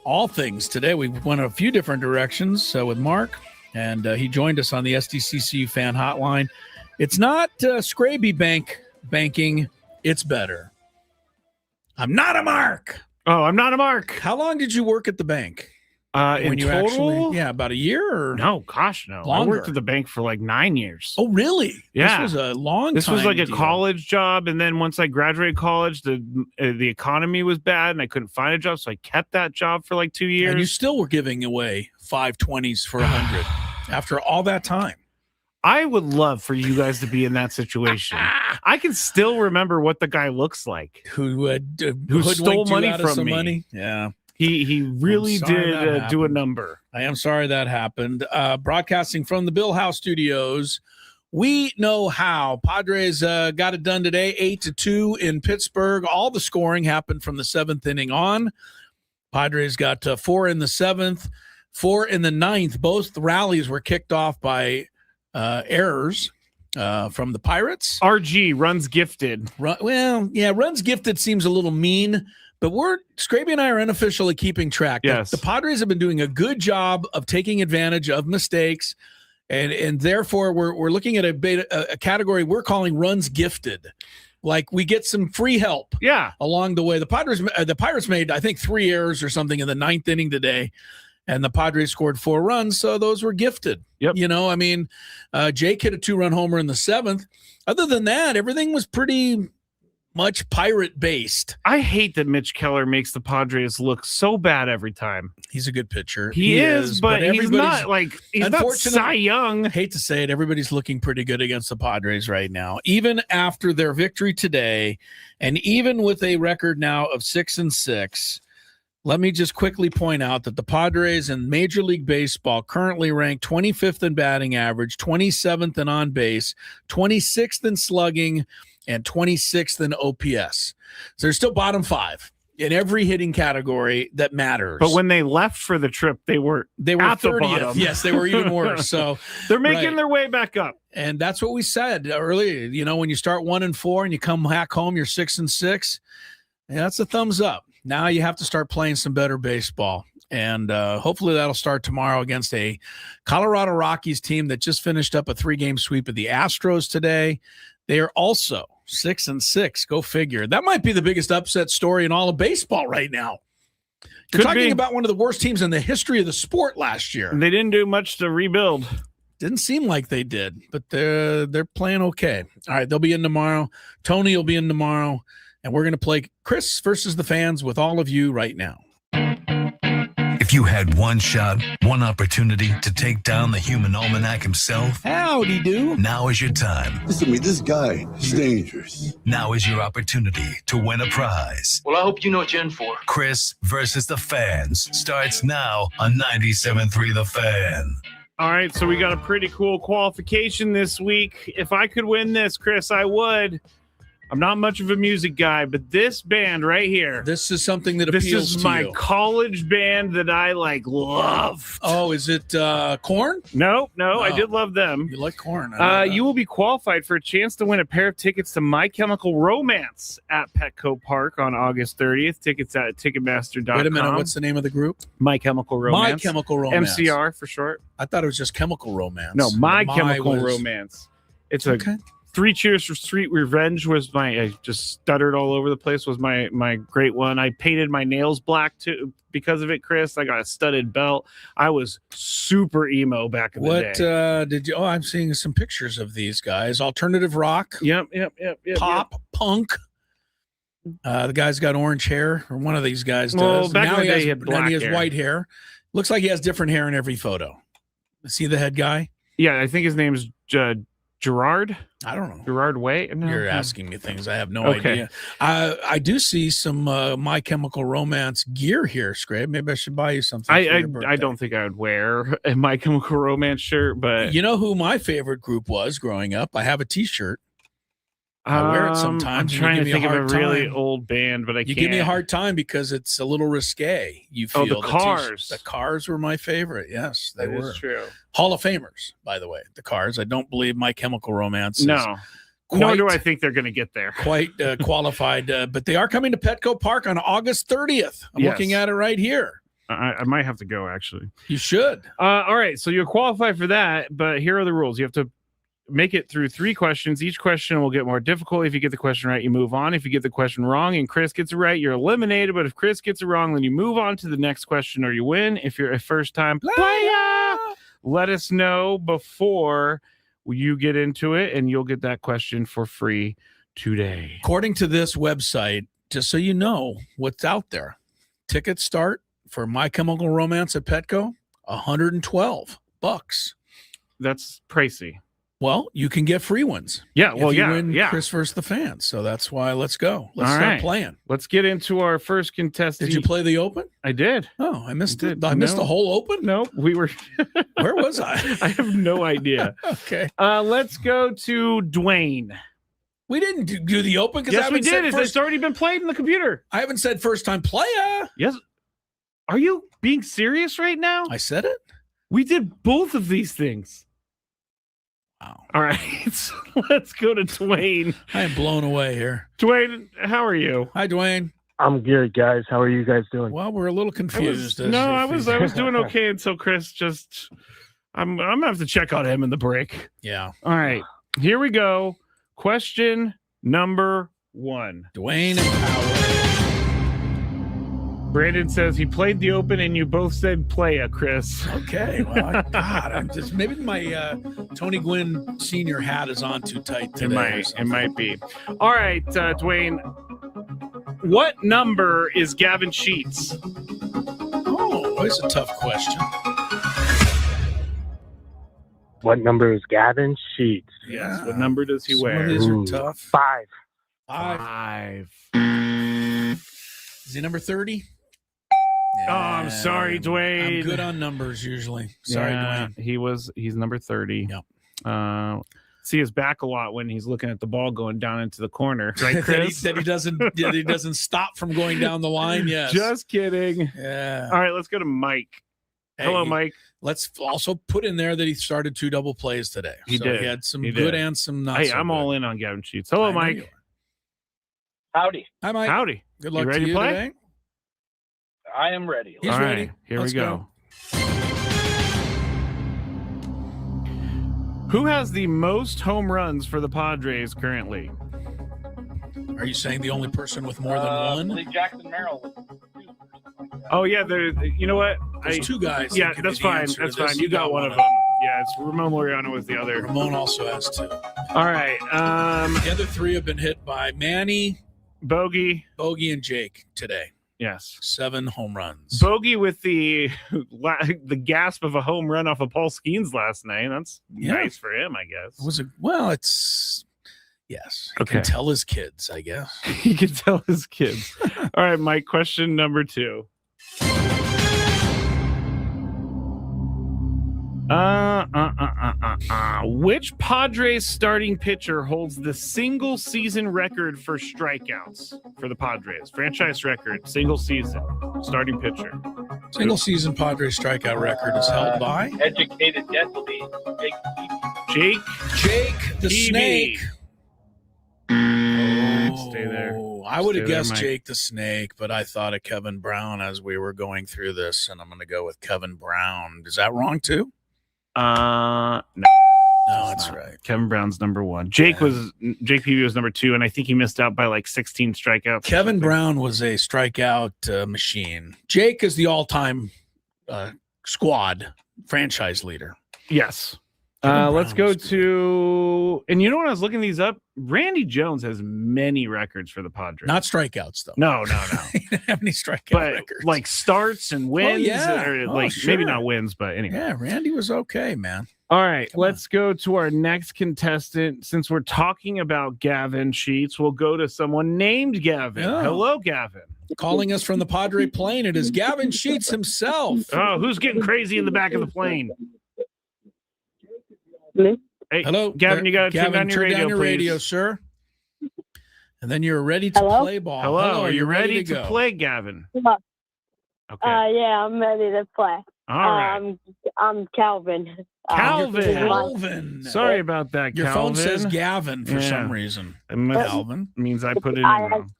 All things today. We went a few different directions with Mark, and he joined us on the SDCCU fan hotline. It's not Scraby banking. It's better. I'm not a Mark. Oh, I'm not a Mark. How long did you work at the bank? In total? About a year? Or no, gosh, no. Longer? I worked at the bank for like 9 years. Oh, really? Yeah. This was a long This time was like a deal. college job, and then once I graduated college, the economy was bad, and I couldn't find a job, so I kept that job for like 2 years. And you still were giving away 520s for 100 after all that time. I would love for you guys to be in that situation. I can still remember what the guy looks like. Who stole money from me. Money? Yeah. He really did do a number. I am sorry that happened. Broadcasting from the Bill House Studios, we know how. Padres got it done today, 8-2 in Pittsburgh. All the scoring happened from the 7th inning on. Padres got 4 in the 7th, 4 in the 9th. Both rallies were kicked off by errors from the Pirates. RG, runs gifted. Runs gifted seems a little mean. But Scraby and I are unofficially keeping track. Yes. The Padres have been doing a good job of taking advantage of mistakes, and therefore we're looking at a category we're calling runs gifted. Like we get some free help along the way. The Pirates made, I think, 3 errors or something in the 9th inning today, and the Padres scored 4 runs, so those were gifted. Yep. Jake hit a 2-run homer in the 7th. Other than that, everything was pretty much Pirate based. I hate that Mitch Keller makes the Padres look so bad every time. He's a good pitcher. He is, but he's not Cy Young. I hate to say it, everybody's looking pretty good against the Padres right now. Even after their victory today, and even with a record now of 6-6, let me just quickly point out that the Padres in Major League Baseball currently rank 25th in batting average, 27th in on base, 26th in slugging, and 26th in OPS. So they're still bottom 5 in every hitting category that matters. But when they left for the trip, they were at 30th. the bottom. Yes, they were even worse. So they're making their way back up. And that's what we said earlier. When you start 1-4 and you come back home, you're 6-6. That's a thumbs up. Now you have to start playing some better baseball. And hopefully that'll start tomorrow against a Colorado Rockies team that just finished up a 3-game sweep of the Astros today. They are also 6-6. Go figure. That might be the biggest upset story in all of baseball right now. You're talking about one of the worst teams in the history of the sport last year. They didn't do much to rebuild. Didn't seem like they did, but they're playing okay. All right, they'll be in tomorrow. Tony will be in tomorrow, and we're going to play Chris versus the Fans with all of you right now. If you had one shot, one opportunity to take down the human almanac himself, howdy do. Now is your time. Listen to me, this guy is dangerous. Now is your opportunity to win a prize. Well, I hope you know what you're in for. Chris versus the Fans starts now on 97.3 The Fan. All right, so we got a pretty cool qualification this week. If I could win this, Chris, I would. I'm not much of a music guy, but this band right here. This is something that appeals to you. This is my college band that I love. Oh, is it Korn? No, I did love them. You like Korn. You will be qualified for a chance to win a pair of tickets to My Chemical Romance at Petco Park on August 30th. Tickets at Ticketmaster.com. Wait a minute, what's the name of the group? My Chemical Romance. My Chemical Romance. MCR for short. I thought it was just Chemical Romance. No, My Chemical Romance. It's a 3 Cheers for Street Revenge was I just stuttered all over the place, was my great one. I painted my nails black too because of it, Chris. I got a studded belt. I was super emo back in the day. What did you? Oh, I'm seeing some pictures of these guys. Alternative rock. Yep. Pop, punk. The guy's got orange hair, or one of these guys does. Well, back in the day, he has white hair. Looks like he has different hair in every photo. See the head guy? Yeah, I think his name's Gerard. I don't know. Gerard Way? No, You're asking me things I have no idea. I do see some My Chemical Romance gear here, Scrape. Maybe I should buy you something. I don't think I would wear a My Chemical Romance shirt, but you know who my favorite group was growing up? I have a T-shirt. I wear it sometimes. I'm trying to think of a really old band, but I can't. You give me a hard time because it's a little risque. You feel the Cars. The Cars were my favorite. Yes, they were. That is true. Hall of Famers, by the way. The Cars. I don't believe My Chemical Romance. No. Nor do I think they're going to get there. Quite qualified, but they are coming to Petco Park on August 30th. I'm looking at it right here. I might have to go, actually. You should. All right, so you'll qualify for that, but here are the rules. You have to make it through 3 questions. Each question will get more difficult. If you get the question right, you move on. If you get the question wrong and Chris gets it right, you're eliminated. But if Chris gets it wrong, then you move on to the next question or you win. If you're a first-time player, let us know before you get into it, and you'll get that question for free today. According to this website, just so you know what's out there, tickets start for My Chemical Romance at Petco, $112. That's pricey. Well, you can get free ones. Yeah, if you win Chris versus the fans. So that's why let's go. Let's start playing. Let's get into our first contestant. Did you play the Open? I did. Oh, I missed it. I missed the whole Open? No, we were. Where was I? I have no idea. Okay. Let's go to Dwayne. We didn't do the Open because yes, we did. It's already been played in the computer. I haven't said first time player. Yes. Are you being serious right now? I said it. We did both of these things. Wow. All right. So let's go to Dwayne. I am blown away here. Dwayne, how are you? Hi, Dwayne. I'm good, guys. How are you guys doing? Well, we're a little confused. I was doing okay until Chris just. I'm gonna have to check on him in the break. Yeah. All right. Here we go. Question number 1. Dwayne and Power. Brandon says he played the Open and you both said playa, Chris. Okay. Well, God, I'm just maybe my Tony Gwynn senior hat is on too tight today. It might be. All right, Dwayne. What number is Gavin Sheets? Oh, that's a tough question. What number is Gavin Sheets? Yeah. What number does he wear? Some of these are tough. 5. 5. Is he number 30? Oh, I'm sorry, Dwayne. I'm good on numbers usually. Sorry, Dwayne. He's number 30. Yep. See his back a lot when he's looking at the ball going down into the corner. Right, Chris? that he doesn't stop from going down the line. Yes. Just kidding. Yeah. All right, let's go to Mike. Hey, hello, Mike. Let's also put in there that he started 2 double plays today. He did. He had some good and some not. Hey, I'm all in on Gavin Sheets. Hello, Mike. Howdy. Hi, Mike. Howdy. Good luck you ready to you play? today. I am ready. He's all ready. Right, here Let's we go. Who has the most home runs for the Padres currently? Are you saying the only person with more than one? Jackson Merrill. Oh yeah, you know what? There's 2 guys. Yeah, that's fine. That's fine. You got one of them. Yeah, it's Ramon Laureano was the other. Ramon also has 2. All right. The other 3 have been hit by Manny, Bogey, and Jake today. Yes. 7 home runs. Bogey with the gasp of a home run off of Paul Skeens last night. That's nice for him, I guess. It's yes. He can tell his kids, I guess. He can tell his kids. All right, Mike, question number 2. Which Padres starting pitcher holds the single season record for strikeouts for the Padres? Franchise record, single season starting pitcher. Single season Padres strikeout record is held by Educated Deadly. Jake the TV. Snake. Stay there. I would have Stay there, guessed Mike. Jake the Snake, but I thought of Kevin Brown as we were going through this, and I'm going to go with Kevin Brown. Is that wrong too? No. No, that's right. Kevin Brown's number 1. Jake Peavy was number 2, and I think he missed out by like 16 strikeouts. Kevin Brown was a strikeout machine. Jake is the all-time squad franchise leader. Yes. Kevin Let's Brown go was to, and you know when I was looking these up, Randy Jones has many records for the Padres. Not strikeouts though. No. He didn't have any strikeout But records. like starts and wins, yeah. sure. Maybe not wins, but anyway. Yeah, Randy was okay, man. All right, let's go to our next contestant. Since we're talking about Gavin Sheets, we'll go to someone named Gavin. Yeah. Hello, Gavin. Calling us from the Padre plane, it is Gavin Sheets himself. Oh, who's getting crazy in the back of the plane? Hey, hello, Gavin. You got to turn down your radio, please. sir. And then you're ready to play ball. Hello, are you ready to play, Gavin? Okay. Okay. Yeah, I'm ready to play. All right. I'm Calvin. Calvin. Calvin. Sorry about that, Your Calvin. phone says Gavin for Yeah. some reason. Calvin means I put it in I wrong.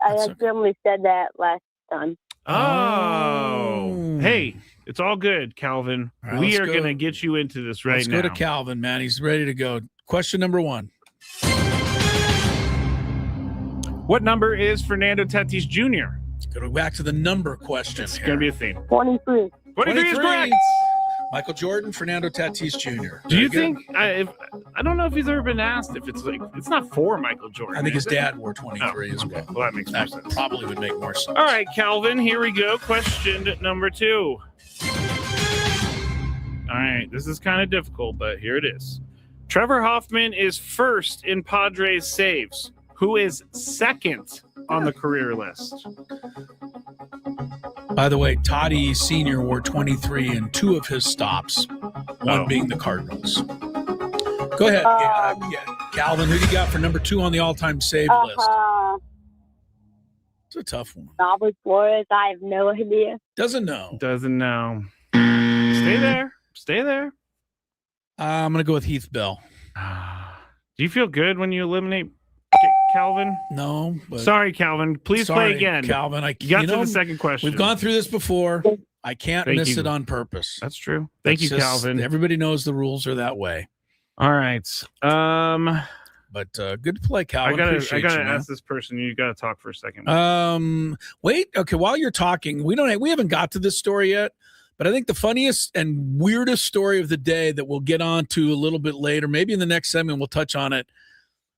accidentally said that last time. Oh. Hey, it's all good, Calvin. All right, we let's are go. going to get you into this right Let's now. go to Calvin, man. He's ready to go. Question number 1. What number is Fernando Tatis Jr.? Go back to the number question. It's going to be a theme. 23. 23 is correct. Michael Jordan, Fernando Tatis Jr. Do you Very good. think I don't know if he's ever been asked if it's like it's not for Michael Jordan. I think his is it? dad wore 23 as well. Well, that makes more sense. Probably would make more sense. All right, Calvin, here we go. Question number 2. All right, this is kind of difficult, but here it is. Trevor Hoffman is first in Padres saves. Who is second on the career list? By the way, Toddy Sr. wore 23 in 2 of his stops, one being the Cardinals. Go ahead, Calvin. Who do you got for number 2 on the all-time save list? It's a tough one. Robert Flores, I have no idea. Doesn't know. Doesn't know. Stay there. Stay there. I'm going to go with Heath Bell. Do you feel good when you eliminate Calvin? No. But Sorry, Calvin. Please sorry, play again. Calvin. You got to the second question. We've gone through this before. I can't miss it on purpose. That's true. Thank you, Calvin. Everybody knows the rules are that way. All right. But good play, Calvin. I Appreciate gotta you, ask this person. You gotta talk for a second. Wait. Okay. While you're talking, we haven't got to this story yet. But I think the funniest and weirdest story of the day that we'll get on to a little bit later, maybe in the next segment, we'll touch on it.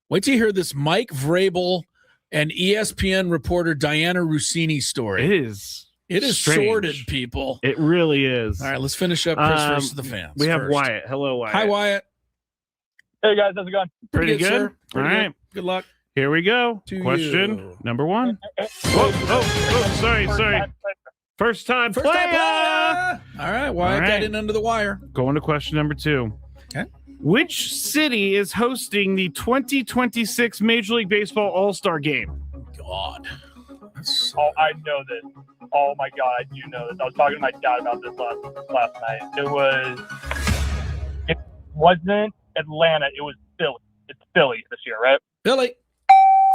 Wait till you hear this Mike Vrabel and ESPN reporter Diana Rossini story. It is strange. sordid, people. It really is. All right, let's finish up Chris versus the fans. We have first. Wyatt. Hello, Wyatt. Hi, Wyatt. Hey guys, how's it going? Pretty good. Sir. All right. Good luck. Here we go. To Question you. number 1. Whoa, sorry. First time player. All right, Wyatt got in under the wire. Going to question number 2. Okay. Which city is hosting the 2026 Major League Baseball All-Star Game? God. Oh, I know this. Oh my god, I do know this. I was talking to my dad about this last night. It wasn't Atlanta, it was Philly. It's Philly this year, right? Philly.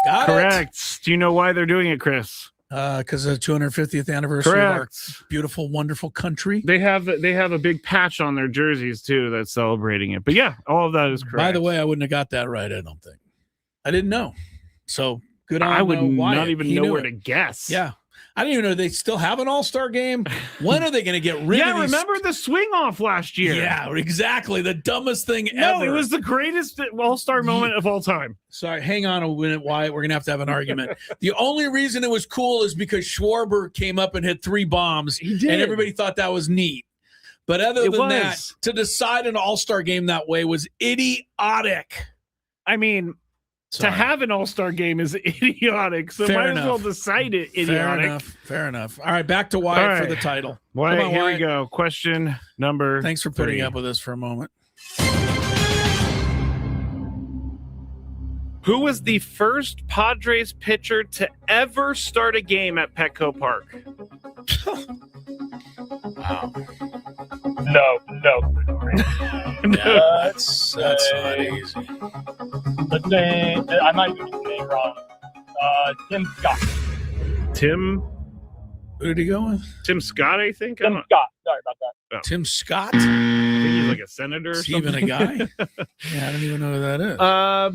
Got Correct. Do you know why they're doing it, Chris? Because of the 250th anniversary of our beautiful, wonderful country. They have a big patch on their jerseys too that's celebrating it. But yeah, all of that is correct. By the way, I wouldn't have got that right. I don't think. I didn't know. So good on. I would Wyatt. not even He know knew where it. to guess. Yeah, I didn't even know they still have an All-Star game. When are they going to get rid of these? Remember the swing off last year? Yeah, exactly. The dumbest thing No, ever. it was the greatest All-Star moment of all time. Sorry, hang on a minute, Wyatt. We're going to have an argument. The only reason it was cool is because Schwarber came up and hit 3 bombs, and everybody thought that was neat. But other than that, to decide an All-Star game that way was idiotic. I mean, to have an All-Star game is idiotic, so Fair might enough. as well decide it idiotic. Fair enough. All right, back to Wyatt for the title. Wyatt, Come on, here Wyatt. we go. Question number Thanks for putting 3. up with us for a moment. Who was the first Padres pitcher to ever start a game at Petco Park? Wow. No. That's not easy. Let's say I might get the name wrong. Tim Scott. Tim? Who did he go with? Tim Scott, I think. Tim Scott. Sorry about that. Tim Scott? I think he's like a senator or Even something. a guy? Yeah, I don't even know who that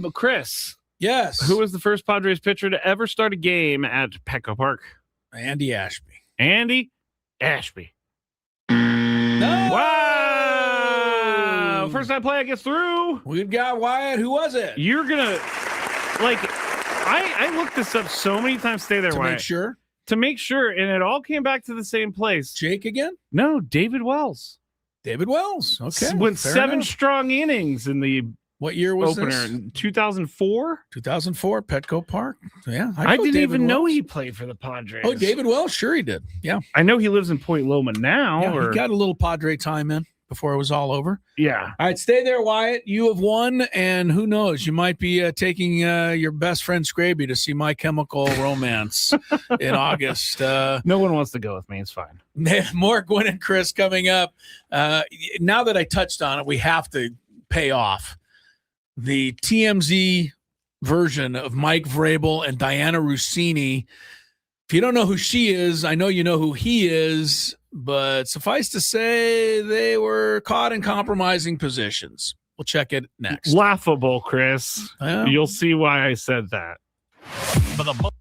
is. Chris. Yes. Who was the first Padres pitcher to ever start a game at Petco Park? Andy Ashby. Andy Ashby. No! Wow! First time player gets through. We've got Wyatt. Who was it? You're gonna I looked this up so many times. Stay there, To Wyatt. make sure? To make sure, and it all came back to the same place. Jake again? No, David Wells. David Wells. Okay. Went fair 7 enough. strong innings in the What year was opener this? in 2004. 2004, Petco Park. Yeah. I go didn't David even know Wells. he played for the Padres. Oh, David Wells? Sure he did. Yeah. I know he lives in Point Loma now. Yeah, or he got a little Padre time in. before it was all over. Yeah. All right, stay there, Wyatt. You have won, and who knows? You might be taking your best friend Scraby to see My Chemical Romance in August. No one wants to go with me. It's fine. More Gwynn and Chris coming up. Now that I touched on it, we have to pay off the TMZ version of Mike Vrabel and Diana Rossini. If you don't know who she is, I know you know who he is, but suffice to say, they were caught in compromising positions. We'll check it next. Laughable, Chris. Yeah. You'll see why I said that. For the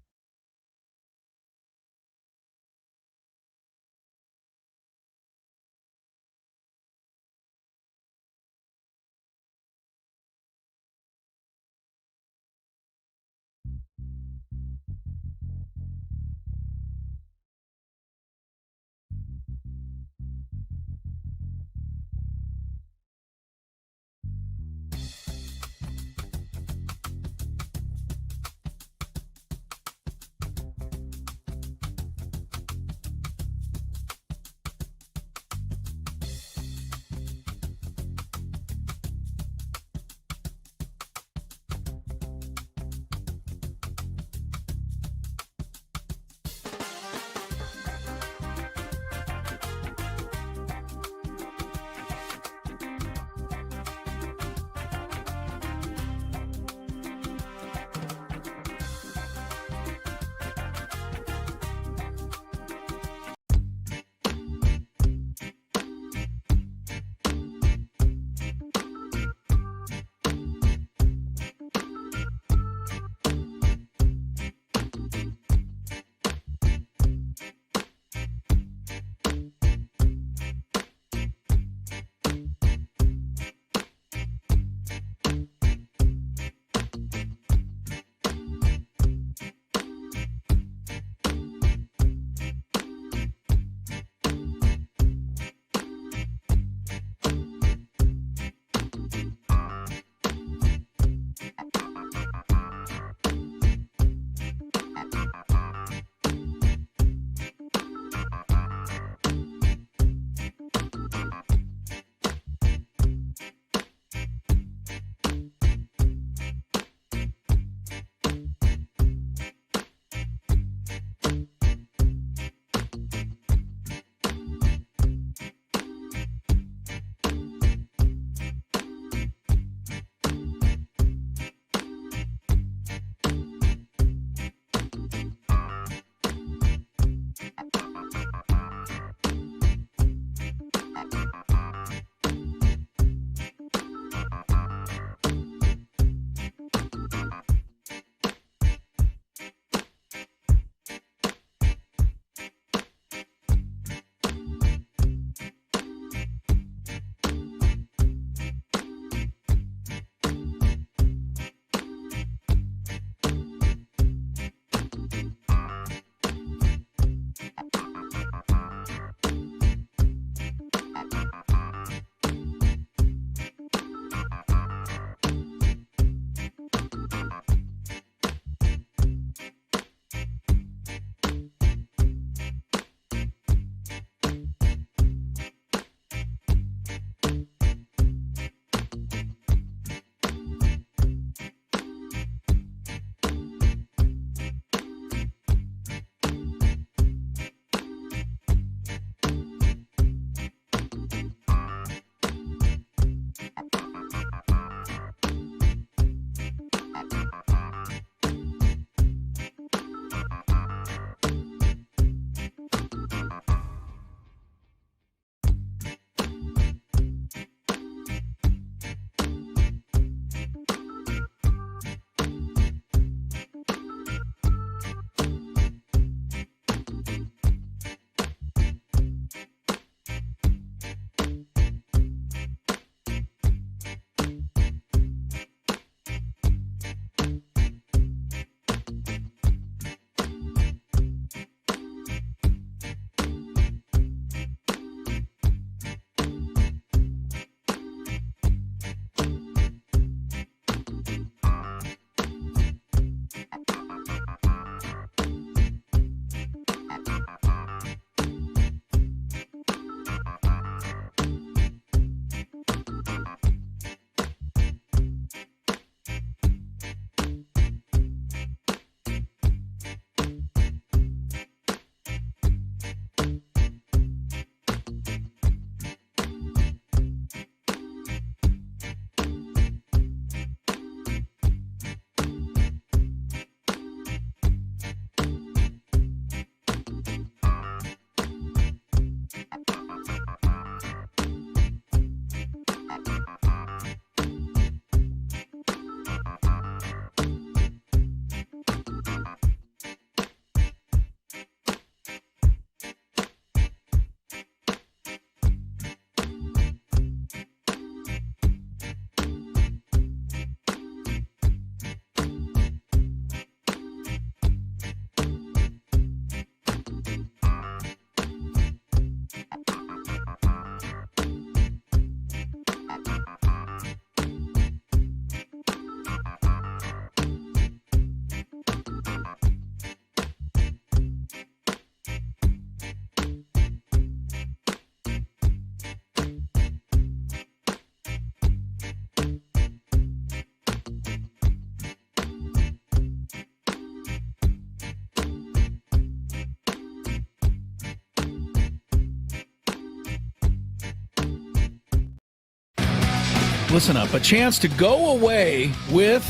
Listen up. A chance to go away with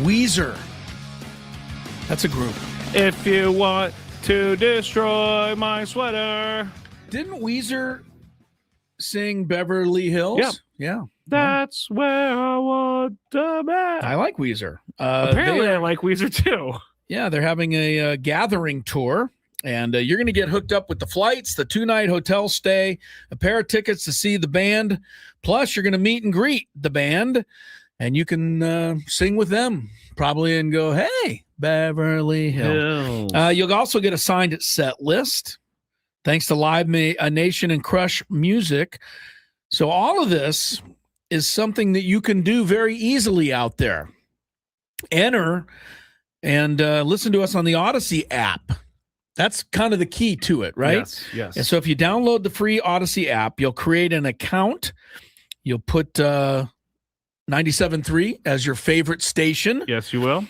Weezer. That's a group. If you want to destroy my sweater. Didn't Weezer sing Beverly Hills? Yep. Yeah. That's where I want to be. I like Weezer. Apparently, I like Weezer too. Yeah, they're having a gathering tour, and you're going to get hooked up with the flights, the 2-night hotel stay, a pair of tickets to see the band. Plus, you're going to meet and greet the band, and you can sing with them probably and go, hey, Beverly Hills. You'll also get a signed set list thanks to Live Nation and Crush Music. So all of this is something that you can do very easily out there. Enter and listen to us on the Odyssey app. That's kind of the key to it, right? Yes. And so if you download the free Odyssey app, you'll create an account. You'll put 97.3 as your favorite station. Yes, you will.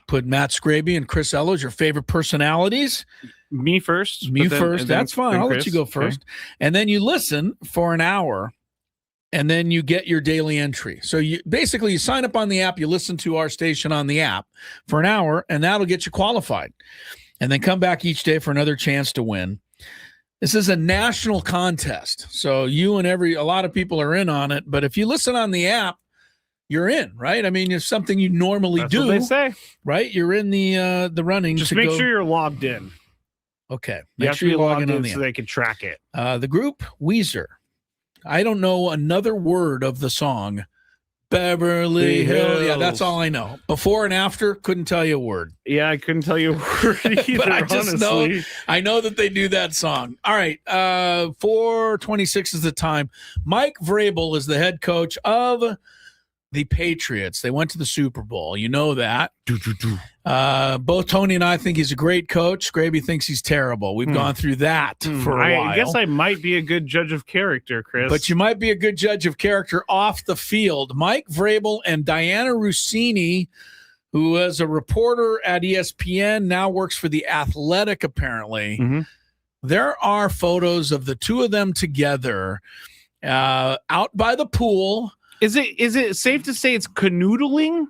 Put Matt Scraby and Chris Ello as your favorite personalities. Me first. Me first. That's fine. I'll let you go first. Okay. And then you listen for an hour, and then you get your daily entry. So you basically sign up on the app, you listen to our station on the app for an hour, and that'll get you qualified. And then come back each day for another chance to win. This is a national contest. So you and a lot of people are in on it. But if you listen on the app, you're in, right? I mean, it's something you normally do. That's what they say. Right? You're in the running. Just make sure you're logged in. Okay. You have to be logged in so they can track it. The group, Weezer. I don't know another word of the song. Beverly Hills. Yeah, that's all I know. Before and after, couldn't tell you a word. Yeah, I couldn't tell you a word either, but I just honestly. I know that they do that song. All right, 4:26 is the time. Mike Vrabel is the head coach of the Patriots. They went to the Super Bowl. You know that. Both Tony and I think he's a great coach. Scraby thinks he's terrible. We've gone through that for a while. I guess I might be a good judge of character, Chris. But you might be a good judge of character off the field. Mike Vrabel and Diana Rossini, who was a reporter at ESPN, now works for The Athletic, apparently. Mm-hmm. There are photos of the two of them together out by the pool. Is it safe to say it's canoodling?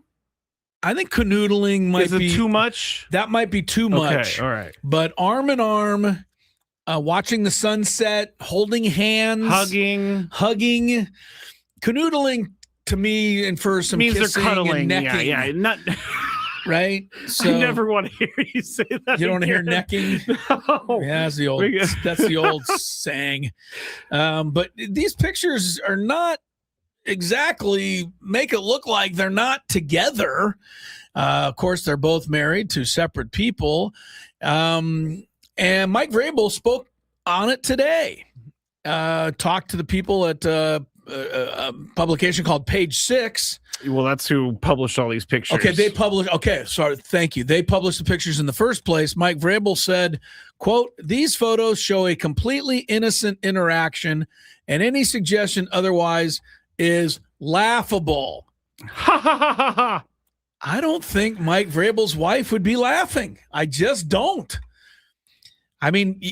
I think canoodling might be too much. That might be too much. Okay, all right. But arm in arm, watching the sunset, holding hands, hugging. Canoodling to me infers some means kissing they're cuddling. And necking. Yeah, not right. So I never want to hear you say that. You don't want to hear necking. No. Yeah, that's the old saying. But these pictures are not exactly make it look like they're not together. Of course, they're both married to separate people. And Mike Vrabel spoke on it today. Talked to the people at a publication called Page Six. Well, that's who published all these pictures. Okay, sorry, thank you. They published the pictures in the first place. Mike Vrabel said, quote, "These photos show a completely innocent interaction, and any suggestion otherwise is laughable." Ha ha ha ha ha. I don't think Mike Vrabel's wife would be laughing. I just don't. I mean,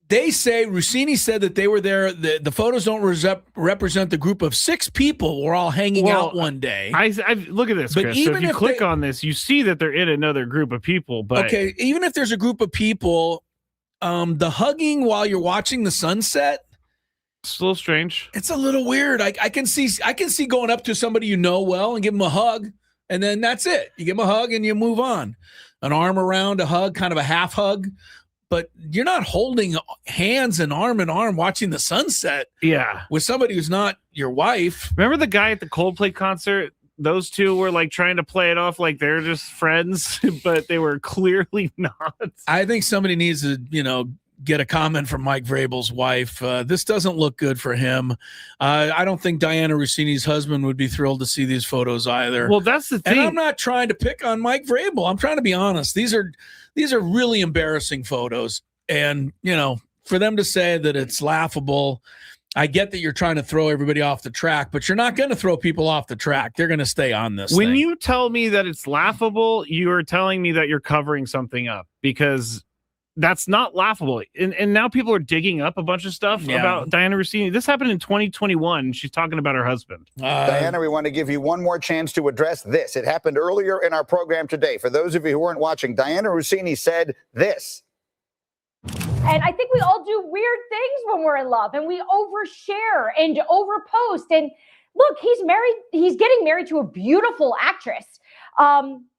they say, Rossini said that they were there. The photos don't represent the group of 6 people we're all hanging out one day. I look at this, Chris. So if you click on this, you see that they're in another group of people. But okay, even if there's a group of people, the hugging while you're watching the sunset, it's a little strange. It's a little weird. I can see going up to somebody you know well and give them a hug, and then that's it. You give them a hug and you move on. An arm around, a hug, kind of a half hug, but you're not holding hands and arm in arm watching the sunset. Yeah, with somebody who's not your wife. Remember the guy at the Coldplay concert? Those two were like trying to play it off like they're just friends, but they were clearly not. I think somebody needs to, get a comment from Mike Vrabel's wife. This doesn't look good for him. I don't think Diana Rossini's husband would be thrilled to see these photos either. Well, that's the thing. And I'm not trying to pick on Mike Vrabel. I'm trying to be honest. These are really embarrassing photos. And, for them to say that it's laughable, I get that you're trying to throw everybody off the track, but you're not going to throw people off the track. They're going to stay on this When thing. you tell me that it's laughable, you are telling me that you're covering something up, because that's not laughable. And now people are digging up a bunch of stuff about Diana Rossini. This happened in 2021. She's talking about her husband. Diana, we want to give you one more chance to address this. It happened earlier in our program today. For those of you who weren't watching, Diana Rossini said this. And I think we all do weird things when we're in love, and we overshare and overpost. And look, he's getting married to a beautiful actress.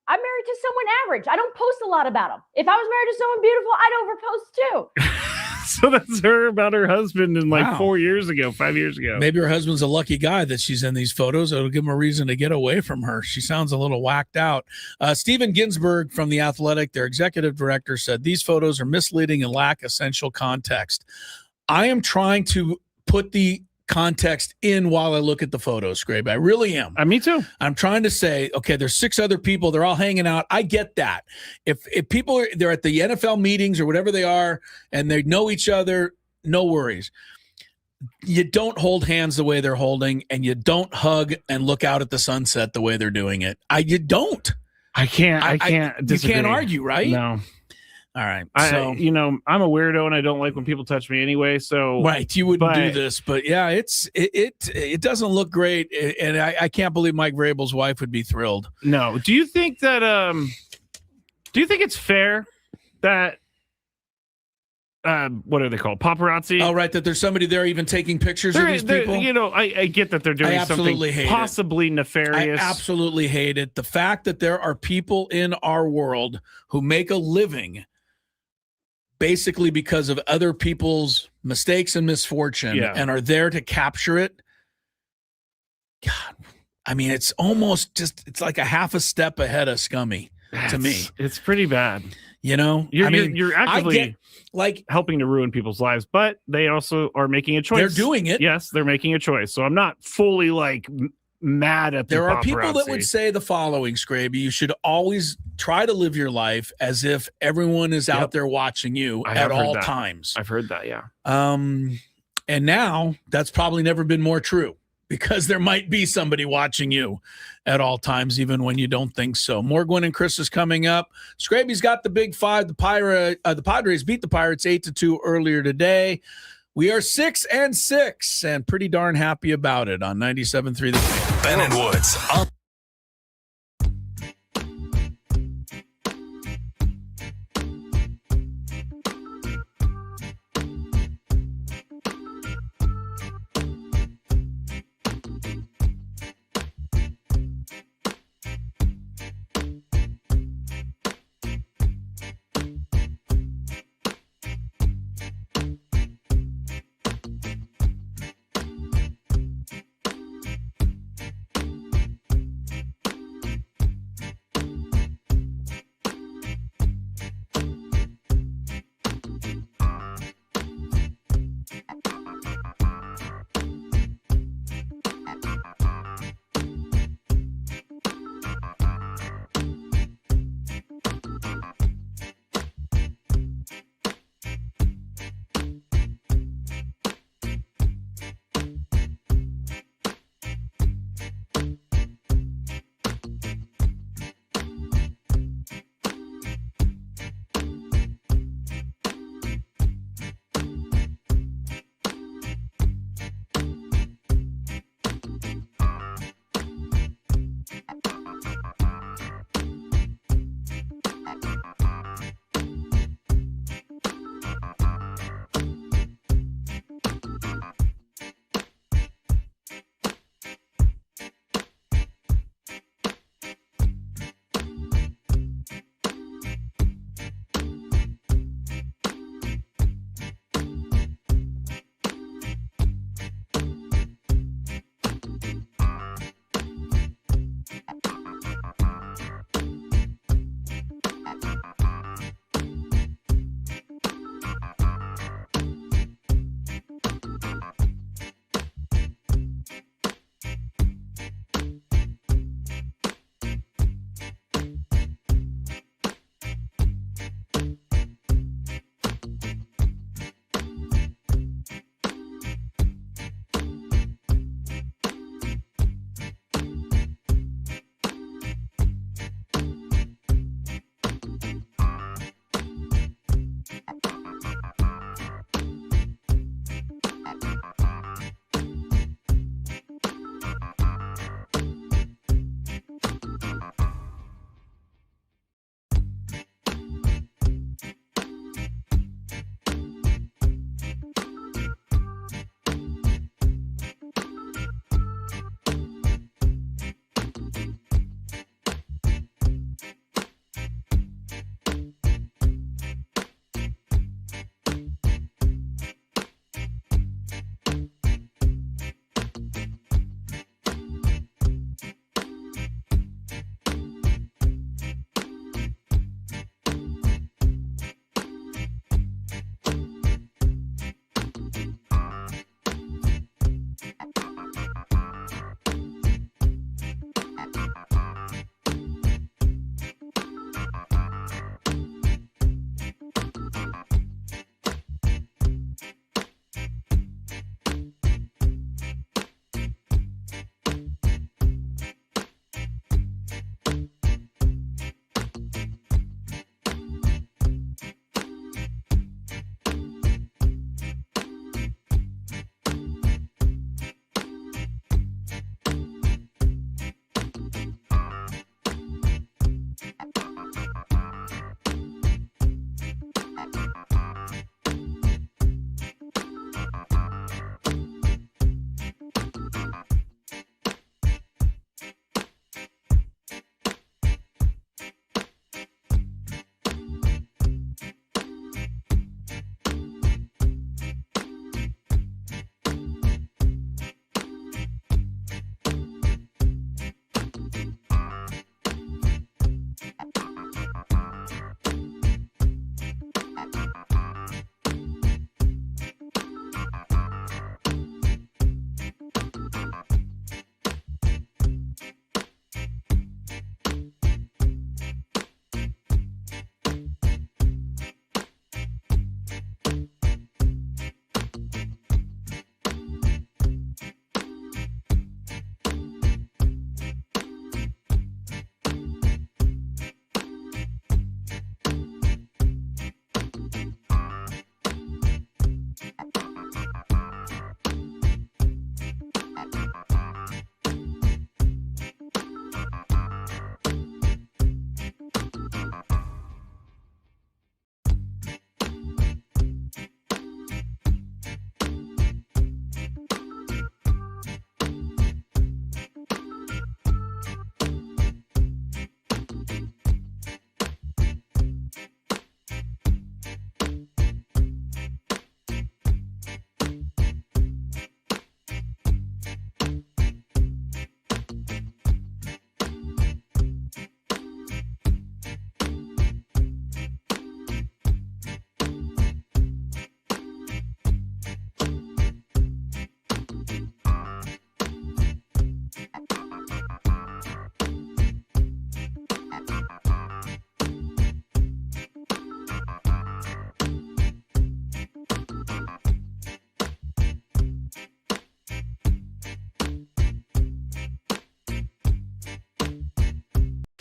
I'm married to someone average. I don't post a lot about him. If I was married to someone beautiful, I'd overpost too. So that's her about her husband in 5 years ago. Maybe her husband's a lucky guy that she's in these photos. It'll give him a reason to get away from her. She sounds a little whacked out. Steven Ginsburg from The Athletic, their executive director, said these photos are misleading and lack essential context. I am trying to put the context in while I look at the photos, Scrape. I really am. Me too. I'm trying to say, okay, there's 6 other people. They're all hanging out. I get that. If people they're at the NFL meetings or whatever they are, and they know each other, no worries. You don't hold hands the way they're holding, and you don't hug and look out at the sunset the way they're doing it. You don't. I can't disagree. You can't argue, right? No. All right. So, I'm a weirdo and I don't like when people touch me anyway. So right, you wouldn't do this, but yeah, it doesn't look great, and I can't believe Mike Vrabel's wife would be thrilled. No. Do you think that do you think it's fair that what are they called? Paparazzi? Oh, right, that there's somebody there even taking pictures of these people. I get that they're doing something possibly nefarious. I absolutely hate it. The fact that there are people in our world who make a living basically because of other people's mistakes and misfortune and are there to capture it. God, I mean, it's almost it's like a half a step ahead of scummy to me. It's pretty bad. You're actively helping to ruin people's lives, but they also are making a choice. They're doing it. Yes, they're making a choice. So I'm not fully mad at there the are people that would say the following, Scraby: you should always try to live your life as if everyone is out there watching you at all times. I've heard that, yeah. And now that's probably never been more true, because there might be somebody watching you at all times, even when you don't think so. More Gwynn and Chris is coming up. Scraby's got the Big Five. The Padres beat the Pirates 8-2 earlier today. We are 6-6 and pretty darn happy about it on 97.3 The Fan. Ben and Woods.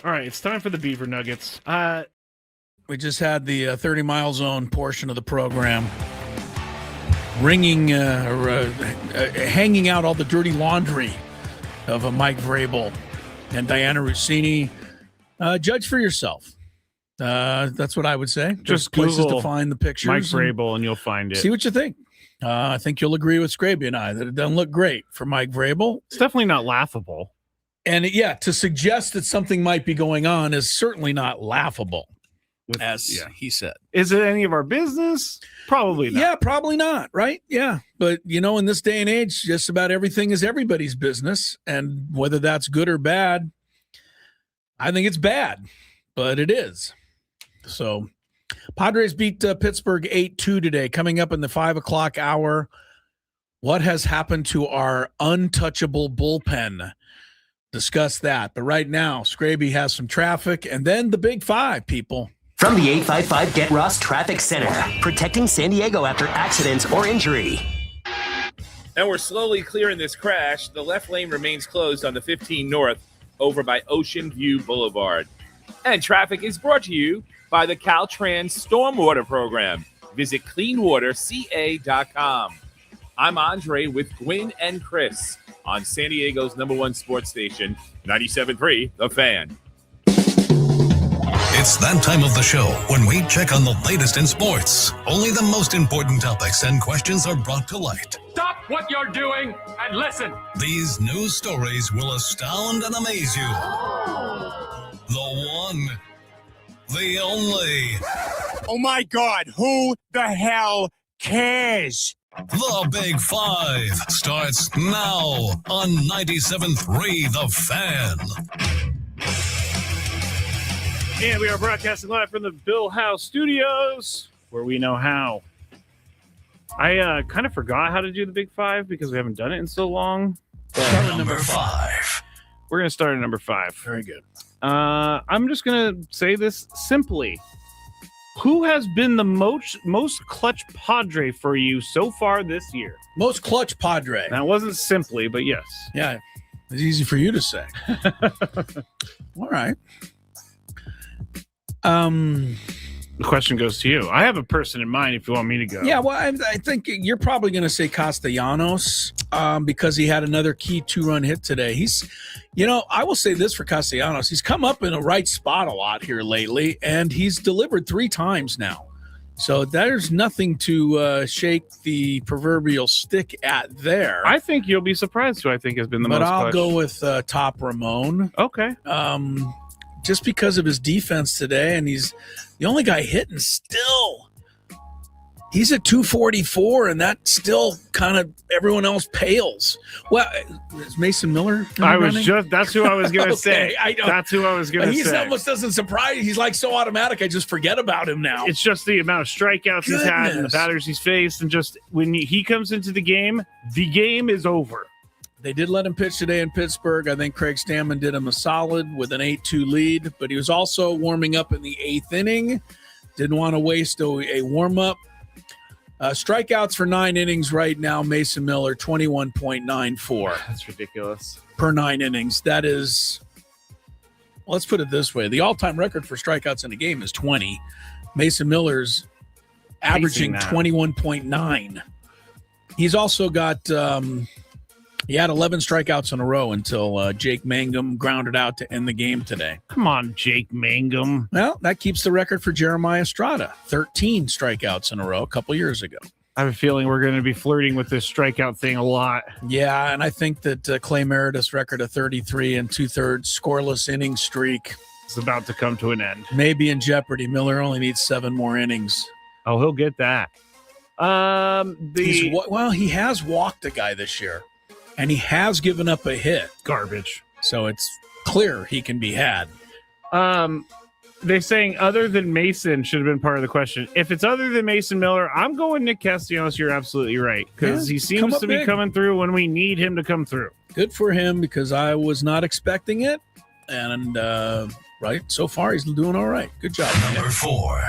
All right, it's time for the Beaver Nuggets. We just had the 30-mile zone portion of the program hanging out all the dirty laundry of Mike Vrabel and Diana Rossini. Judge for yourself. That's what I would say. Just places Google to find the pictures. Mike Vrabel and you'll find it. See what you think. I think you'll agree with Scraby and I that it doesn't look great for Mike Vrabel. It's definitely not laughable. And to suggest that something might be going on is certainly not laughable. He said. Is it any of our business? Probably not. Yeah, probably not, right? Yeah. But, in this day and age, just about everything is everybody's business. And whether that's good or bad, I think it's bad, but it is. So, Padres beat Pittsburgh 8-2 today. Coming up in the 5 o'clock hour, what has happened to our untouchable bullpen? Discuss that. But right now, Scraby has some traffic, and then the Big Five, people. From the 855 Get Ross Traffic Center, protecting San Diego after accidents or injury. And we're slowly clearing this crash. The left lane remains closed on the 15 North over by Ocean View Boulevard. And traffic is brought to you by the Caltrans Stormwater Program. Visit cleanwaterca.com. I'm Andre with Gwynn and Chris on San Diego's #1 sports station, 97.3 The Fan. It's that time of the show when we check on the latest in sports. Only the most important topics and questions are brought to light. Stop what you're doing and listen. These news stories will astound and amaze you. The one, the only. Oh my God, who the hell cares? The Big Five starts now on 97.3 The Fan. And we are broadcasting live from the Bill House Studios, where we know how. I kind of forgot how to do the Big Five because we haven't done it in so long. Start with number 5. We're going to start at number 5. Very good. I'm just going to say this simply. Who has been the most clutch Padre for you so far this year? Most clutch Padre. That wasn't simply, but yes. Yeah, it's easy for you to say. All right. The question goes to you. I have a person in mind if you want me to go. Yeah, well, I think you're probably going to say Castellanos because he had another key 2-run hit today. He's, I will say this for Castellanos. He's come up in the right spot a lot here lately, and he's delivered 3 times now. So there's nothing to shake the proverbial stick at there. I think you'll be surprised who I think has been the most clutch. But I'll go with Top Ramon. Okay. Just because of his defense today, and he's the only guy hitting still. He's at 244, and that still kind of everyone else pales. Well, is Mason Miller? That's who I was going to say. I know. That's who I was going to say. He almost doesn't surprise. He's like so automatic. I just forget about him now. It's just the amount of strikeouts he's had and the batters he's faced, and just when he comes into the game is over. They did let him pitch today in Pittsburgh. I think Craig Stammen did him a solid with an 8-2 lead, but he was also warming up in the 8th inning. Didn't want to waste a warm-up. Strikeouts for 9 innings right now, Mason Miller, 21.94. That's ridiculous. Per 9 innings. That is, let's put it this way. The all-time record for strikeouts in a game is 20. Mason Miller's averaging 21.9. He's also got... he had 11 strikeouts in a row until Jake Mangum grounded out to end the game today. Come on, Jake Mangum. Well, that keeps the record for Jeremiah Estrada, 13 strikeouts in a row a couple years ago. I have a feeling we're going to be flirting with this strikeout thing a lot. Yeah, and I think that Clay Meredith's record of 33 2/3 scoreless inning streak is about to come to an end. Maybe in jeopardy. Miller only needs 7 more innings. Oh, he'll get that. He has walked a guy this year. And he has given up a hit. Garbage. So it's clear he can be had. They're saying other than Mason should have been part of the question. If it's other than Mason Miller, I'm going Nick Castellanos. You're absolutely right. Because he seems to be coming through when we need him to come through. Good for him because I was not expecting it. And so far he's doing all right. Good job. Number 4.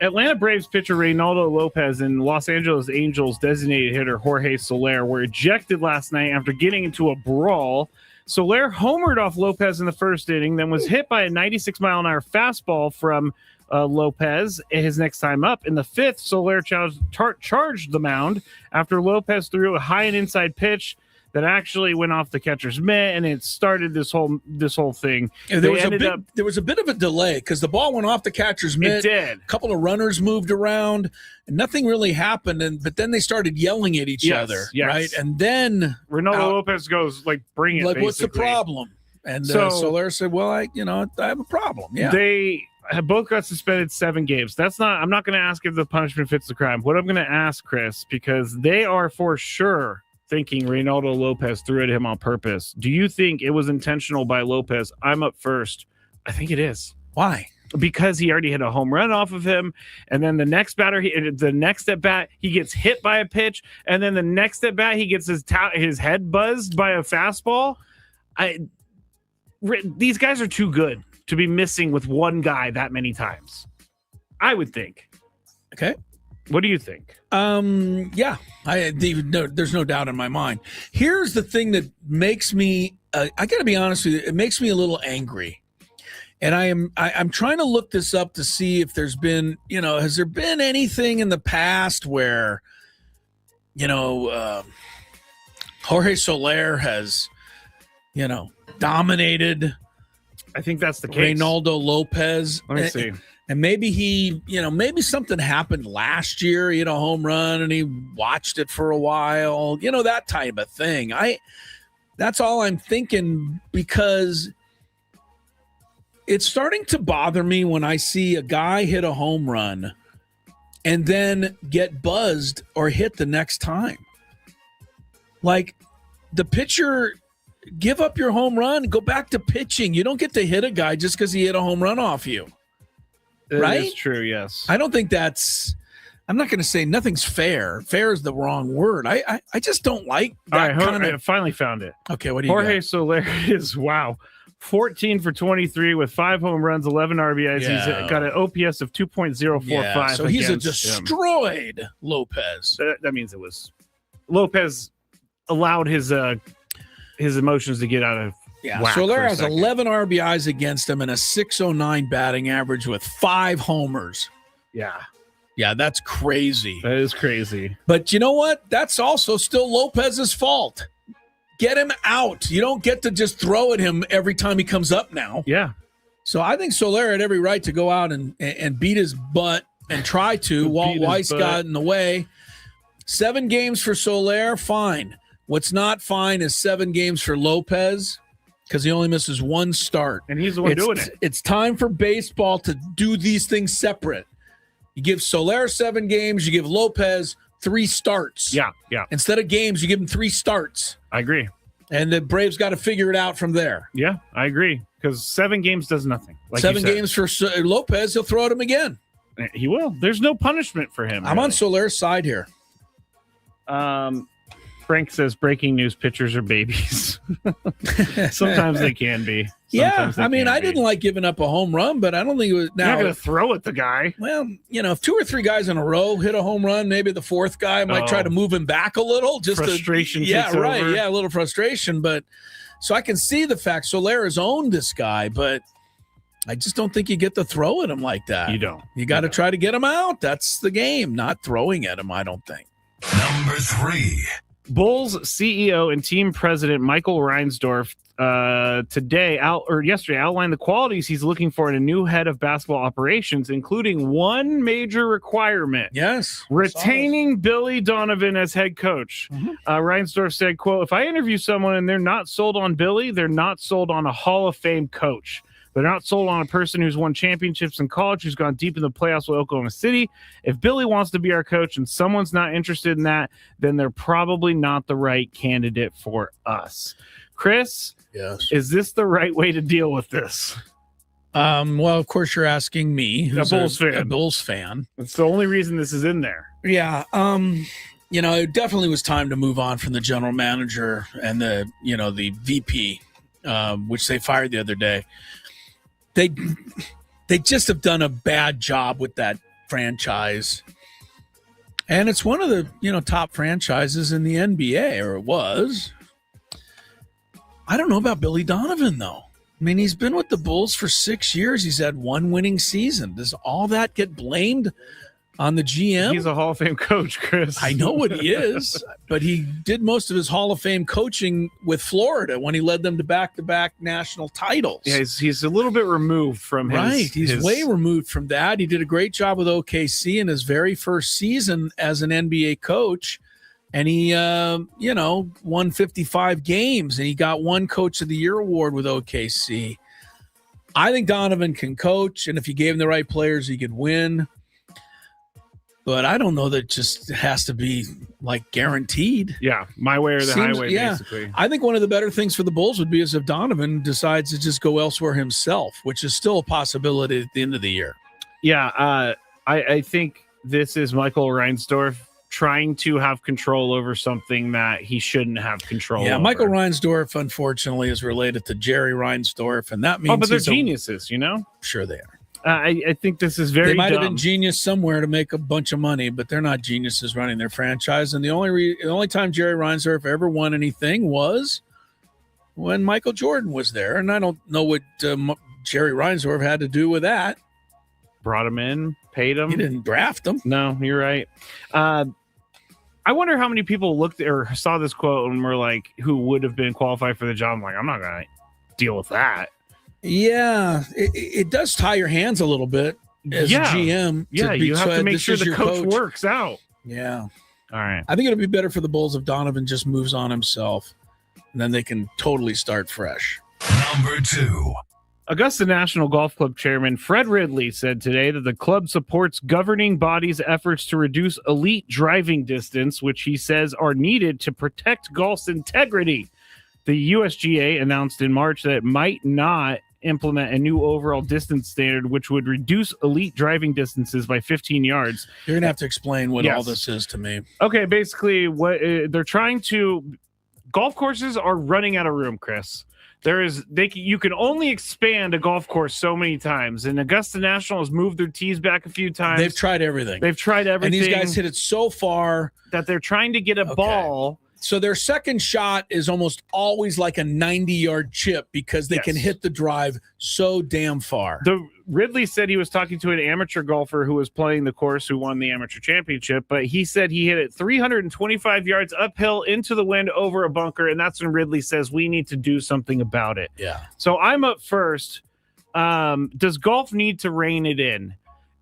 Atlanta Braves pitcher Reynaldo Lopez and Los Angeles Angels designated hitter Jorge Soler were ejected last night after getting into a brawl. Soler homered off Lopez in the first inning, then was hit by a 96-mile-an-hour fastball from Lopez his next time up. In the fifth, Soler charged the mound after Lopez threw a high and inside pitch that actually went off the catcher's mitt, and it started this whole thing. Yeah, there was a bit of a delay because the ball went off the catcher's mitt. It did. A couple of runners moved around, and nothing really happened. But then they started yelling at each other, right? And then Reynaldo Lopez goes like, "Bring it!" Like, basically. what's the problem? And Soler said, "Well, I have a problem." Yeah, they have both got suspended 7 games. I'm not going to ask if the punishment fits the crime. What I'm going to ask, Chris, because they are for sure thinking Reynaldo Lopez threw it at him on purpose. Do you think it was intentional by Lopez? I'm up first. I think it is. Why? Because he already hit a home run off of him, and then the next at bat, he gets hit by a pitch, and then the next at bat, he gets his head buzzed by a fastball. These guys are too good to be missing with one guy that many times, I would think. Okay. What do you think? Yeah, there's no doubt in my mind. Here's the thing that makes me, I got to be honest with you, it makes me a little angry. And I'm trying to look this up to see if there's been, has there been anything in the past where, Jorge Soler has, dominated. I think that's the case. Reynaldo Lopez. Let me see. And maybe maybe something happened last year. He hit a home run and he watched it for a while. That type of thing. That's all I'm thinking, because it's starting to bother me when I see a guy hit a home run and then get buzzed or hit the next time. Like, the pitcher, give up your home run, go back to pitching. You don't get to hit a guy just because he hit a home run off you. Right? That's true, yes. I don't think I'm not going to say nothing's fair. Fair is the wrong word. I just don't like that I finally found it. Okay, what do you Jorge got? Soler is, 14 for 23 with 5 home runs, 11 RBIs. Yeah. He's got an OPS of 2.045. Yeah, so he's a against him. destroyed Lopez. That means it was Lopez allowed his emotions to get out of whack. Soler has 11 RBIs against him and a 609 batting average with 5 homers. Yeah, that's crazy. That is crazy. But you know what? That's also still Lopez's fault. Get him out. You don't get to just throw at him every time he comes up now. Yeah. So I think Soler had every right to go out and beat his butt and try to. Walt Weiss got in the way. 7 games for Soler, fine. What's not fine is 7 games for Lopez, because he only misses 1 start. And he's the one doing it. It's time for baseball to do these things separate. You give Soler 7 games, you give Lopez 3 starts. Yeah. Instead of games, you give him 3 starts. I agree. And the Braves got to figure it out from there. Yeah, I agree. Because 7 games does nothing. Like 7 games for Lopez, he'll throw at him again. He will. There's no punishment for him. I'm on Soler's side here. Frank says, breaking news, pitchers are babies. Sometimes they can be. I didn't like giving up a home run, but I don't think it was. You're not going to throw at the guy. Well, if 2 or 3 guys in a row hit a home run, maybe the 4th guy might try to move him back a little. Frustration. Yeah, right. Over. Yeah, a little frustration. But so I can see the fact Soler has owned this guy, but I just don't think you get to throw at him like that. You don't. You got to try to get him out. That's the game, not throwing at him, I don't think. Number 3. Bulls CEO and team president Michael Reinsdorf yesterday outlined the qualities he's looking for in a new head of basketball operations, including one major requirement. Yes. Retaining Billy Donovan as head coach. Mm-hmm. Reinsdorf said, quote, "If I interview someone and they're not sold on Billy, they're not sold on a Hall of Fame coach. They're not sold on a person who's won championships in college, who's gone deep in the playoffs with Oklahoma City. If Billy wants to be our coach and someone's not interested in that, then they're probably not the right candidate for us." Chris, yes, is this the right way to deal with this? Well, of course you're asking me, who's a Bulls fan. It's the only reason this is in there. Yeah. It definitely was time to move on from the general manager and the VP, which they fired the other day. They just have done a bad job with that franchise. And it's one of the, top franchises in the NBA, or it was. I don't know about Billy Donovan, though. I mean, he's been with the Bulls for 6 years. He's had one winning season. Does all that get blamed on the GM? He's a Hall of Fame coach, Chris. I know what he is, but he did most of his Hall of Fame coaching with Florida when he led them to back-to-back national titles. Yeah, he's a little bit removed from his... Right, he's way removed from that. He did a great job with OKC in his very first season as an NBA coach, and he, won 55 games, and he got one Coach of the Year award with OKC. I think Donovan can coach, and if you gave him the right players, he could win. But I don't know that it just has to be like guaranteed. Yeah, my way or the highway, basically. I think one of the better things for the Bulls would be is if Donovan decides to just go elsewhere himself, which is still a possibility at the end of the year. Yeah, I think this is Michael Reinsdorf trying to have control over something that he shouldn't have control over. Yeah, Michael Reinsdorf, unfortunately, is related to Jerry Reinsdorf, and that means but they're geniuses, Sure they are. I think this is very They might dumb. have been genius somewhere to make a bunch of money, but they're not geniuses running their franchise. And the only time Jerry Reinsdorf ever won anything was when Michael Jordan was there. And I don't know what Jerry Reinsdorf had to do with that. Brought him in, paid him. He didn't draft him. No, you're right. I wonder how many people looked or saw this quote and were like, who would have been qualified for the job? I'm like, I'm not going to deal with that. Yeah, it does tie your hands a little bit as a GM. Yeah, you have to make sure the coach works out. Yeah. All right. I think it'll be better for the Bulls if Donovan just moves on himself, and then they can totally start fresh. Number 2. Augusta National Golf Club Chairman Fred Ridley said today that the club supports governing bodies' efforts to reduce elite driving distance, which he says are needed to protect golf's integrity. The USGA announced in March that it might not implement a new overall distance standard, which would reduce elite driving distances by 15 yards. You're going to have to explain what all this is to me. Okay, basically what they're trying to... Golf courses are running out of room, Chris. You can only expand a golf course so many times, and Augusta National has moved their tees back a few times. They've tried everything. And these guys hit it so far that they're trying to get a ball. So their second shot is almost always like a 90-yard chip because they can hit the drive so damn far. Ridley said he was talking to an amateur golfer who was playing the course who won the amateur championship, but he said he hit it 325 yards uphill into the wind over a bunker, and that's when Ridley says we need to do something about it. Yeah. So I'm up first. Does golf need to rein it in?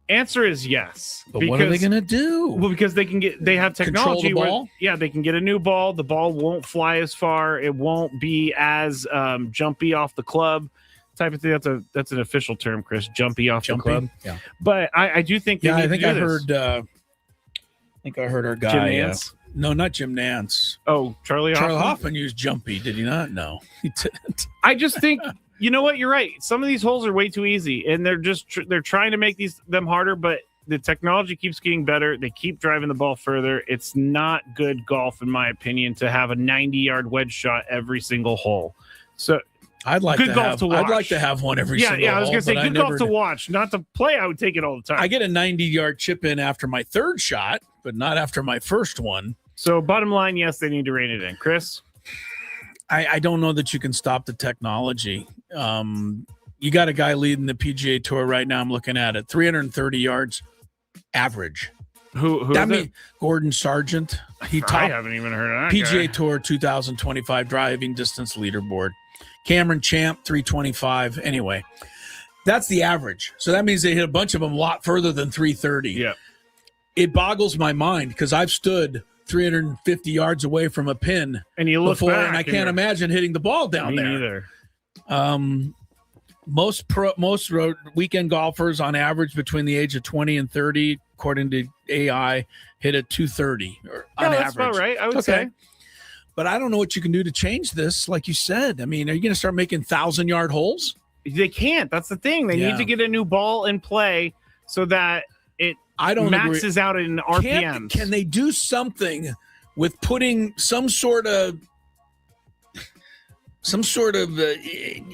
Answer is yes. But what are they going to do? Well, because they have technology. Control the ball? They can get a new ball. The ball won't fly as far. It won't be as jumpy off the club type of thing. That's an official term, Chris. Jumpy off the club. Yeah. But I do think. I think I heard our guy. Jim Nance? No, not Jim Nance. Oh, Charlie Hoffman used jumpy. Did he not? No, he didn't. I just think. You know what? You're right. Some of these holes are way too easy, and they're just they're trying to make them harder. But the technology keeps getting better. They keep driving the ball further. It's not good golf, in my opinion, to have a 90-yard wedge shot every single hole. So I'd like good golf to watch. I'd like to have one every single hole. Yeah, I was going to say good golf to watch, not to play. I would take it all the time. I get a 90-yard chip in after my third shot, but not after my first one. So bottom line, yes, they need to rein it in. Chris? I don't know that you can stop the technology. You got a guy leading the PGA Tour right now. I'm looking at it. 330 yards average. Who that means Gordon Sargent. I haven't even heard of that PGA guy. Tour 2025 driving distance leaderboard. Cameron Champ 325. Anyway, that's the average. So that means they hit a bunch of them a lot further than 330. Yeah. It boggles my mind because I've stood 350 yards away from a pin and you look before, back and I can't imagine hitting the ball down there. Neither. Most road weekend golfers on average between the age of 20 and 30, according to AI, hit at 230 on that's average. about right, I would say. But I don't know what you can do to change this. Like you said, I mean, are you going to start making 1,000-yard holes? They can't. That's the thing. They need to get a new ball in play so that it maxes out in RPMs. Can they do something with putting some sort of some sort of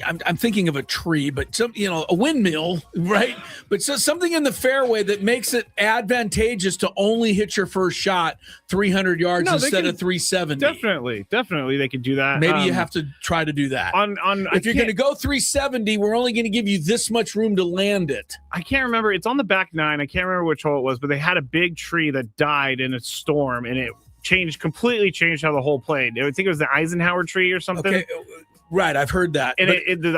I'm thinking of a tree, but a windmill, right? But something in the fairway that makes it advantageous to only hit your first shot 300 yards instead of 370. Definitely they could do that. Maybe you have to try to do that. If you're going to go 370, we're only going to give you this much room to land it. I can't remember. It's on the back nine. I can't remember which hole it was, but they had a big tree that died in a storm, and it completely changed how the hole played. I think it was the Eisenhower tree or something. Okay, right. I've heard that. And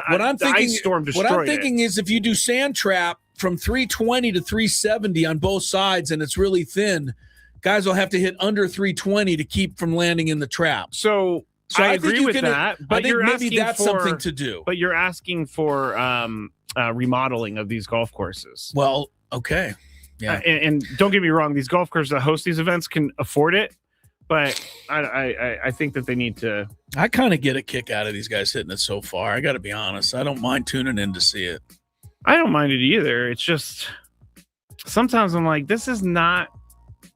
what I'm thinking, ice storm destroyed what I'm thinking is if you do sand trap from 320 to 370 on both sides and it's really thin, guys will have to hit under 320 to keep from landing in the trap. So I agree with that, but maybe that's something to do. But you're asking for remodeling of these golf courses. Well, okay. Yeah. And don't get me wrong, these golf courses that host these events can afford it. But I think that they need to. I kind of get a kick out of these guys hitting it so far. I got to be honest. I don't mind tuning in to see it. I don't mind it either. It's just sometimes I'm like, this is not.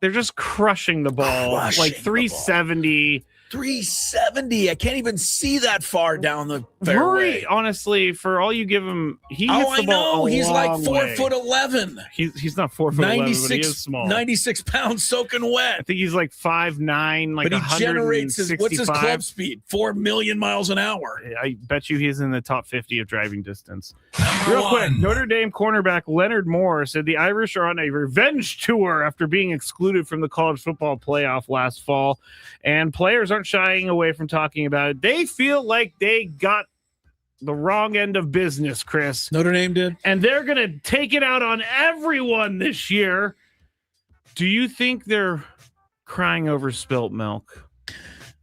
They're just crushing the ball like 370. 370. I can't even see that far down the fairway. Murray, honestly, for all you give him, he hits the ball. He's like 4'11". He's not 4'11", but he is small. 96 pounds soaking wet. I think he's like 5'9", like but he generates what's his club speed? 4 million miles an hour. I bet you he's in the top 50 of driving distance. Real quick, Notre Dame cornerback Leonard Moore said the Irish are on a revenge tour after being excluded from the college football playoff last fall, and players aren't shying away from talking about it. They feel like they got the wrong end of business, Chris. Notre Dame did. And they're going to take it out on everyone this year. Do you think they're crying over spilt milk?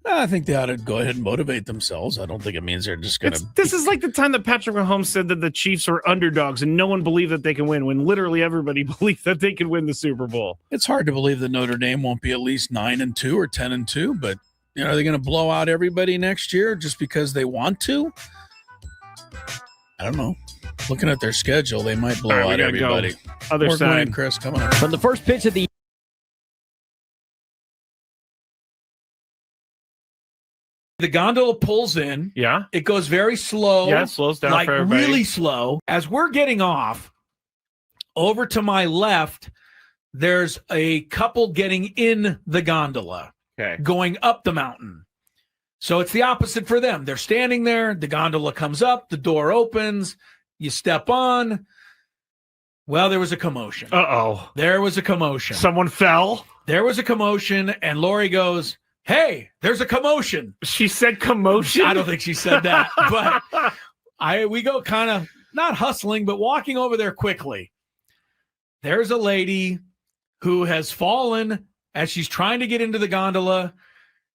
I think they ought to go ahead and motivate themselves. I don't think it means they're just going to. This is like the time that Patrick Mahomes said that the Chiefs were underdogs and no one believed that they can win, when literally everybody believed that they could win the Super Bowl. It's hard to believe that Notre Dame won't be at least 9-2 or 10-2, but are they going to blow out everybody next year just because they want to? I don't know. Looking at their schedule, they might blow out everybody. Other More side. Gwynn Chris coming up. From the first pitch of the gondola pulls in. Yeah. It goes very slow. Yeah, it slows down like for everybody. Really slow. As we're getting off, over to my left, there's a couple getting in the gondola. Okay. Going up the mountain. So it's the opposite for them. They're standing there. The gondola comes up. The door opens. You step on. Well, there was a commotion. Uh-oh. There was a commotion. Someone fell. There was a commotion, and Lori goes, "Hey, there's a commotion." She said commotion? I don't think she said that. But we go kind of not hustling, but walking over there quickly. There's a lady who has fallen as she's trying to get into the gondola.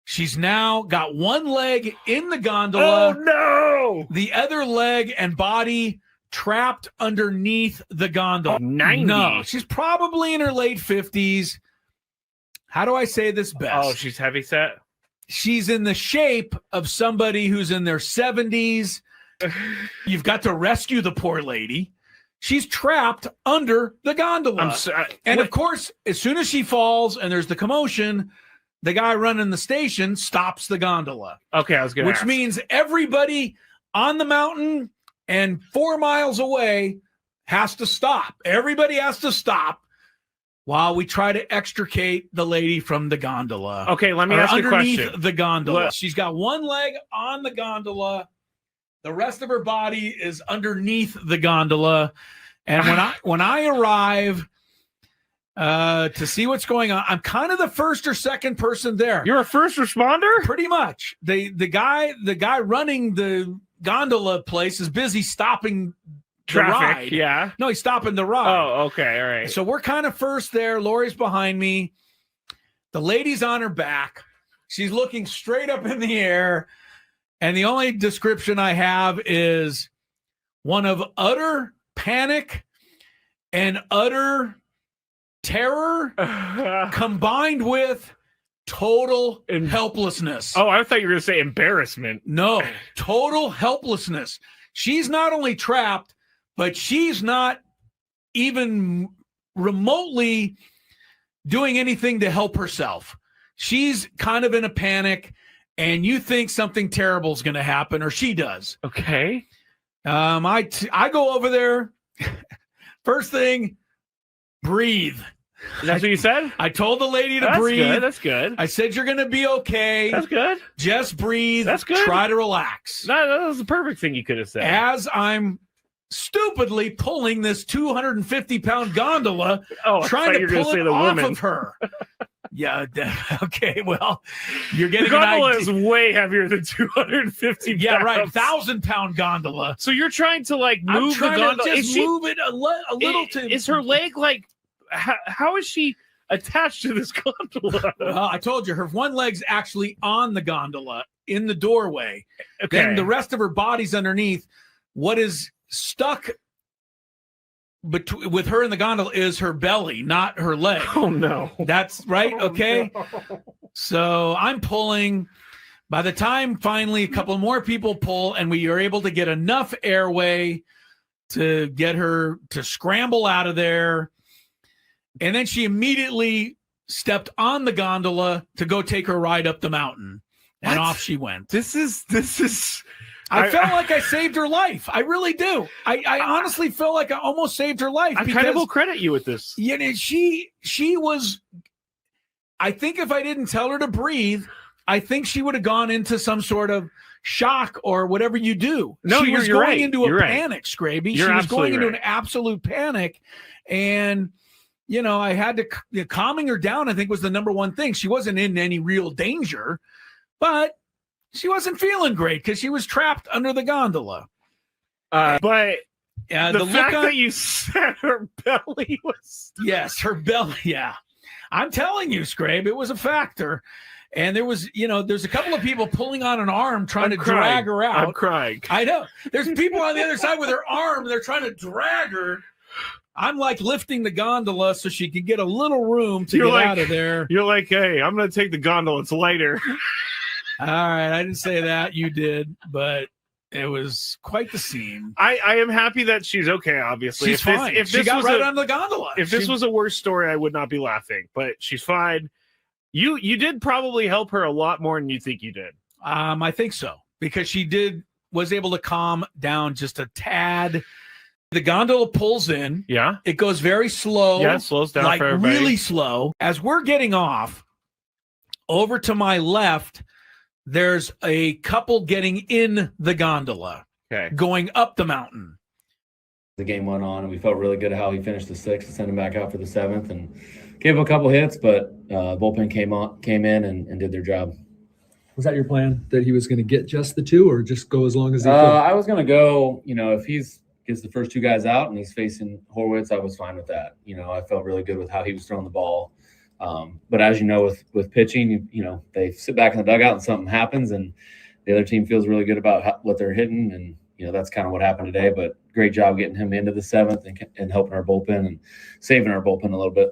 She's now got one leg in the gondola. Oh, no! The other leg and body trapped underneath the gondola. 90. No, she's probably in her late 50s. How do I say this best? Oh, she's heavy set? She's in the shape of somebody who's in their 70s. You've got to rescue the poor lady. She's trapped under the gondola. Of course, as soon as she falls and there's the commotion, the guy running the station stops the gondola. Okay, I was going to Which means everybody on the mountain and 4 miles away has to stop. Everybody has to stop while we try to extricate the lady from the gondola. Okay, let me ask you a question. Underneath the gondola. She's got one leg on the gondola. The rest of her body is underneath the gondola. And when I arrive to see what's going on, I'm kind of the first or second person there. You're a first responder? Pretty much. The guy running the gondola place is busy stopping traffic. The ride. Yeah. No, he's stopping the ride. Oh, okay. All right. So we're kind of first there. Lori's behind me. The lady's on her back. She's looking straight up in the air. And the only description I have is one of utter panic and utter terror combined with total helplessness. Oh, I thought you were going to say embarrassment. No, total helplessness. She's not only trapped, but she's not even remotely doing anything to help herself. She's kind of in a panic. and you think something terrible is going to happen, or she does. Okay. I go over there. First thing, breathe. That's what you said? I told the lady to breathe. That's good. I said, you're going to be okay. That's good. Just breathe. That's good. Try to relax. That was the perfect thing you could have said. As I'm stupidly pulling this 250-pound gondola, trying to pull it off of her. Yeah. Okay. Well, you're getting the gondola is way heavier than 250 pounds. Yeah, right. 1,000-pound gondola. So you're trying to like move the gondola. Move it a little. Is her leg like? How is she attached to this gondola? Well, I told you, her one leg's actually on the gondola in the doorway. Okay. Then the rest of her body's underneath. What is stuck with her in the gondola is her belly, not her leg. Oh, no. That's right. Okay. No. So I'm pulling. By the time finally a couple more people pull and we are able to get enough airway to get her to scramble out of there. And then she immediately stepped on the gondola to go take her ride up the mountain. And off she went. This is I felt like I saved her life. I really do. I honestly feel like I almost saved her life. I kind of will credit you with this. You know, she was, I think if I didn't tell her to breathe, I think she would have gone into some sort of shock or whatever you do. No, she was you're going right. into You're a right. panic, Scraby. You're She was going into absolutely an absolute panic. And, you know, I had to, calming her down, I think was the number one thing. She wasn't in any real danger, but she wasn't feeling great because she was trapped under the gondola. But the fact that you said her belly was... Yes, her belly, yeah. I'm telling you, Scrabe, it was a factor. And there was, there's a couple of people pulling on an arm trying to drag her out. I'm crying. I know. There's people on the other side with their arm. They're trying to drag her. I'm like lifting the gondola so she can get a little room to get out of there. You're like, hey, I'm going to take the gondola. It's lighter. All right. I didn't say that. You did. But it was quite the scene. I am happy that she's okay, obviously. She's fine. If she got right on the gondola. If this was a worse story, I would not be laughing. But she's fine. You did probably help her a lot more than you think you did. I think so. Because she was able to calm down just a tad. The gondola pulls in. Yeah. It goes very slow. Yeah, it slows down like for everybody. Really slow. As we're getting off, over to my left, there's a couple getting in the gondola. Okay. Going up the mountain. The game went on, and we felt really good at how he finished the 6th and sent him back out for the 7th and gave him a couple hits, but bullpen came in and did their job. Was that your plan, that he was going to get just the 2 or just go as long as he could? I was going to go, if he's gets the first 2 guys out and he's facing Horwitz, I was fine with that. I felt really good with how he was throwing the ball. But as you know, with pitching, they sit back in the dugout and something happens and the other team feels really good about what they're hitting. And, that's kind of what happened today, but great job getting him into the 7th and helping our bullpen and saving our bullpen a little bit.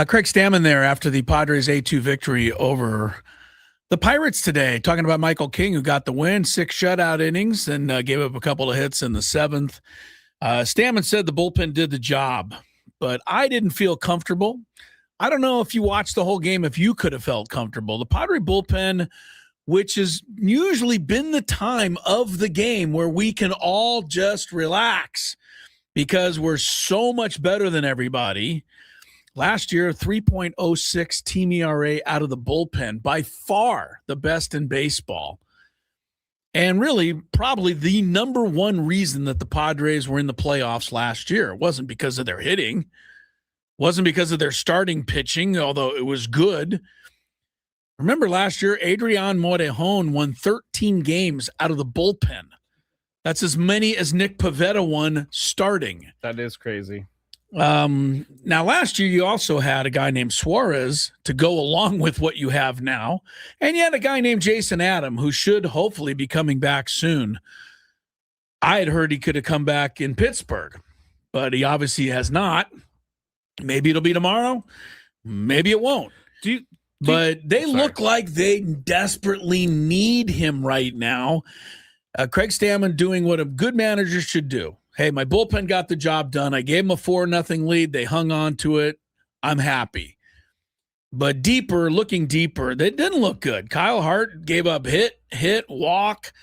Craig Stammen there after the Padres 8-2 victory over the Pirates today, talking about Michael King, who got the win, 6 shutout innings and gave up a couple of hits in the 7th. Stammen said the bullpen did the job, but I didn't feel comfortable. I don't know if you watched the whole game, if you could have felt comfortable. The Padre bullpen, which has usually been the time of the game where we can all just relax because we're so much better than everybody. Last year, 3.06 team ERA out of the bullpen, by far the best in baseball. And really, probably the number one reason that the Padres were in the playoffs last year. It wasn't because of their hitting, wasn't because of their starting pitching, although it was good. Remember last year, Adrian Morejon won 13 games out of the bullpen. That's as many as Nick Pivetta won starting. That is crazy. Now last year you also had a guy named Suarez to go along with what you have now, and you had a guy named Jason Adam who should hopefully be coming back soon. I had heard he could have come back in Pittsburgh, but he obviously has not. Maybe it'll be tomorrow, maybe it won't. But they look like they desperately need him right now. Craig Stammen doing what a good manager should do. Hey, my bullpen got the job done. I gave them a 4-0 lead. They hung on to it. I'm happy. But looking deeper, they didn't look good. Kyle Hart gave up hit, walk.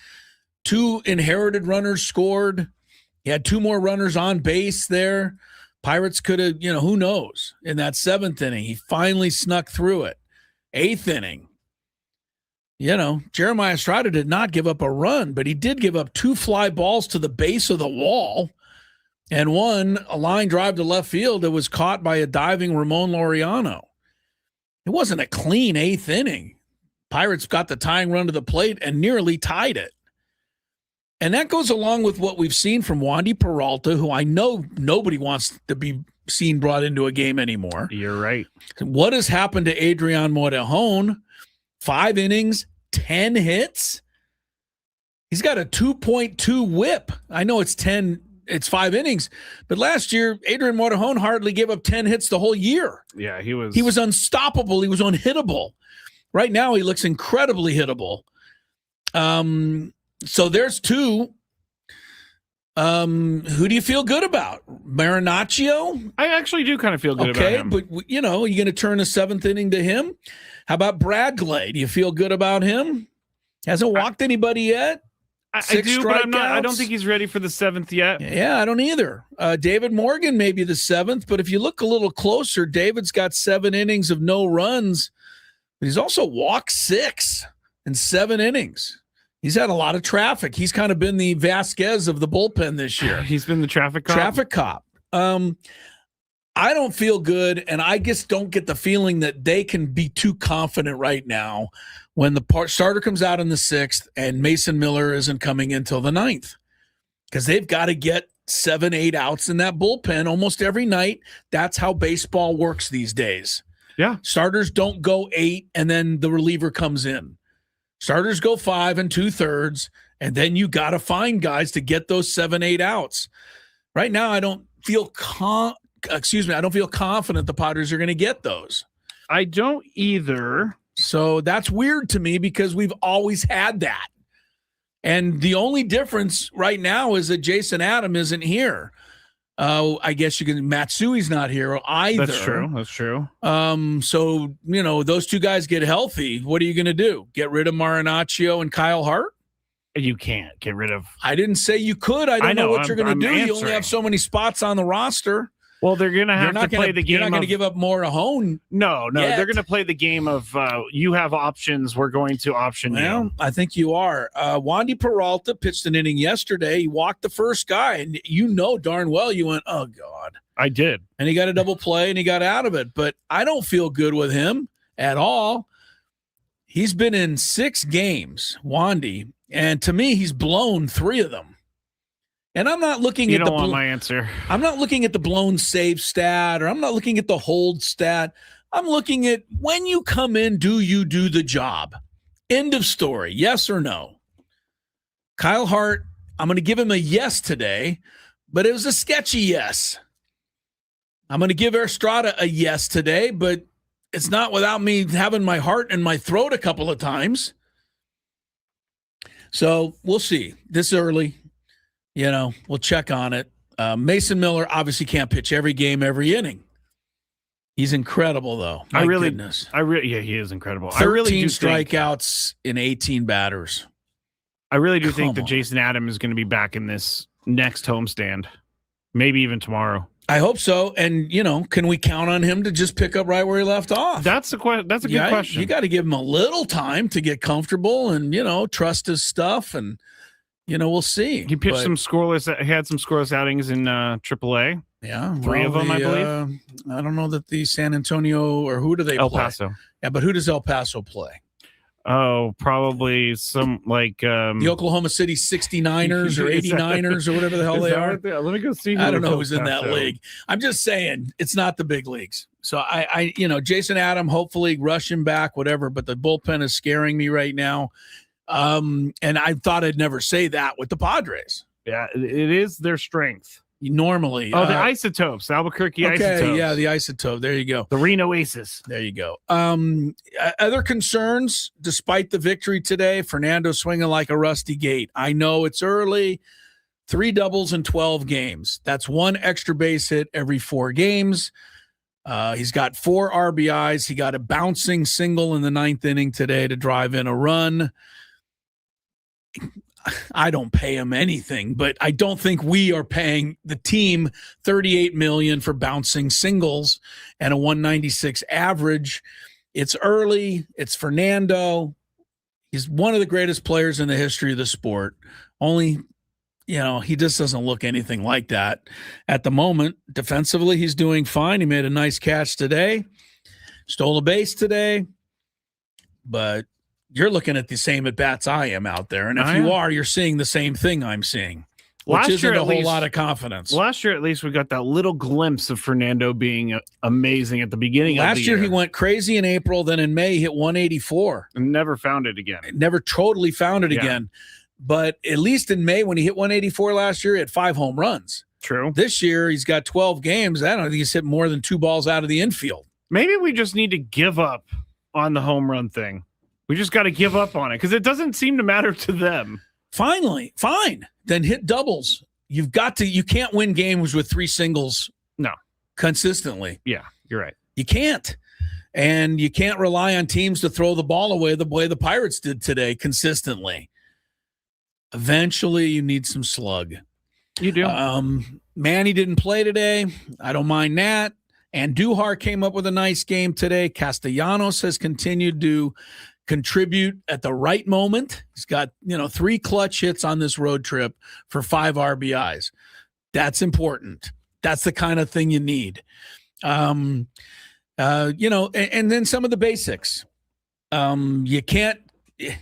2 inherited runners scored. He had 2 more runners on base there. Pirates could have, who knows? In that 7th inning, he finally snuck through it. 8th inning, Jeremiah Estrada did not give up a run, but he did give up 2 fly balls to the base of the wall and a line drive to left field that was caught by a diving Ramon Laureano. It wasn't a clean 8th inning. Pirates got the tying run to the plate and nearly tied it. And that goes along with what we've seen from Wandy Peralta, who I know nobody wants to be seen brought into a game anymore. You're right. What has happened to Adrian Morejon? 5 innings, 10 hits. He's got a 2.2 whip. I know it's 5 innings, but last year, Adrian Morejon hardly gave up 10 hits the whole year. Yeah, he was unstoppable. He was unhittable. Right now, he looks incredibly hittable. So there's 2. Who do you feel good about? Marinaccio? I actually do kind of feel good about him. Okay, but are you going to turn a 7th inning to him? How about Bradgley? Do you feel good about him? Hasn't walked anybody yet? I do, but I don't think he's ready for the 7th yet. Yeah, I don't either. David Morgan may be the 7th, but if you look a little closer, David's got 7 innings of no runs, but he's also walked 6 in 7 innings. He's had a lot of traffic. He's kind of been the Vasquez of the bullpen this year. He's been the traffic cop. Traffic cop. I don't feel good, and I just don't get the feeling that they can be too confident right now when the starter comes out in the 6th and Mason Miller isn't coming until the 9th, because they've got to get 7-8 outs in that bullpen almost every night. That's how baseball works these days. Yeah. Starters don't go 8 and then the reliever comes in. Starters go 5 2/3, and then you got to find guys to get those 7-8 outs. Right now, I don't feel confident the Padres are going to get those. I don't either. So that's weird to me because we've always had that. And the only difference right now is that Jason Adam isn't here. I guess Matsui's not here either. That's true. So, those 2 guys get healthy. What are you going to do? Get rid of Marinaccio and Kyle Hart? You can't get rid of. I didn't say you could. I don't know what you're going to do. Answering. You only have so many spots on the roster. Well, they're going to have to play the game. You're not going to give up Morejon. No. They're going to play the game of you have options. We're going to option you. I think you are. Wandy Peralta pitched an inning yesterday. He walked the first guy, and darn well you went, oh, God. I did. And he got a double play, and he got out of it. But I don't feel good with him at all. He's been in 6 games, Wandy, and to me, he's blown 3 of them. And I'm not looking you at don't the want my answer. I'm not looking at the blown save stat, or I'm not looking at the hold stat. I'm looking at when you come in, do you do the job? End of story. Yes or no? Kyle Hart, I'm going to give him a yes today, but it was a sketchy yes. I'm going to give Estrada a yes today, but it's not without me having my heart in my throat a couple of times. So we'll see. This early. We'll check on it. Mason Miller obviously can't pitch every game, every inning. He's incredible, though. Goodness. He is incredible. 13 strikeouts in 18 batters. I really do think that Jason Adam is going to be back in this next homestand, maybe even tomorrow. I hope so. And, can we count on him to just pick up right where he left off? That's a good question. You got to give him a little time to get comfortable and, trust his stuff. And, we'll see. He pitched some scoreless. He had some scoreless outings in AAA. Yeah, 3 of them, I believe. I don't know that the San Antonio or who do they El play? El Paso. Yeah, but who does El Paso play? Oh, probably some the Oklahoma City 69ers or 89ers or whatever the hell they are. Let me go see. I don't know who's in that league. I'm just saying it's not the big leagues. So I Jason Adam, hopefully rush him back, whatever. But the bullpen is scaring me right now. And I thought I'd never say that with the Padres. Yeah, it is their strength. Normally. The Isotopes, Albuquerque Isotopes. Yeah, the Isotope. There you go. The Reno Aces. There you go. Other concerns, despite the victory today, Fernando swinging like a rusty gate. I know it's early. 3 doubles in 12 games. That's 1 extra base hit every 4 games. He's got 4 RBIs. He got a bouncing single in the 9th inning today to drive in a run. I don't pay him anything, but I don't think we are paying the team $38 million for bouncing singles and a 196 average. It's early. It's Fernando. He's one of the greatest players in the history of the sport. Only, he just doesn't look anything like that at the moment. Defensively, he's doing fine. He made a nice catch today, stole a base today, but you're looking at the same at-bats I am out there. And if you are, you're seeing the same thing I'm seeing, which isn't a whole lot of confidence. Last year, at least, we got that little glimpse of Fernando being amazing at the beginning of the year. Last year, he went crazy in April. Then in May, he hit 184. And never found it again. Never totally found it again. But at least in May, when he hit 184 last year, he had 5 home runs. True. This year, he's got 12 games. I don't think he's hit more than 2 balls out of the infield. Maybe we just need to give up on the home run thing. We just got to give up on it because it doesn't seem to matter to them. Finally, fine. Then hit doubles. You can't win games with 3 singles. No. Consistently. Yeah, you're right. You can't. And you can't rely on teams to throw the ball away the way the Pirates did today consistently. Eventually, you need some slug. You do. Manny didn't play today. I don't mind that. And Duhar came up with a nice game today. Castellanos has continued to contribute at the right moment. He's got, 3 clutch hits on this road trip for 5 RBIs. That's important. That's the kind of thing you need. And then some of the basics. You can't,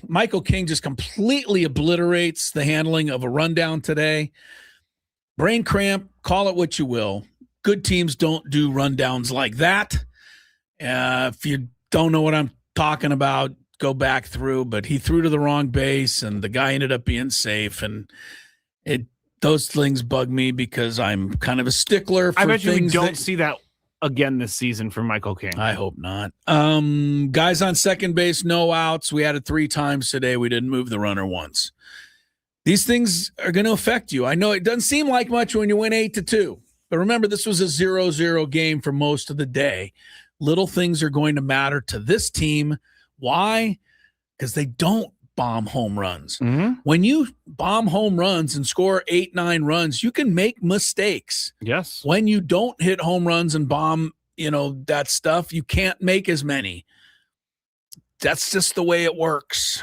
Michael King just completely obliterates the handling of a rundown today. Brain cramp, call it what you will. Good teams don't do rundowns like that. If you don't know what I'm talking about, go back through, but he threw to the wrong base and the guy ended up being safe. And those things bug me because I'm kind of a stickler for things. I bet you don't see that again this season from Michael King. I hope not. Guys on second base, no outs. We had it 3 times today. We didn't move the runner once. These things are going to affect you. I know it doesn't seem like much when you win 8-2, but remember, this was a 0-0 game for most of the day. Little things are going to matter to this team. Why? Because they don't bomb home runs. Mm-hmm. When you bomb home runs and score 8-9 runs, you can make mistakes. Yes. When you don't hit home runs and bomb, that stuff, you can't make as many. That's just the way it works.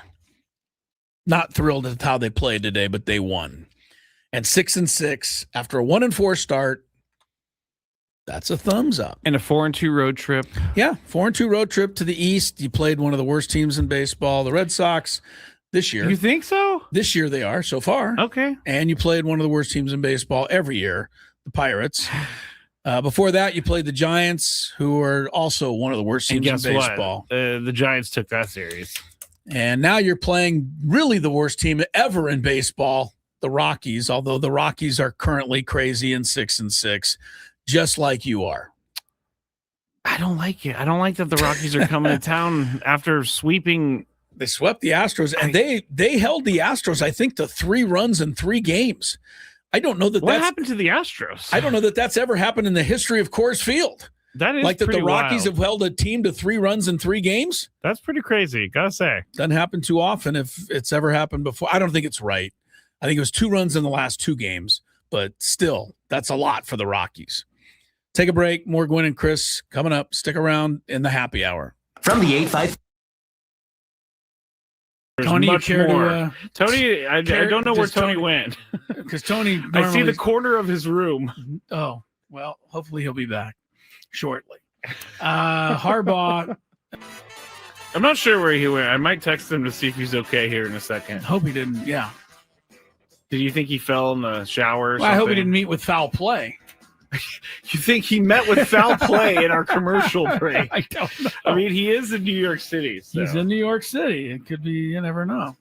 Not thrilled at how they played today, but they won. And 6-6 after a 1-4 start. That's a thumbs up. And a 4-2 road trip. Yeah, 4-2 road trip to the East. You played one of the worst teams in baseball, the Red Sox, this year. You think so? This year they are, so far. Okay. And you played one of the worst teams in baseball every year, the Pirates. Before that, you played the Giants, who are also one of the worst teams in baseball. The Giants took that series. And now you're playing really the worst team ever in baseball, the Rockies, although the Rockies are currently crazy in 6-6. Just like you are. I don't like it. I don't like that the Rockies are coming to town after sweeping. They swept the Astros, and they held the Astros, I think, to 3 runs in 3 games. I don't know that what happened to the Astros. I don't know that that's ever happened in the history of Coors Field. That is like that the Rockies wild. have held a team to 3 runs in 3 games. That's pretty crazy, gotta say. Doesn't happen too often if it's ever happened before. I don't think it's right. I think it was 2 runs in the last 2 games, but still, that's a lot for the Rockies. Take a break. More Gwynn and Chris coming up. Stick around in the happy hour. From the 8-5. Tony, you care to, Tony, I don't know where Tony went. Because Tony, I see the corner of his room. Oh, well, hopefully he'll be back shortly. Harbaugh. I'm not sure where he went. I might text him to see if he's okay here in a second. Hope he didn't. Yeah. Did you think he fell in the shower or I hope he didn't meet with foul play. You think he met with foul play in our commercial break? I don't know. I mean, he is in New York City. So. He's in New York City. It could be, you never know.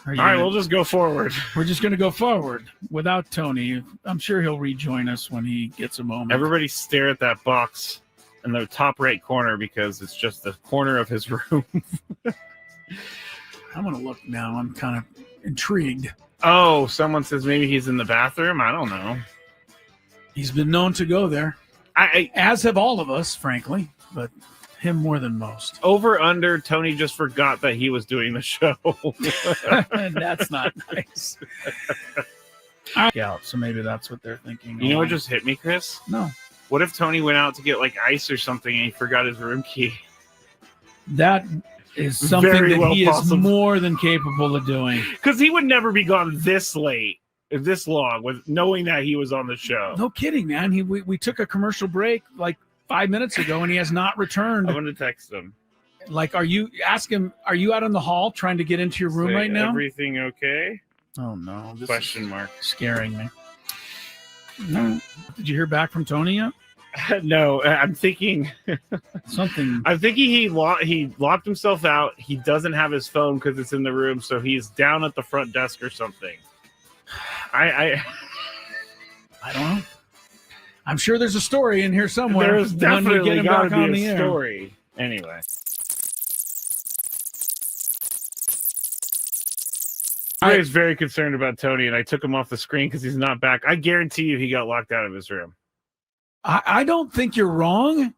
All right, we'll just go forward. We're just going to go forward without Tony. I'm sure he'll rejoin us when he gets a moment. Everybody stare at that box in the top right corner because it's just the corner of his room. I'm going to look now. I'm kind of intrigued. Oh, someone says maybe he's in the bathroom. I don't know. He's been known to go there. As have all of us, frankly, but him more than most. Over under, Tony just forgot that he was doing the show. That's not nice. Yeah, so maybe that's what they're thinking. You know what just hit me, Chris? No. What if Tony went out to get like ice or something and he forgot his room key? That is something that he is more than capable of doing. Because he would never be gone this late, this long, with knowing that he was on the show. No kidding, man. We took a commercial break like 5 minutes ago, and he has not returned. I'm going to text him. Like, ask him, are you out in the hall trying to get into your room right now? Everything okay? Oh, no. Question mark. Scaring me. No. Did you hear back from Tony yet? No, I'm thinking something. I'm thinking he locked himself out. He doesn't have his phone because it's in the room, so he's down at the front desk or something. I don't know. I'm sure there's a story in here somewhere. There's definitely got to be a air. story. Anyway. I was very concerned about Tony, and I took him off the screen because he's not back. I guarantee you he got locked out of his room. I don't think you're wrong,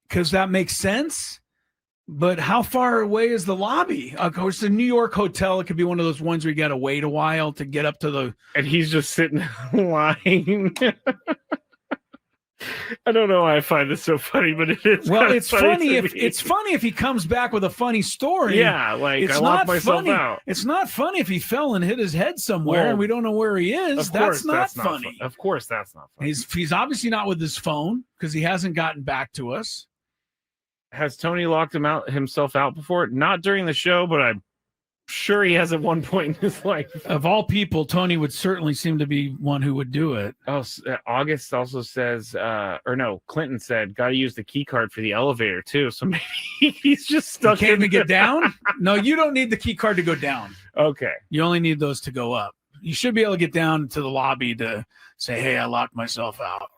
because that makes sense. But how far away is the lobby? Of course, the New York hotel, it could be one of those ones where you got to wait a while to get up to the... And he's just sitting in line. I don't know why I find this so funny, but it is. Well, it's funny if he comes back with a funny story. Yeah, like I locked myself out. It's not funny if he fell and hit his head somewhere and we don't know where he is. That's not funny. Of course, that's not funny. He's obviously not with his phone because he hasn't gotten back to us. Has Tony locked himself out before? Not during the show, but I'm sure he has at one point in his life. Of all people, Tony would certainly seem to be one who would do it. Oh, August also says, Clinton said, got to use the key card for the elevator too. So maybe he's just stuck. You can't even get down? No, you don't need the key card to go down. Okay. You only need those to go up. You should be able to get down to the lobby to say, hey, I locked myself out.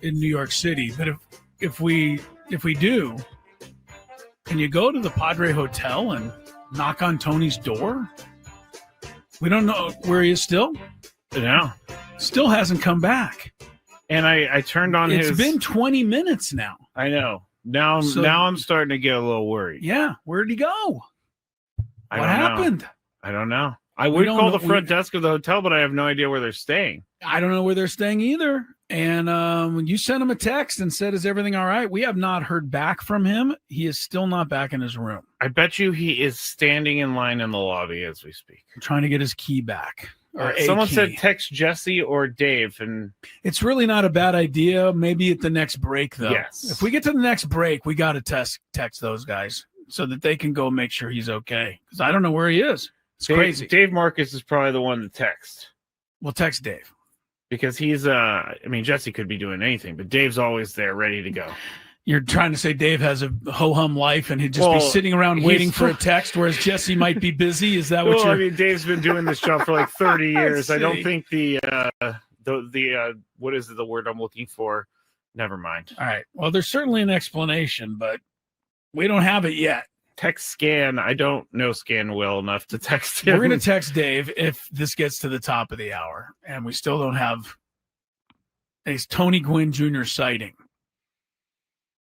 In New York City. But if we do, can you go to the Padre Hotel and knock on Tony's door? We don't know where he is still. No. Still hasn't come back. And I turned on It's been 20 minutes now. I know. Now I'm starting to get a little worried. Yeah. Where'd he go? What happened? I don't know. I would call the front desk of the hotel, but I have no idea where they're staying. I don't know where they're staying either. And when you sent him a text and said, is everything all right? We have not heard back from him. He is still not back in his room. I bet you he is standing in line in the lobby as we speak. Trying to get his key back. Someone said text Jesse or Dave. And it's really not a bad idea. Maybe at the next break, though. Yes. If we get to the next break, we got to text those guys so that they can go make sure he's okay. Because I don't know where he is. It's crazy. Dave Marcus is probably the one to text. We'll text Dave. Because he's, Jesse could be doing anything, but Dave's always there ready to go. You're trying to say Dave has a ho-hum life and he'd just be sitting around waiting for a text, whereas Jesse might be busy? Is that what you're... Dave's been doing this job for like 30 years. I don't think the what is the word I'm looking for? Never mind. All right. Well, there's certainly an explanation, but we don't have it yet. Text Scan. I don't know Scan well enough to text him. We're going to text Dave if this gets to the top of the hour, and we still don't have a Tony Gwynn Jr. sighting.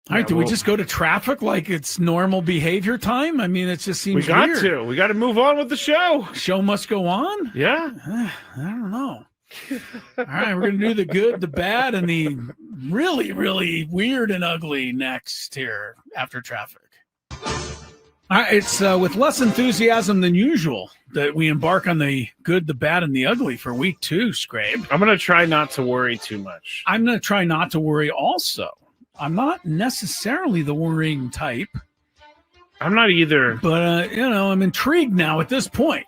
All right, do we just go to traffic like it's normal behavior time? I mean, it just seems weird. We got to move on with the show. Show must go on? Yeah. I don't know. All right, we're going to do the good, the bad, and the really, really weird and ugly next here after traffic. All right, it's with less enthusiasm than usual that we embark on the good, the bad, and the ugly for week 2, Scrape. I'm going to try not to worry too much. I'm going to try not to worry also. I'm not necessarily the worrying type. I'm not either. But, I'm intrigued now at this point.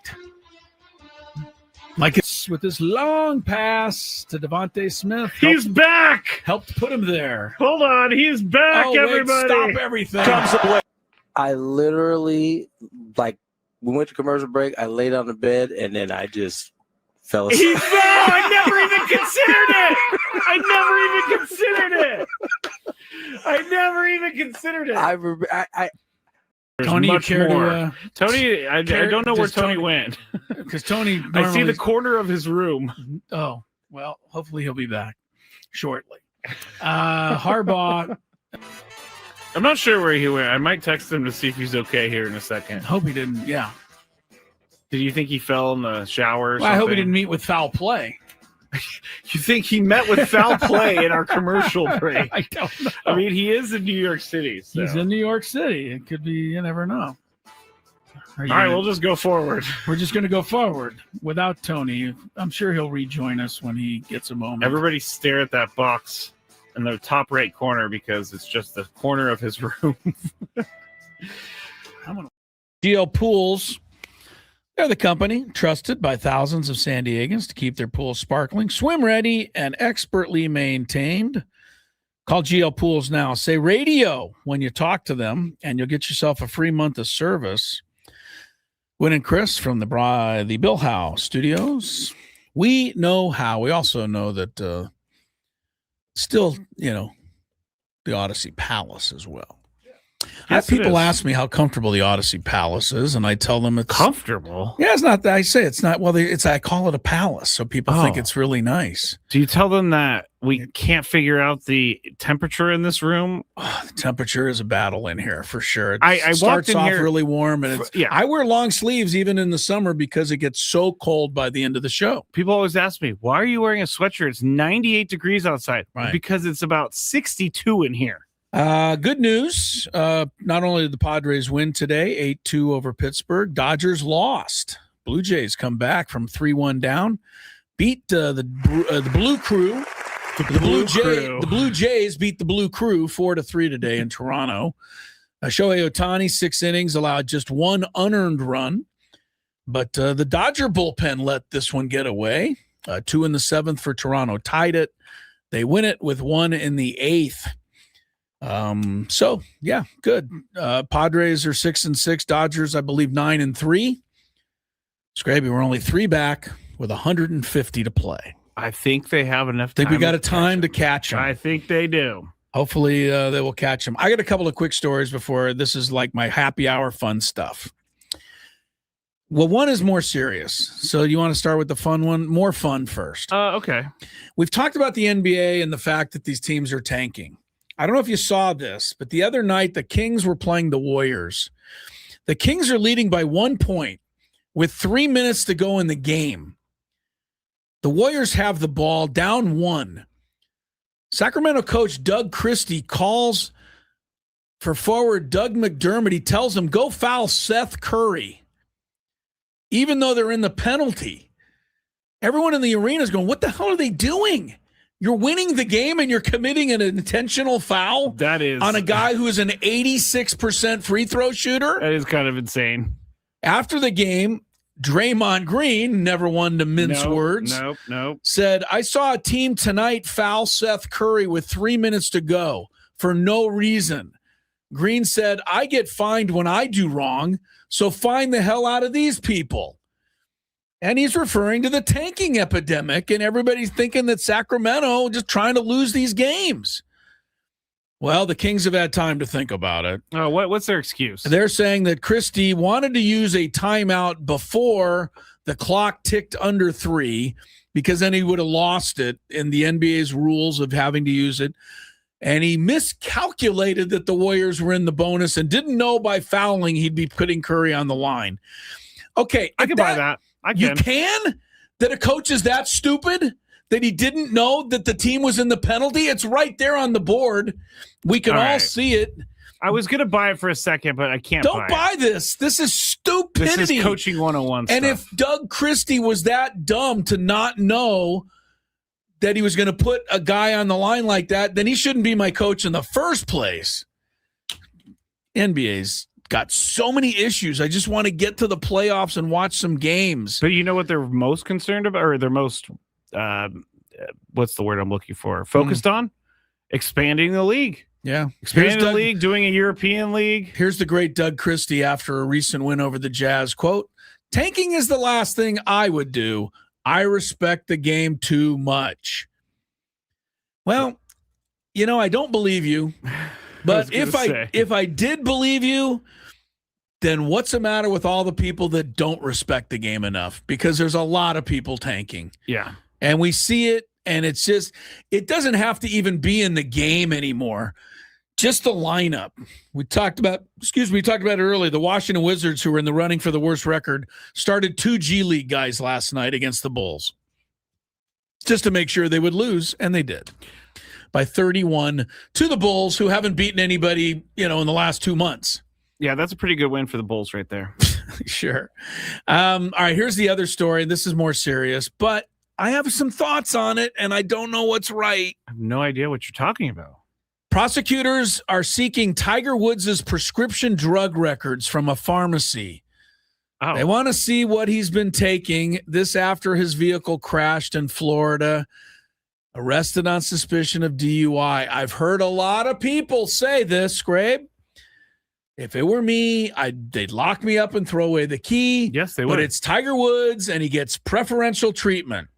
Like it's with this long pass to Devontae Smith. He's back! Helped put him there. Hold on, he's back, everybody! Stop everything. I literally, we went to commercial break. I laid on the bed, and then I just fell asleep. I never even considered it. Tony, you care to, Tony, I don't know where Tony went. Because Tony, I see the corner of his room. Oh, Well, hopefully he'll be back shortly. Harbaugh. I'm not sure where he went. I might text him to see if he's okay here in a second. Hope he didn't. Yeah. Did you think he fell in the shower or Well, I hope he something? didn't meet with foul play. You think he met with foul play in our commercial break? I don't know. I mean, he is in New York City. So. He's in New York City. It could be, you never know. All right, we'll just go forward. We're just going to go forward without Tony. I'm sure he'll rejoin us when he gets a moment. Everybody stare at that box in the top right corner because it's just the corner of his room. GL Pools. They're the company trusted by thousands of San Diegans to keep their pools sparkling, swim ready, and expertly maintained. Call GL Pools now. Say radio when you talk to them, and you'll get yourself a free month of service. Gwynn and Chris from the Bill Howe Studios. We know how. We also know that still, the Odyssey Palace as well. Yes, people ask me how comfortable the Odyssey Palace is, and I tell them it's comfortable. Yeah, it's not. I say it's not. Well, I call it a palace, so people think it's really nice. Do you tell them that we can't figure out the temperature in this room? The temperature is a battle in here for sure. I starts walked in off here really warm, and I wear long sleeves even in the summer because it gets so cold by the end of the show. People always ask me, "Why are you wearing a sweatshirt? It's 98 degrees outside." Right. Because it's about 62 in here. Good news. Not only did the Padres win today, 8-2 over Pittsburgh, Dodgers lost. Blue Jays come back from 3-1 down, beat the Blue Crew. The Blue Jays beat the Blue Crew 4-3 today in Toronto. Shohei Ohtani, 6 innings, allowed just 1 unearned run. But the Dodger bullpen let this one get away. 2 in the 7th for Toronto, tied it. They win it with 1 in the 8th. So yeah, good. Padres are 6-6. Dodgers, I believe, 9-3. Scrappy, we're only 3 back with 150 to play. I think they have enough I think time. we got a time to catch them. I think they do. Hopefully they will catch them. I got a couple of quick stories before this is like my happy hour fun stuff. Well, one is more serious. So you want to start with the fun one? More fun first. Okay. We've talked about the NBA and the fact that these teams are tanking. I don't know if you saw this, but the other night the Kings were playing the Warriors. The Kings are leading by 1 point with 3 minutes to go in the game. The Warriors have the ball down 1. Sacramento coach Doug Christie calls for forward Doug McDermott. He tells him, go foul Seth Curry, even though they're in the penalty. Everyone in the arena is going, what the hell are they doing? You're winning the game and you're committing an intentional foul that is on a guy who is an 86% free throw shooter. That is kind of insane. After the game, Draymond Green, never one to mince words, said, I saw a team tonight foul Seth Curry with 3 minutes to go for no reason. Green said, I get fined when I do wrong, so fine the hell out of these people. And he's referring to the tanking epidemic, and everybody's thinking that Sacramento just trying to lose these games. Well, the Kings have had time to think about it. Oh, what's their excuse? They're saying that Christie wanted to use a timeout before the clock ticked under 3 because then he would have lost it in the NBA's rules of having to use it. And he miscalculated that the Warriors were in the bonus and didn't know by fouling he'd be putting Curry on the line. Okay. I can buy that. You can? That a coach is that stupid that he didn't know that the team was in the penalty? It's right there on the board. We can all see it. I was going to buy it for a second, but I can't Don't buy this. This is stupidity. This is coaching 101 And stuff. if Doug Christie was that dumb to not know that he was going to put a guy on the line like that, then he shouldn't be my coach in the first place. NBA's got so many issues. I just want to get to the playoffs and watch some games. But you know what they're most concerned about, or they're most, what's the word I'm looking for? Focused on? Expanding the league. Yeah. Expanding the league, doing a European league. Here's the great Doug Christie after a recent win over the Jazz. Quote, tanking is the last thing I would do. I respect the game too much. Well, I don't believe you. But if I did believe you, then what's the matter with all the people that don't respect the game enough? Because there's a lot of people tanking. Yeah. And we see it, and it's just, it doesn't have to even be in the game anymore. Just the lineup. We talked about it earlier. The Washington Wizards, who were in the running for the worst record, started 2 G League guys last night against the Bulls just to make sure they would lose, and they did by 31 to the Bulls, who haven't beaten anybody, in the last 2 months. Yeah, that's a pretty good win for the Bulls right there. Sure. All right, here's the other story. This is more serious, but I have some thoughts on it, and I don't know what's right. I have no idea what you're talking about. Prosecutors are seeking Tiger Woods' prescription drug records from a pharmacy. Oh. They want to see what he's been taking. This after his vehicle crashed in Florida, arrested on suspicion of DUI. I've heard a lot of people say this, Scrape. If it were me, they'd lock me up and throw away the key. Yes, they would. But it's Tiger Woods, and he gets preferential treatment.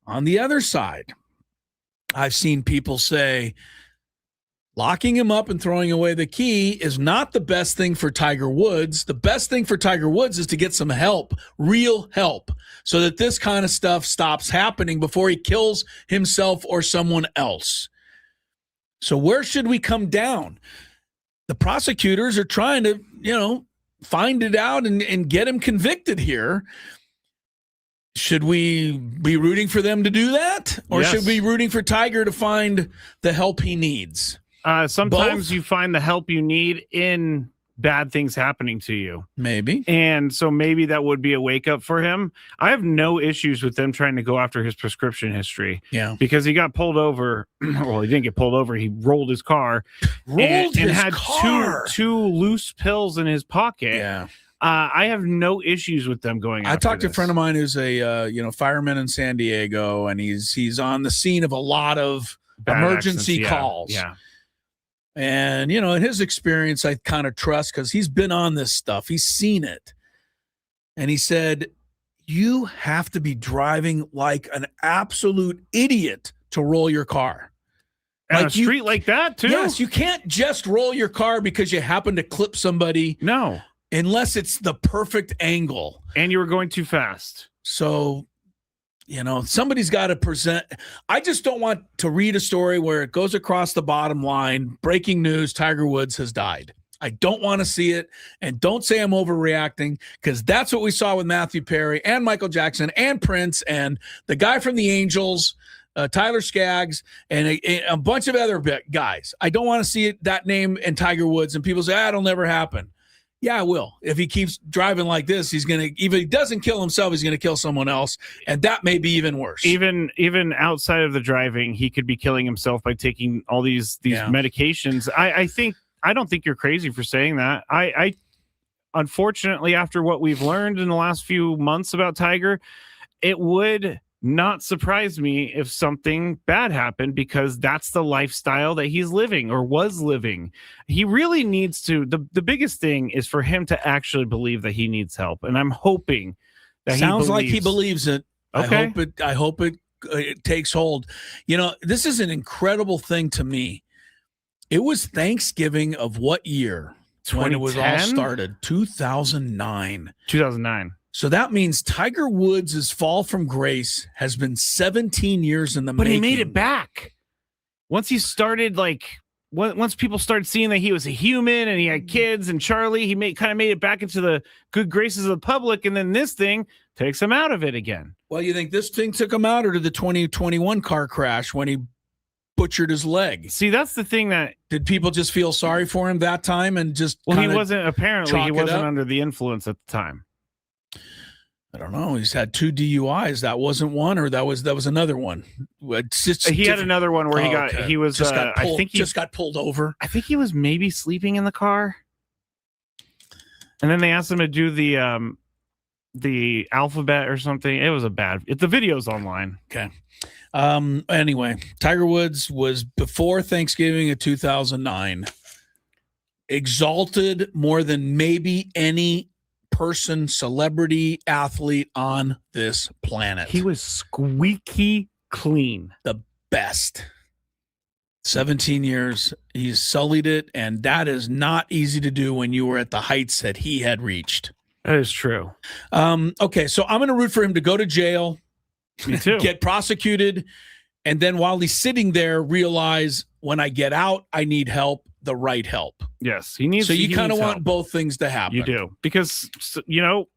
On the other side, I've seen people say locking him up and throwing away the key is not the best thing for Tiger Woods. The best thing for Tiger Woods is to get some help, real help, so that this kind of stuff stops happening before he kills himself or someone else. So where should we come down? The prosecutors are trying to, find it out and get him convicted here. Should we be rooting for them to do that? Or Yes. should we be rooting for Tiger to find the help he needs? Sometimes Both? you find the help you need in bad things happening to you. Maybe. And so maybe that would be a wake up for him. I have no issues with them trying to go after his prescription history. Yeah. Because he got pulled over. Well, he didn't get pulled over. He rolled his car. and had car. two loose pills in his pocket. Yeah. I have no issues with them going after I talked to a this. friend of mine who's a fireman in San Diego, and he's on the scene of a lot of Bad emergency accidents, calls. Yeah. And, in his experience, I kind of trust because he's been on this stuff. He's seen it. And he said, you have to be driving like an absolute idiot to roll your car. On a street like that, too? Yes, you can't just roll your car because you happen to clip somebody. No. Unless it's the perfect angle. And you were going too fast. So, somebody's got to present. I just don't want to read a story where it goes across the bottom line. Breaking news, Tiger Woods has died. I don't want to see it. And don't say I'm overreacting, because that's what we saw with Matthew Perry and Michael Jackson and Prince and the guy from the Angels, Tyler Skaggs, and a bunch of other guys. I don't want to see that name and Tiger Woods. And people say, it'll never happen. Yeah, I will. If he keeps driving like this, even if he doesn't kill himself, he's going to kill someone else. And that may be even worse. Even outside of the driving, he could be killing himself by taking all these medications. I don't think you're crazy for saying that. I unfortunately, after what we've learned in the last few months about Tiger, it would not surprise me if something bad happened, because that's the lifestyle that he's living or was living. He really needs to. The biggest thing is for him to actually believe that he needs help. And I'm hoping that Sounds like he believes it. Okay. I hope it takes hold. This is an incredible thing to me. It was Thanksgiving of what year? When it was all 2010? started? 2009. 2009. So that means Tiger Woods' fall from grace has been 17 years in the But making. he made it back. Once he started, once people started seeing that he was a human and he had kids and Charlie, he kind of made it back into the good graces of the public. And then this thing takes him out of it again. Well, you think this thing took him out, or did the 2021 car crash when he butchered his leg? See, that's the thing that... Did people just feel sorry for him that time and just Well, he kinda wasn't up? under the influence at the time. I don't know. He's had 2 DUIs. That wasn't one, or that was another one. It's just He had different. another one where Okay. he was just got pulled, I think he just got pulled over. I think he was maybe sleeping in the car. And then they asked him to do the alphabet or something. It was the video's online. Okay. Anyway, Tiger Woods was before Thanksgiving of 2009, exalted more than maybe any person, celebrity, athlete on this planet. He was squeaky clean. The best. 17 years, he's sullied it, and that is not easy to do when you were at the heights that he had reached. That is true. Okay, so I'm going to root for him to go to jail Me too. Get prosecuted, and then while he's sitting there, realize when I get out, I need help, the right help. Yes, he needs. So you kind of want help. both things to happen. You do, because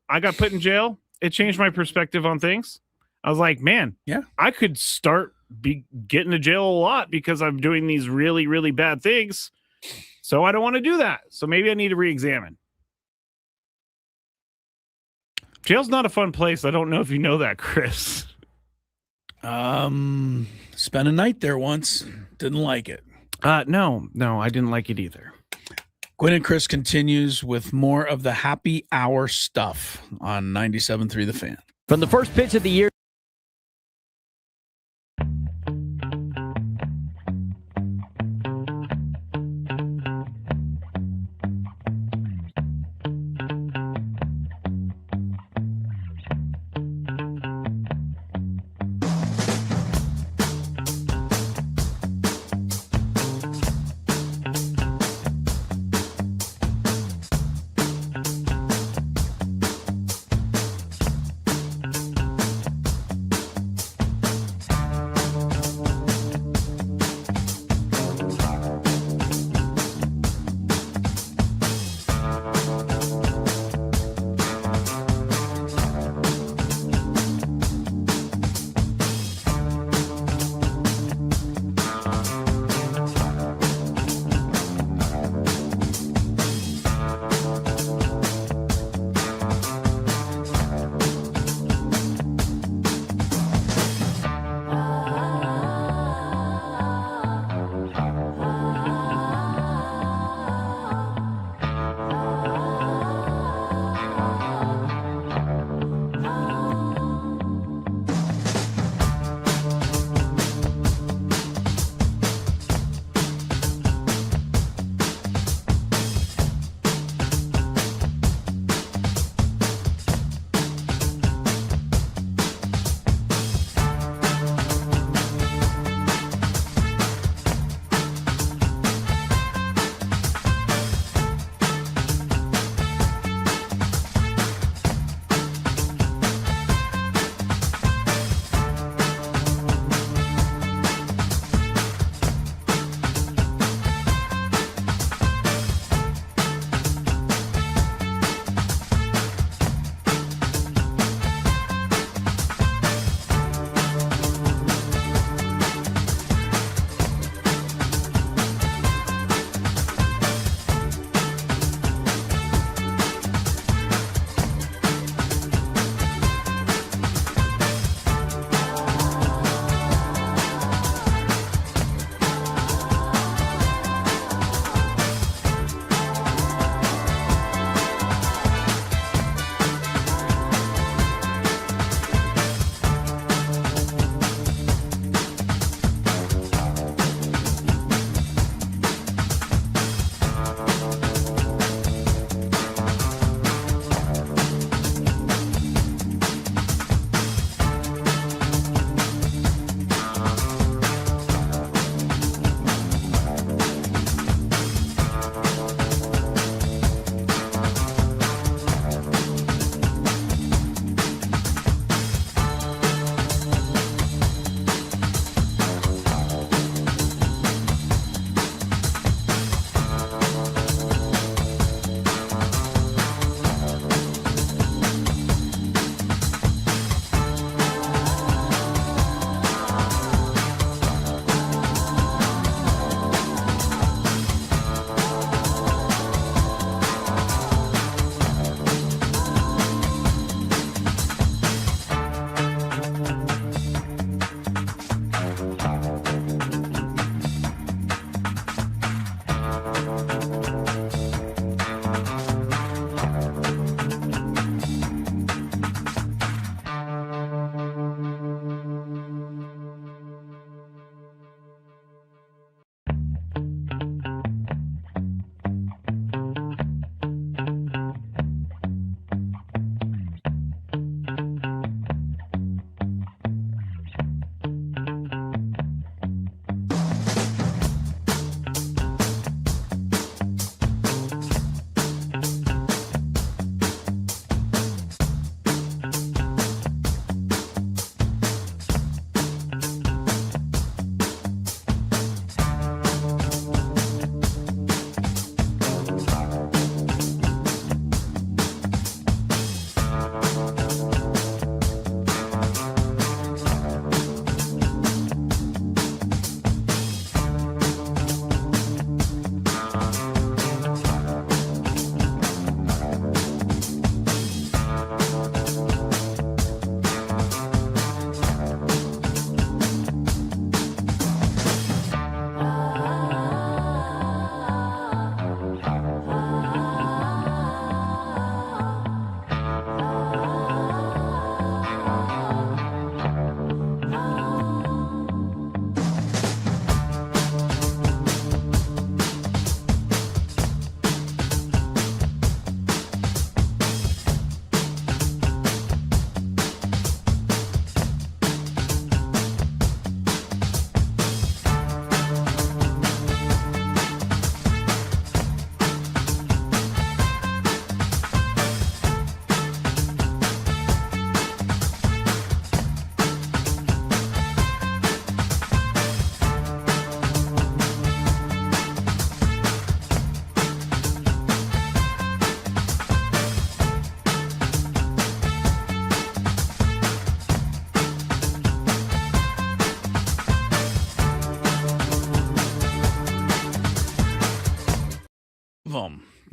I got put in jail. It changed my perspective on things. I was like, man, yeah, I could start getting to jail a lot because I'm doing these really, really bad things. So I don't want to do that. So maybe I need to re-examine. Jail's not a fun place. I don't know if you know that, Chris. Spent a night there once. Didn't like it. No, I didn't like it either. Gwynn and Chris continues with more of the happy hour stuff on 97.3 The Fan. From the first pitch of the year.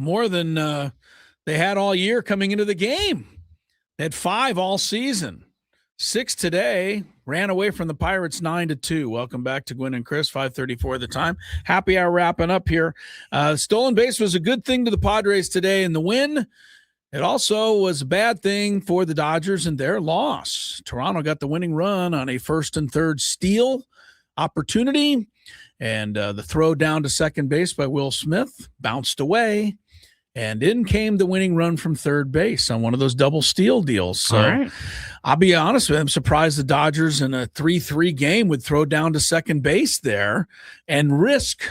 more than they had all year coming into the game. They had 5 all season. 6 today, ran away from the Pirates 9-2. Welcome back to Gwynn and Chris, 5:34 at the time. Happy hour wrapping up here. Stolen base was a good thing to the Padres today in the win. It also was a bad thing for the Dodgers and their loss. Toronto got the winning run on a first and third steal opportunity, and the throw down to second base by Will Smith bounced away. And in came the winning run from third base on one of those double steal deals. So All right. I'll be honest with you, I'm surprised the Dodgers in a 3-3 game would throw down to second base there and risk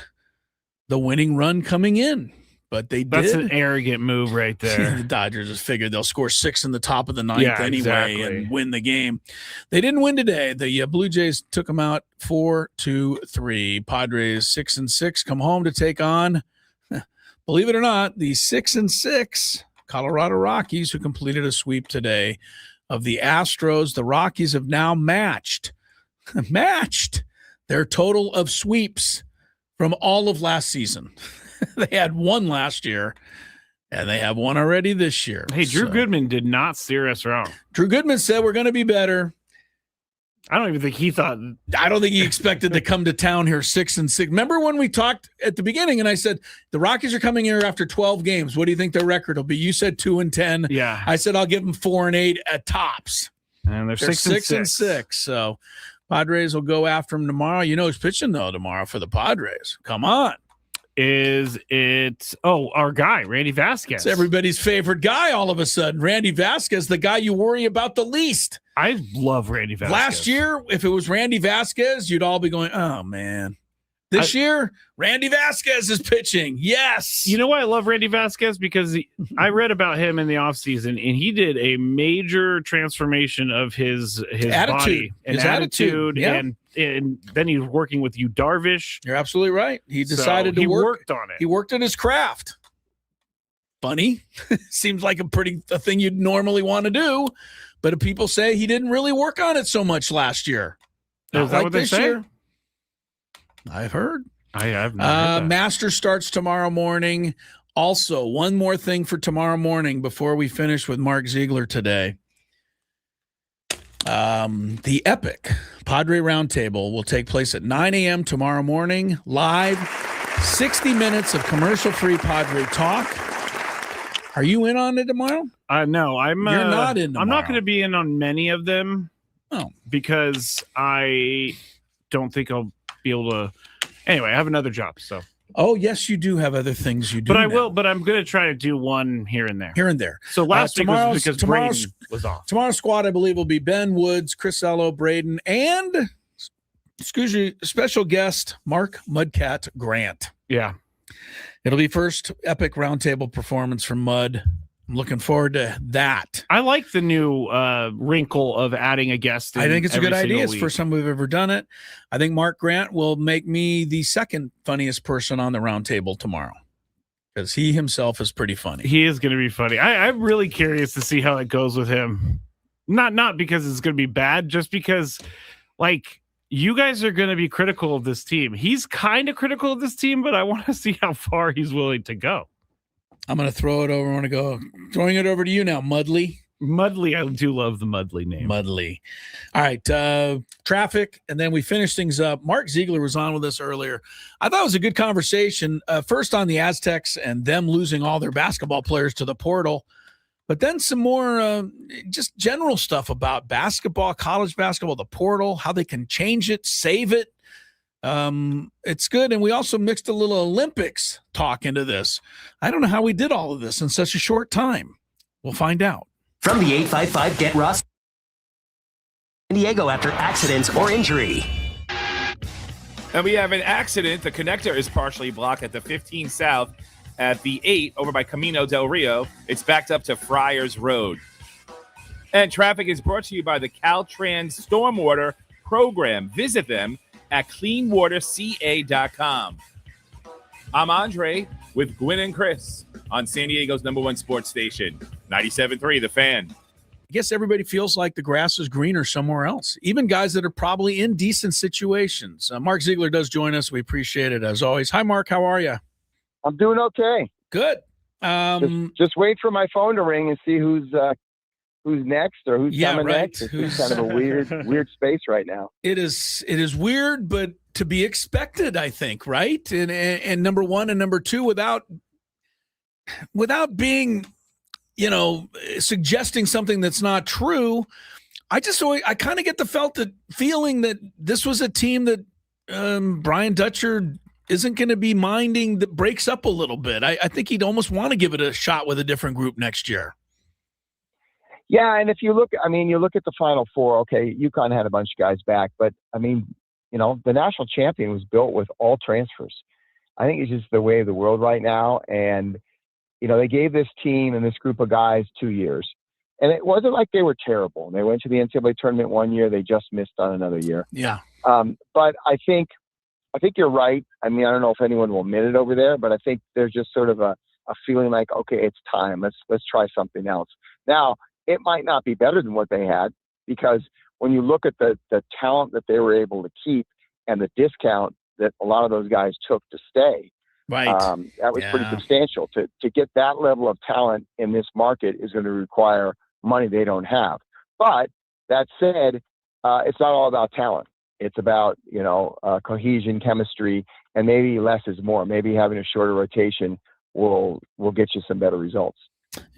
the winning run coming in. But they did. That's an arrogant move right there. The Dodgers just figured they'll score 6 in the top of the ninth anyway and win the game. They didn't win today. The Blue Jays took them out 4-3. Padres 6-6 come home to take on, believe it or not, the 6-6 Colorado Rockies, who completed a sweep today of the Astros. The Rockies have now matched their total of sweeps from all of last season. They had 1 last year, and they have 1 already this year. Hey, Drew Goodman did not steer us wrong. Drew Goodman said we're going to be better. I don't even think he thought. I don't think he expected to come to town here 6-6. Remember when we talked at the beginning and I said, the Rockies are coming here after 12 games. What do you think their record will be? You said 2-10. Yeah. I said, I'll give them 4-8 at tops. And they're 6-6. So Padres will go after them tomorrow. You know who's pitching, though, tomorrow for the Padres? Come on. Is it our guy Randy Vasquez? It's everybody's favorite guy all of a sudden. Randy Vasquez, the guy you worry about the least. I love Randy Vasquez. Last year, if it was Randy Vasquez, you'd all be going, oh man. This year, Randy Vasquez is pitching. Yes. You know why I love Randy Vasquez? Because I read about him in the offseason, and he did a major transformation of his attitude. body and His attitude. Yeah. And then he's working with you, Darvish. You're absolutely right. He decided he to work. worked on it. He worked on his craft. Funny. Seems like a thing you'd normally want to do, but people say he didn't really work on it so much last year. Is that what they say? Year. I've heard. I have not heard that. Masters starts tomorrow morning. Also, one more thing for tomorrow morning before we finish with Mark Ziegler today. The epic Padre Roundtable will take place at 9 a.m. tomorrow morning, live, 60 minutes of commercial-free Padre talk. Are you in on it tomorrow? No, I'm. You're not in tomorrow. I'm not going to be in on many of them. Oh, because I don't think I'll be able to. Anyway, I have another job, so. Oh, yes, you do have other things you do. But I now. will. But I'm going to try to do one here and there. Here and there. So last week was because Braden was off. Tomorrow's squad, I believe, will be Ben Woods, Chris Ello, Braden, and special guest Mark Mudcat Grant. Yeah. It'll be first epic roundtable performance from Mud. I'm looking forward to that. I like the new wrinkle of adding a guest. I think it's a good idea. It's the first time we've ever done it. I think Mark Grant will make me the second funniest person on the roundtable tomorrow because he himself is pretty funny. He is going to be funny. I'm really curious to see how it goes with him. Not because it's going to be bad, just because, like, you guys are going to be critical of this team. He's kind of critical of this team, but I want to see how far he's willing to go. I'm going to throw it over. I want to go throwing it over to you now, Mudley. Mudley. I do love the Mudley name. Mudley. All right. Traffic. And then we finish things up. Mark Ziegler was on with us earlier. I thought it was a good conversation. First on the Aztecs and them losing all their basketball players to the portal. But then some more just general stuff about basketball, college basketball, the portal, how they can change it, save it. It's good. And we also mixed a little Olympics talk into this. I don't know how we did all of this in such a short time. We'll find out. From the 855 Get Ross San Diego after accidents or injury. And we have an accident. The connector is partially blocked at the 15 South at the 8 over by Camino del Rio. It's backed up to Friars Road. And traffic is brought to you by the Caltrans Stormwater Program. Visit them at cleanwaterca.com. I'm Andre with Gwynn and Chris on San Diego's #1 sports station, 97.3 The Fan. I guess everybody feels like the grass is greener somewhere else, even guys that are probably in decent situations. Mark Ziegler does join us. We appreciate it as always. Hi, Mark. How are you? I'm doing okay. Good. Just wait for my phone to ring and see who's next or who's coming next. It's just kind of a weird space right now. It is weird, but to be expected, I think, right? And number one and number two, without being, suggesting something that's not true. I kind of get the feeling that this was a team that Brian Dutcher isn't going to be minding, that breaks up a little bit. I think he'd almost want to give it a shot with a different group next year. Yeah, and if you look, you look at the Final Four, okay, UConn had a bunch of guys back, but, the national champion was built with all transfers. I think it's just the way of the world right now, and, they gave this team and this group of guys 2 years, and it wasn't like they were terrible. They went to the NCAA tournament 1 year, they just missed on another year. Yeah. But I think you're right. I don't know if anyone will admit it over there, but I think there's just sort of a feeling like, okay, it's time. Let's try something else. Now, it might not be better than what they had, because when you look at the talent that they were able to keep and the discount that a lot of those guys took to stay, right, that was pretty substantial. To get that level of talent in this market is going to require money they don't have. But that said, it's not all about talent. It's about, cohesion, chemistry, and maybe less is more. Maybe having a shorter rotation will get you some better results.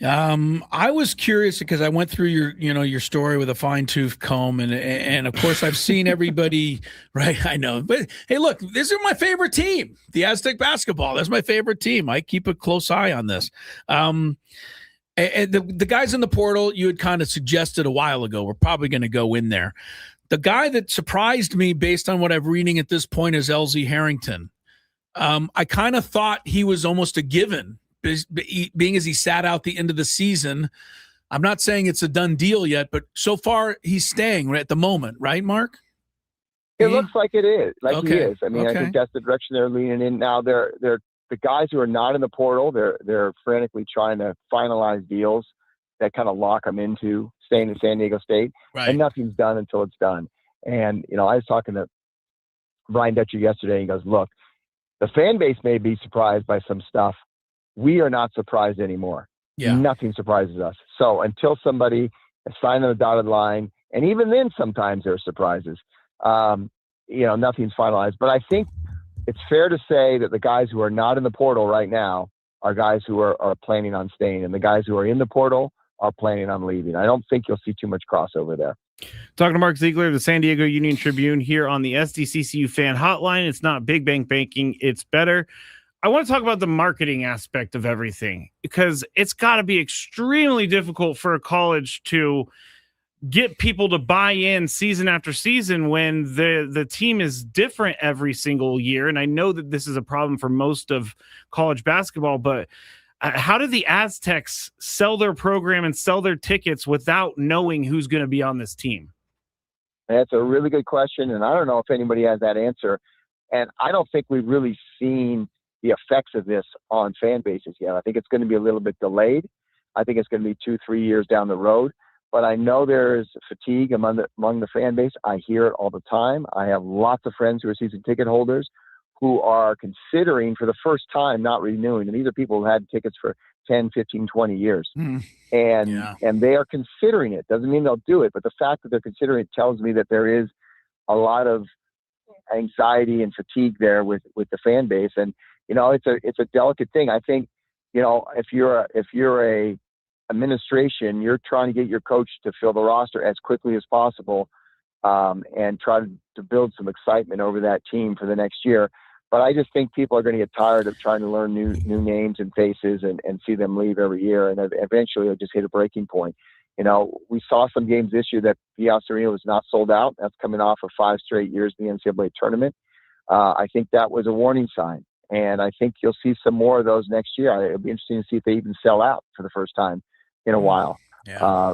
I was curious because I went through your story with a fine-tooth comb, and of course I've seen everybody, right? I know, but hey, look, this is my favorite team, the Aztec basketball. That's my favorite team. I keep a close eye on this. And the guys in the portal, you had kind of suggested a while ago, we're probably going to go in there. The guy that surprised me based on what I'm reading at this point is LZ Harrington. I kind of thought he was almost a given, being as he sat out the end of the season. I'm not saying it's a done deal yet, but so far he's staying right at the moment, right, Mark? It looks like it is. He Okay. is. I think that's the direction they're leaning in now. They're the guys who are not in the portal. They're frantically trying to finalize deals that kind of lock them into staying in San Diego State. Right. And nothing's done until it's done. And I was talking to Brian Dutcher yesterday. And he goes, "Look, the fan base may be surprised by some stuff. We are not surprised anymore. Yeah. Nothing surprises us. So until somebody has signed on the dotted line, and even then sometimes there are surprises, nothing's finalized. But I think it's fair to say that the guys who are not in the portal right now are guys who are planning on staying, and the guys who are in the portal are planning on leaving. I don't think you'll see too much crossover there." Talking to Mark Ziegler of the San Diego Union Tribune here on the SDCCU fan hotline. It's not big bang banking, it's better. I want to talk about the marketing aspect of everything, because it's got to be extremely difficult for a college to get people to buy in season after season when the team is different every single year. And I know that this is a problem for most of college basketball, but how do the Aztecs sell their program and sell their tickets without knowing who's going to be on this team? That's a really good question, and I don't know if anybody has that answer. And I don't think we've really seen the effects of this on fan bases yet. I think it's going to be a little bit delayed. I think it's going to be 2-3 years down the road. But I know there's fatigue among the fan base. I hear it all the time. I have lots of friends who are season ticket holders who are considering for the first time not renewing. And these are people who had tickets for 10, 15, 20 years. And they are considering it. Doesn't mean they'll do it, but the fact that they're considering it tells me that there is a lot of anxiety and fatigue there with the fan base. And, it's a delicate thing. I think, if you're a administration, you're trying to get your coach to fill the roster as quickly as possible, and try to build some excitement over that team for the next year. But I just think people are going to get tired of trying to learn new names and faces and see them leave every year. And eventually they'll just hit a breaking point. We saw some games this year that Piazza Arena was not sold out. That's coming off of 5 straight years in the NCAA tournament. I think that was a warning sign. And I think you'll see some more of those next year. It'll be interesting to see if they even sell out for the first time in a while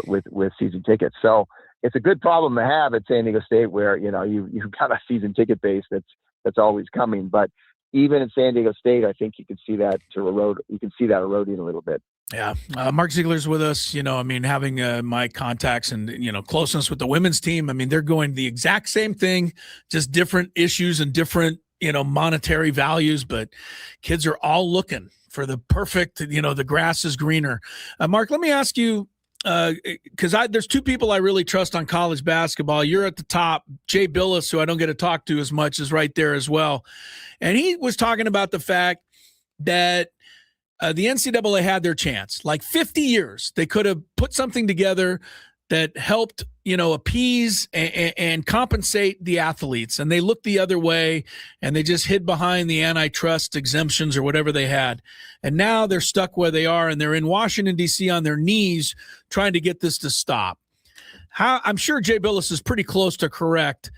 with season tickets. So it's a good problem to have at San Diego State, where you've got a season ticket base that's always coming. But even at San Diego State, I think you can see that eroding a little bit. Yeah. Mark Ziegler's with us, having my contacts and, closeness with the women's team. They're going the exact same thing, just different issues and different, monetary values, but kids are all looking for the perfect, the grass is greener. Mark, let me ask you, because there's two people I really trust on college basketball. You're at the top. Jay Billis, who I don't get to talk to as much, is right there as well. And he was talking about the fact that the NCAA had their chance. Like 50 years, they could have put something together that helped, appease and compensate the athletes. And they looked the other way, and they just hid behind the antitrust exemptions or whatever they had. And now they're stuck where they are, and they're in Washington, D.C. on their knees trying to get this to stop. I'm sure Jay Billis is pretty close to correct.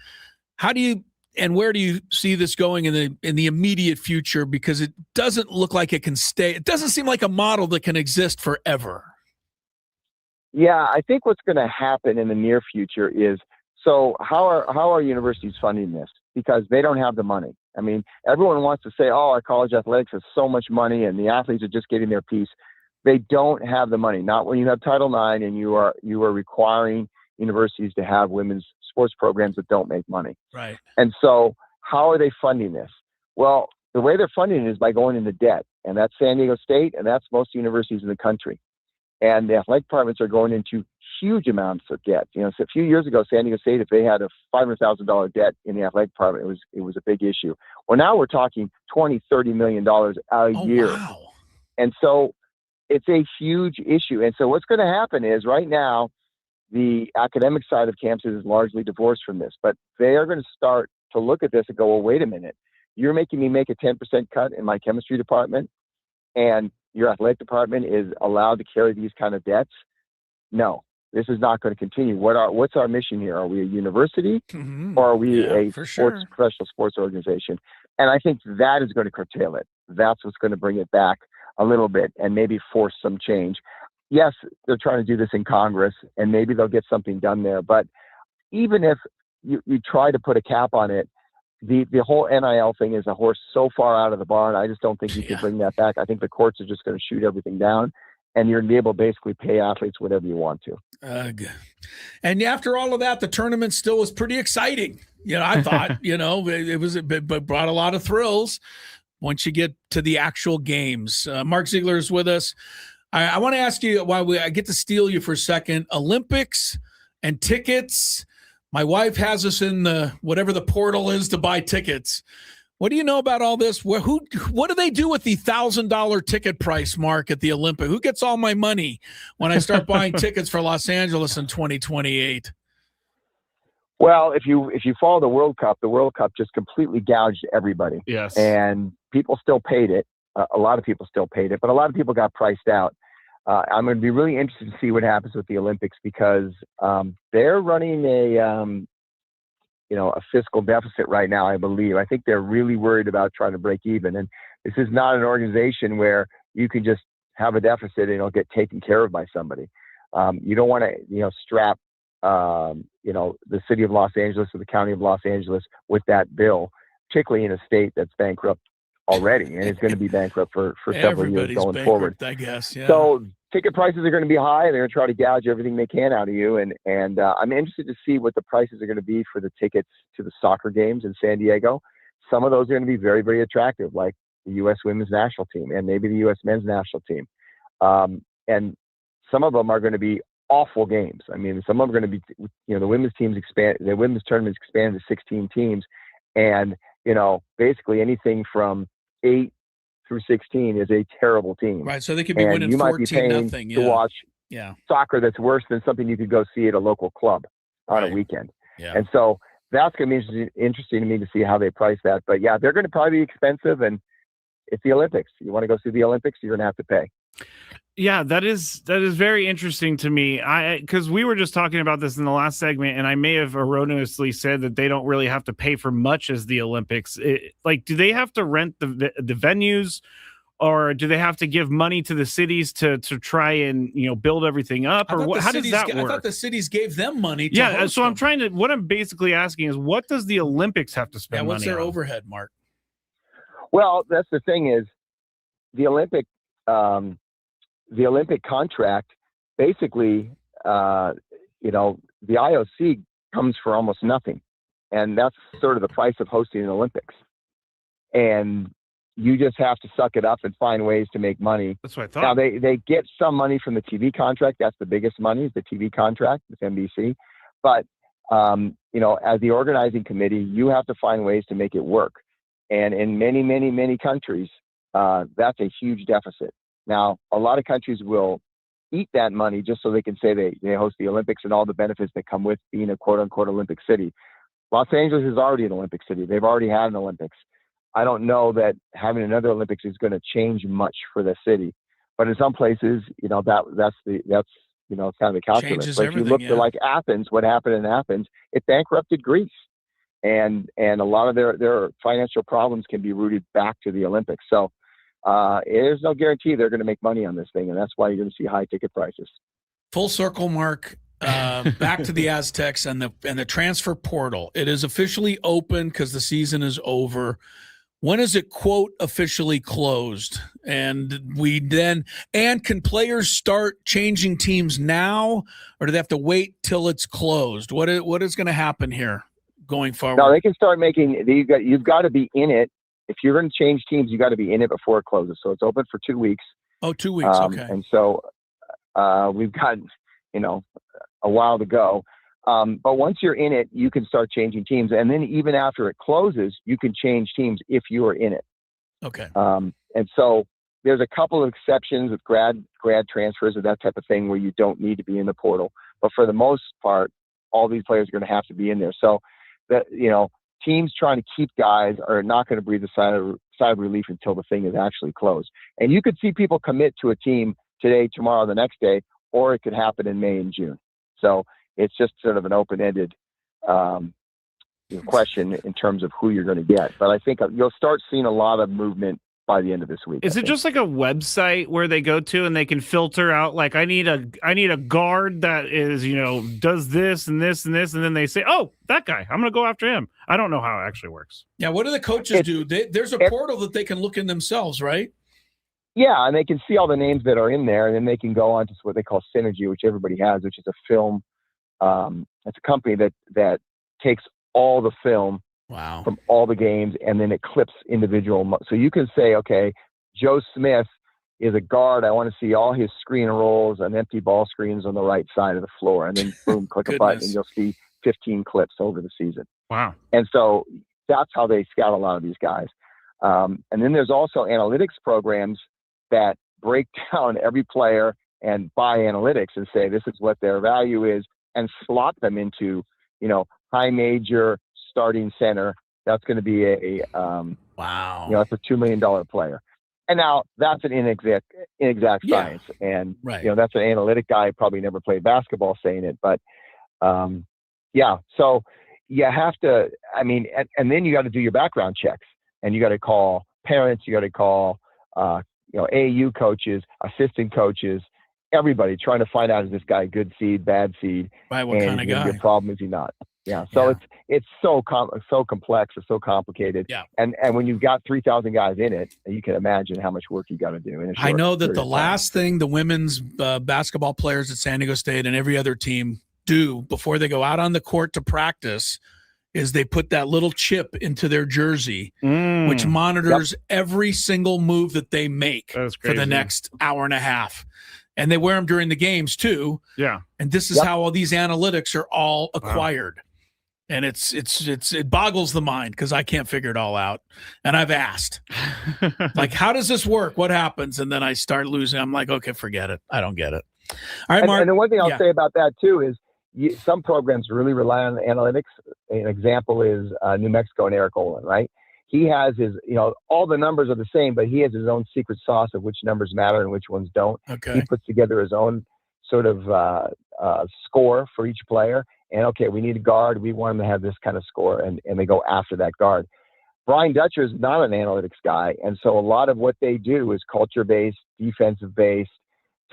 How do you and where do you see this going in the immediate future? Because it doesn't look like it can stay. It doesn't seem like a model that can exist forever. Yeah, I think what's going to happen in the near future is, so how are universities funding this? Because they don't have the money. I mean, everyone wants to say, oh, our college athletics has so much money and the athletes are just getting their piece. They don't have the money. Not when you have Title IX and you are requiring universities to have women's sports programs that don't make money. Right. And so how are they funding this? Well, the way they're funding it is by going into debt. And that's San Diego State, and that's most universities in the country. And the athletic departments are going into huge amounts of debt. So a few years ago, San Diego State, if they had a $500,000 debt in the athletic department, it was a big issue. Well, now we're talking $20-30 million a year. Wow. And so it's a huge issue. And so what's going to happen is right now, the academic side of campuses is largely divorced from this, but they are going to start to look at this and go, well, wait a minute, you're making me make a 10% cut in my chemistry department, and your athletic department is allowed to carry these kind of debts? No, this is not going to continue. What's our mission here? Are we a university or are we professional sports organization? And I think that is going to curtail it. That's what's going to bring it back a little bit and maybe force some change. Yes, they're trying to do this in Congress, and maybe they'll get something done there. But even if you try to put a cap on it, the whole NIL thing is a horse so far out of the barn. I just don't think you can bring that back. I think the courts are just going to shoot everything down, and you're going to be able to basically pay athletes whatever you want to. And after all of that, the tournament still was pretty exciting. I thought, it brought a lot of thrills once you get to the actual games. Mark Ziegler is with us. I want to ask you, I get to steal you for a second, Olympics and tickets. My wife has us in whatever the portal is to buy tickets. What do you know about all this? What do they do with the $1,000 ticket price, Mark, at the Olympic? Who gets all my money when I start buying tickets for Los Angeles in 2028? Well, if you follow the World Cup just completely gouged everybody. Yes. And people still paid it. A lot of people still paid it, but a lot of people got priced out. I'm going to be really interested to see what happens with the Olympics because they're running a fiscal deficit right now, I believe. I think they're really worried about trying to break even. And this is not an organization where you can just have a deficit and it'll get taken care of by somebody. You don't want to, strap, the city of Los Angeles or the county of Los Angeles with that bill, particularly in a state that's bankrupt already, and it's going to be bankrupt for several years going forward. I guess. Yeah. So ticket prices are going to be high. They're going to try to gouge everything they can out of you, and I'm interested to see what the prices are going to be for the tickets to the soccer games in San Diego. Some of those are going to be very, very attractive, like the U.S. women's national team and maybe the U.S. men's national team. And some of them are going to be awful games. I mean, some of them are going to be, the women's tournaments expanded to 16 teams, and basically anything from 8 through 16 is a terrible team. Right. So they could be winning 14-0 to watch soccer that's worse than something you could go see at a local club on a weekend. Yeah. And so that's going to be interesting to me to see how they price that. But yeah, they're going to probably be expensive, and it's the Olympics. You want to go see the Olympics, you're going to have to pay. Yeah, that is very interesting to me. Because we were just talking about this in the last segment, and I may have erroneously said that they don't really have to pay for much as the Olympics. Do they have to rent the venues, or do they have to give money to the cities to try and build everything up, or how does that work? I thought the cities gave them money. So what I'm basically asking is, what does the Olympics have to spend? What's money their on? overhead, Mark? Well, that's the thing is the Olympic contract, basically, the IOC comes for almost nothing. And that's sort of the price of hosting an Olympics. And You just have to suck it up and find ways to make money. That's what I thought. Now, they get some money from the TV contract. That's the biggest money, the TV contract with NBC. But, as the organizing committee, you have to find ways to make it work. And in many, many, many countries, that's a huge deficit. Now, a lot of countries will eat that money just so they can say they host the Olympics and all the benefits that come with being a quote-unquote Olympic city. Los Angeles is already an Olympic city. They've already had an Olympics. I don't know that having another Olympics is going to change much for the city, but in some places, that's kind of the calculus. But if you look to like Athens, what happened in Athens, it bankrupted Greece, and a lot of their financial problems can be rooted back to the Olympics. So there's no guarantee they're going to make money on this thing, and that's why you're going to see high ticket prices. Full circle, Mark. Back to the Aztecs and the transfer portal. It is officially open because the season is over. When is it, quote, officially closed? And can players start changing teams now, or do they have to wait till it's closed? What is going to happen here going forward? No, they can start making. You've got to be in it. If you're going to change teams, you got to be in it before it closes. So it's open for 2 weeks. Oh, 2 weeks. Okay. And so we've got a while to go. But once you're in it, you can start changing teams. And then even after it closes, you can change teams if you are in it. Okay. And so there's a couple of exceptions with grad transfers or that type of thing where you don't need to be in the portal. But for the most part, all these players are going to have to be in there. So that, teams trying to keep guys are not going to breathe a sigh of relief until the thing is actually closed. And you could see people commit to a team today, tomorrow, the next day, or it could happen in May and June. So it's just sort of an open-ended question in terms of who you're going to get. But I think you'll start seeing a lot of movement by the end of this week. Is it just like a website where they go to and they can filter out, like, I need a guard that is, does this and this and this, and then they say, oh, that guy, I'm going to go after him. I don't know how it actually works. Yeah, what do the coaches do? There's a portal that they can look in themselves, right? Yeah, and they can see all the names that are in there, and then they can go on to what they call Synergy, which everybody has, which is a film. It's a company that takes all the film from all the games, and then it clips individual. So you can say, okay, Joe Smith is a guard. I want to see all his screen rolls and empty ball screens on the right side of the floor. And then boom, click a button, and you'll see 15 clips over the season. Wow. And so that's how they scout a lot of these guys. And then there's also analytics programs that break down every player and by analytics and say, this is what their value is, and slot them into, high major starting center. That's going to be that's a $2 million player. And now that's an inexact science. And, that's an analytic guy, probably never played basketball saying it, but so you have to, and then you got to do your background checks, and you got to call parents, you got to call, AAU coaches, assistant coaches, everybody trying to find out, is this guy good seed, bad seed? Right, what kind of guy? Good problem, is he not? Yeah. So it's so complex, it's so complicated. Yeah. And when you've got 3,000 guys in it, you can imagine how much work you got to do. I know that the last thing the women's basketball players at San Diego State and every other team do before they go out on the court to practice is they put that little chip into their jersey, which monitors every single move that they make for the next hour and a half. And they wear them during the games too. Yeah. And this is how all these analytics are all acquired. Wow. And it boggles the mind because I can't figure it all out. And I've asked, like, how does this work? What happens? And then I start losing. I'm like, okay, forget it. I don't get it. All right, Mark. And the one thing I'll say about that too is some programs really rely on analytics. An example is New Mexico and Eric Olin, right? He has his, all the numbers are the same, but he has his own secret sauce of which numbers matter and which ones don't. Okay. He puts together his own sort of score for each player. And, okay, we need a guard. We want him to have this kind of score, and they go after that guard. Brian Dutcher is not an analytics guy, and so a lot of what they do is culture-based, defensive-based,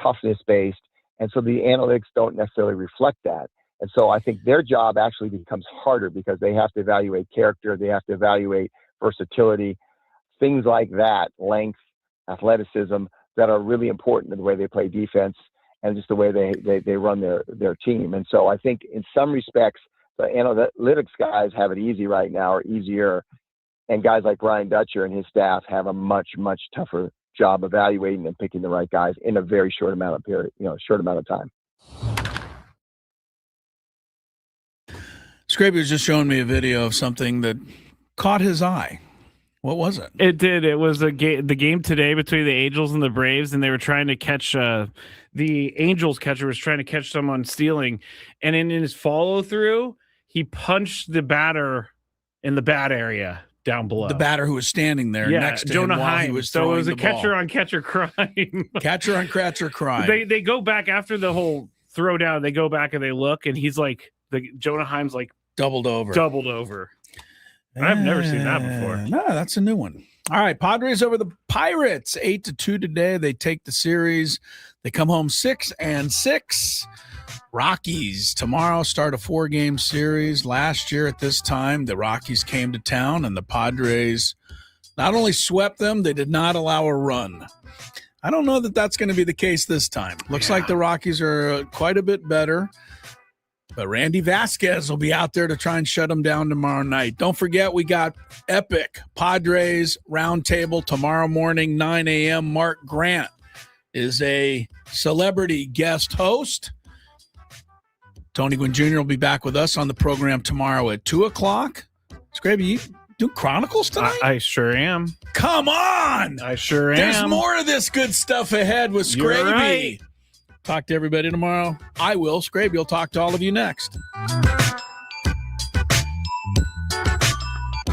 toughness-based, and so the analytics don't necessarily reflect that. And so I think their job actually becomes harder because they have to evaluate character, they have to evaluate versatility, things like that, length, athleticism, that are really important in the way they play defense and just the way they run their team. And so I think in some respects, the analytics guys have it easy right now, or easier, And guys like Brian Dutcher and his staff have a much, much tougher job evaluating and picking the right guys in a very short amount of time. Scrappy was just showing me a video of something that caught his eye. What was it? It did. It was the game today between the Angels and the Braves, and they were trying to catch the Angels catcher was trying to catch someone stealing, and in his follow through, he punched the batter in the bat area down below. The batter who was standing there next to Jonah him while Heim. he was So throwing it was a the ball. catcher on catcher crime. Catcher on catcher crime. They go back after the whole throwdown. They go back and they look, and he's like Jonah Heim's like doubled over. I've never seen that before. No, that's a new one. All right, Padres over the Pirates, 8-2 today. They take the series. They come home 6-6. Rockies tomorrow start a 4-game series. Last year at this time, the Rockies came to town, and the Padres not only swept them, they did not allow a run. I don't know that that's going to be the case this time. Looks like the Rockies are quite a bit better. But Randy Vasquez will be out there to try and shut them down tomorrow night. Don't forget, we got epic Padres roundtable tomorrow morning, 9 a.m. Mark Grant is a celebrity guest host. Tony Gwynn Jr. will be back with us on the program tomorrow at 2 o'clock. Scrappy, you do Chronicles tonight? I sure am. Come on! I sure am. There's more of this good stuff ahead with Scrappy. You're right. Talk to everybody tomorrow. I will. Scrappy will talk to all of you next.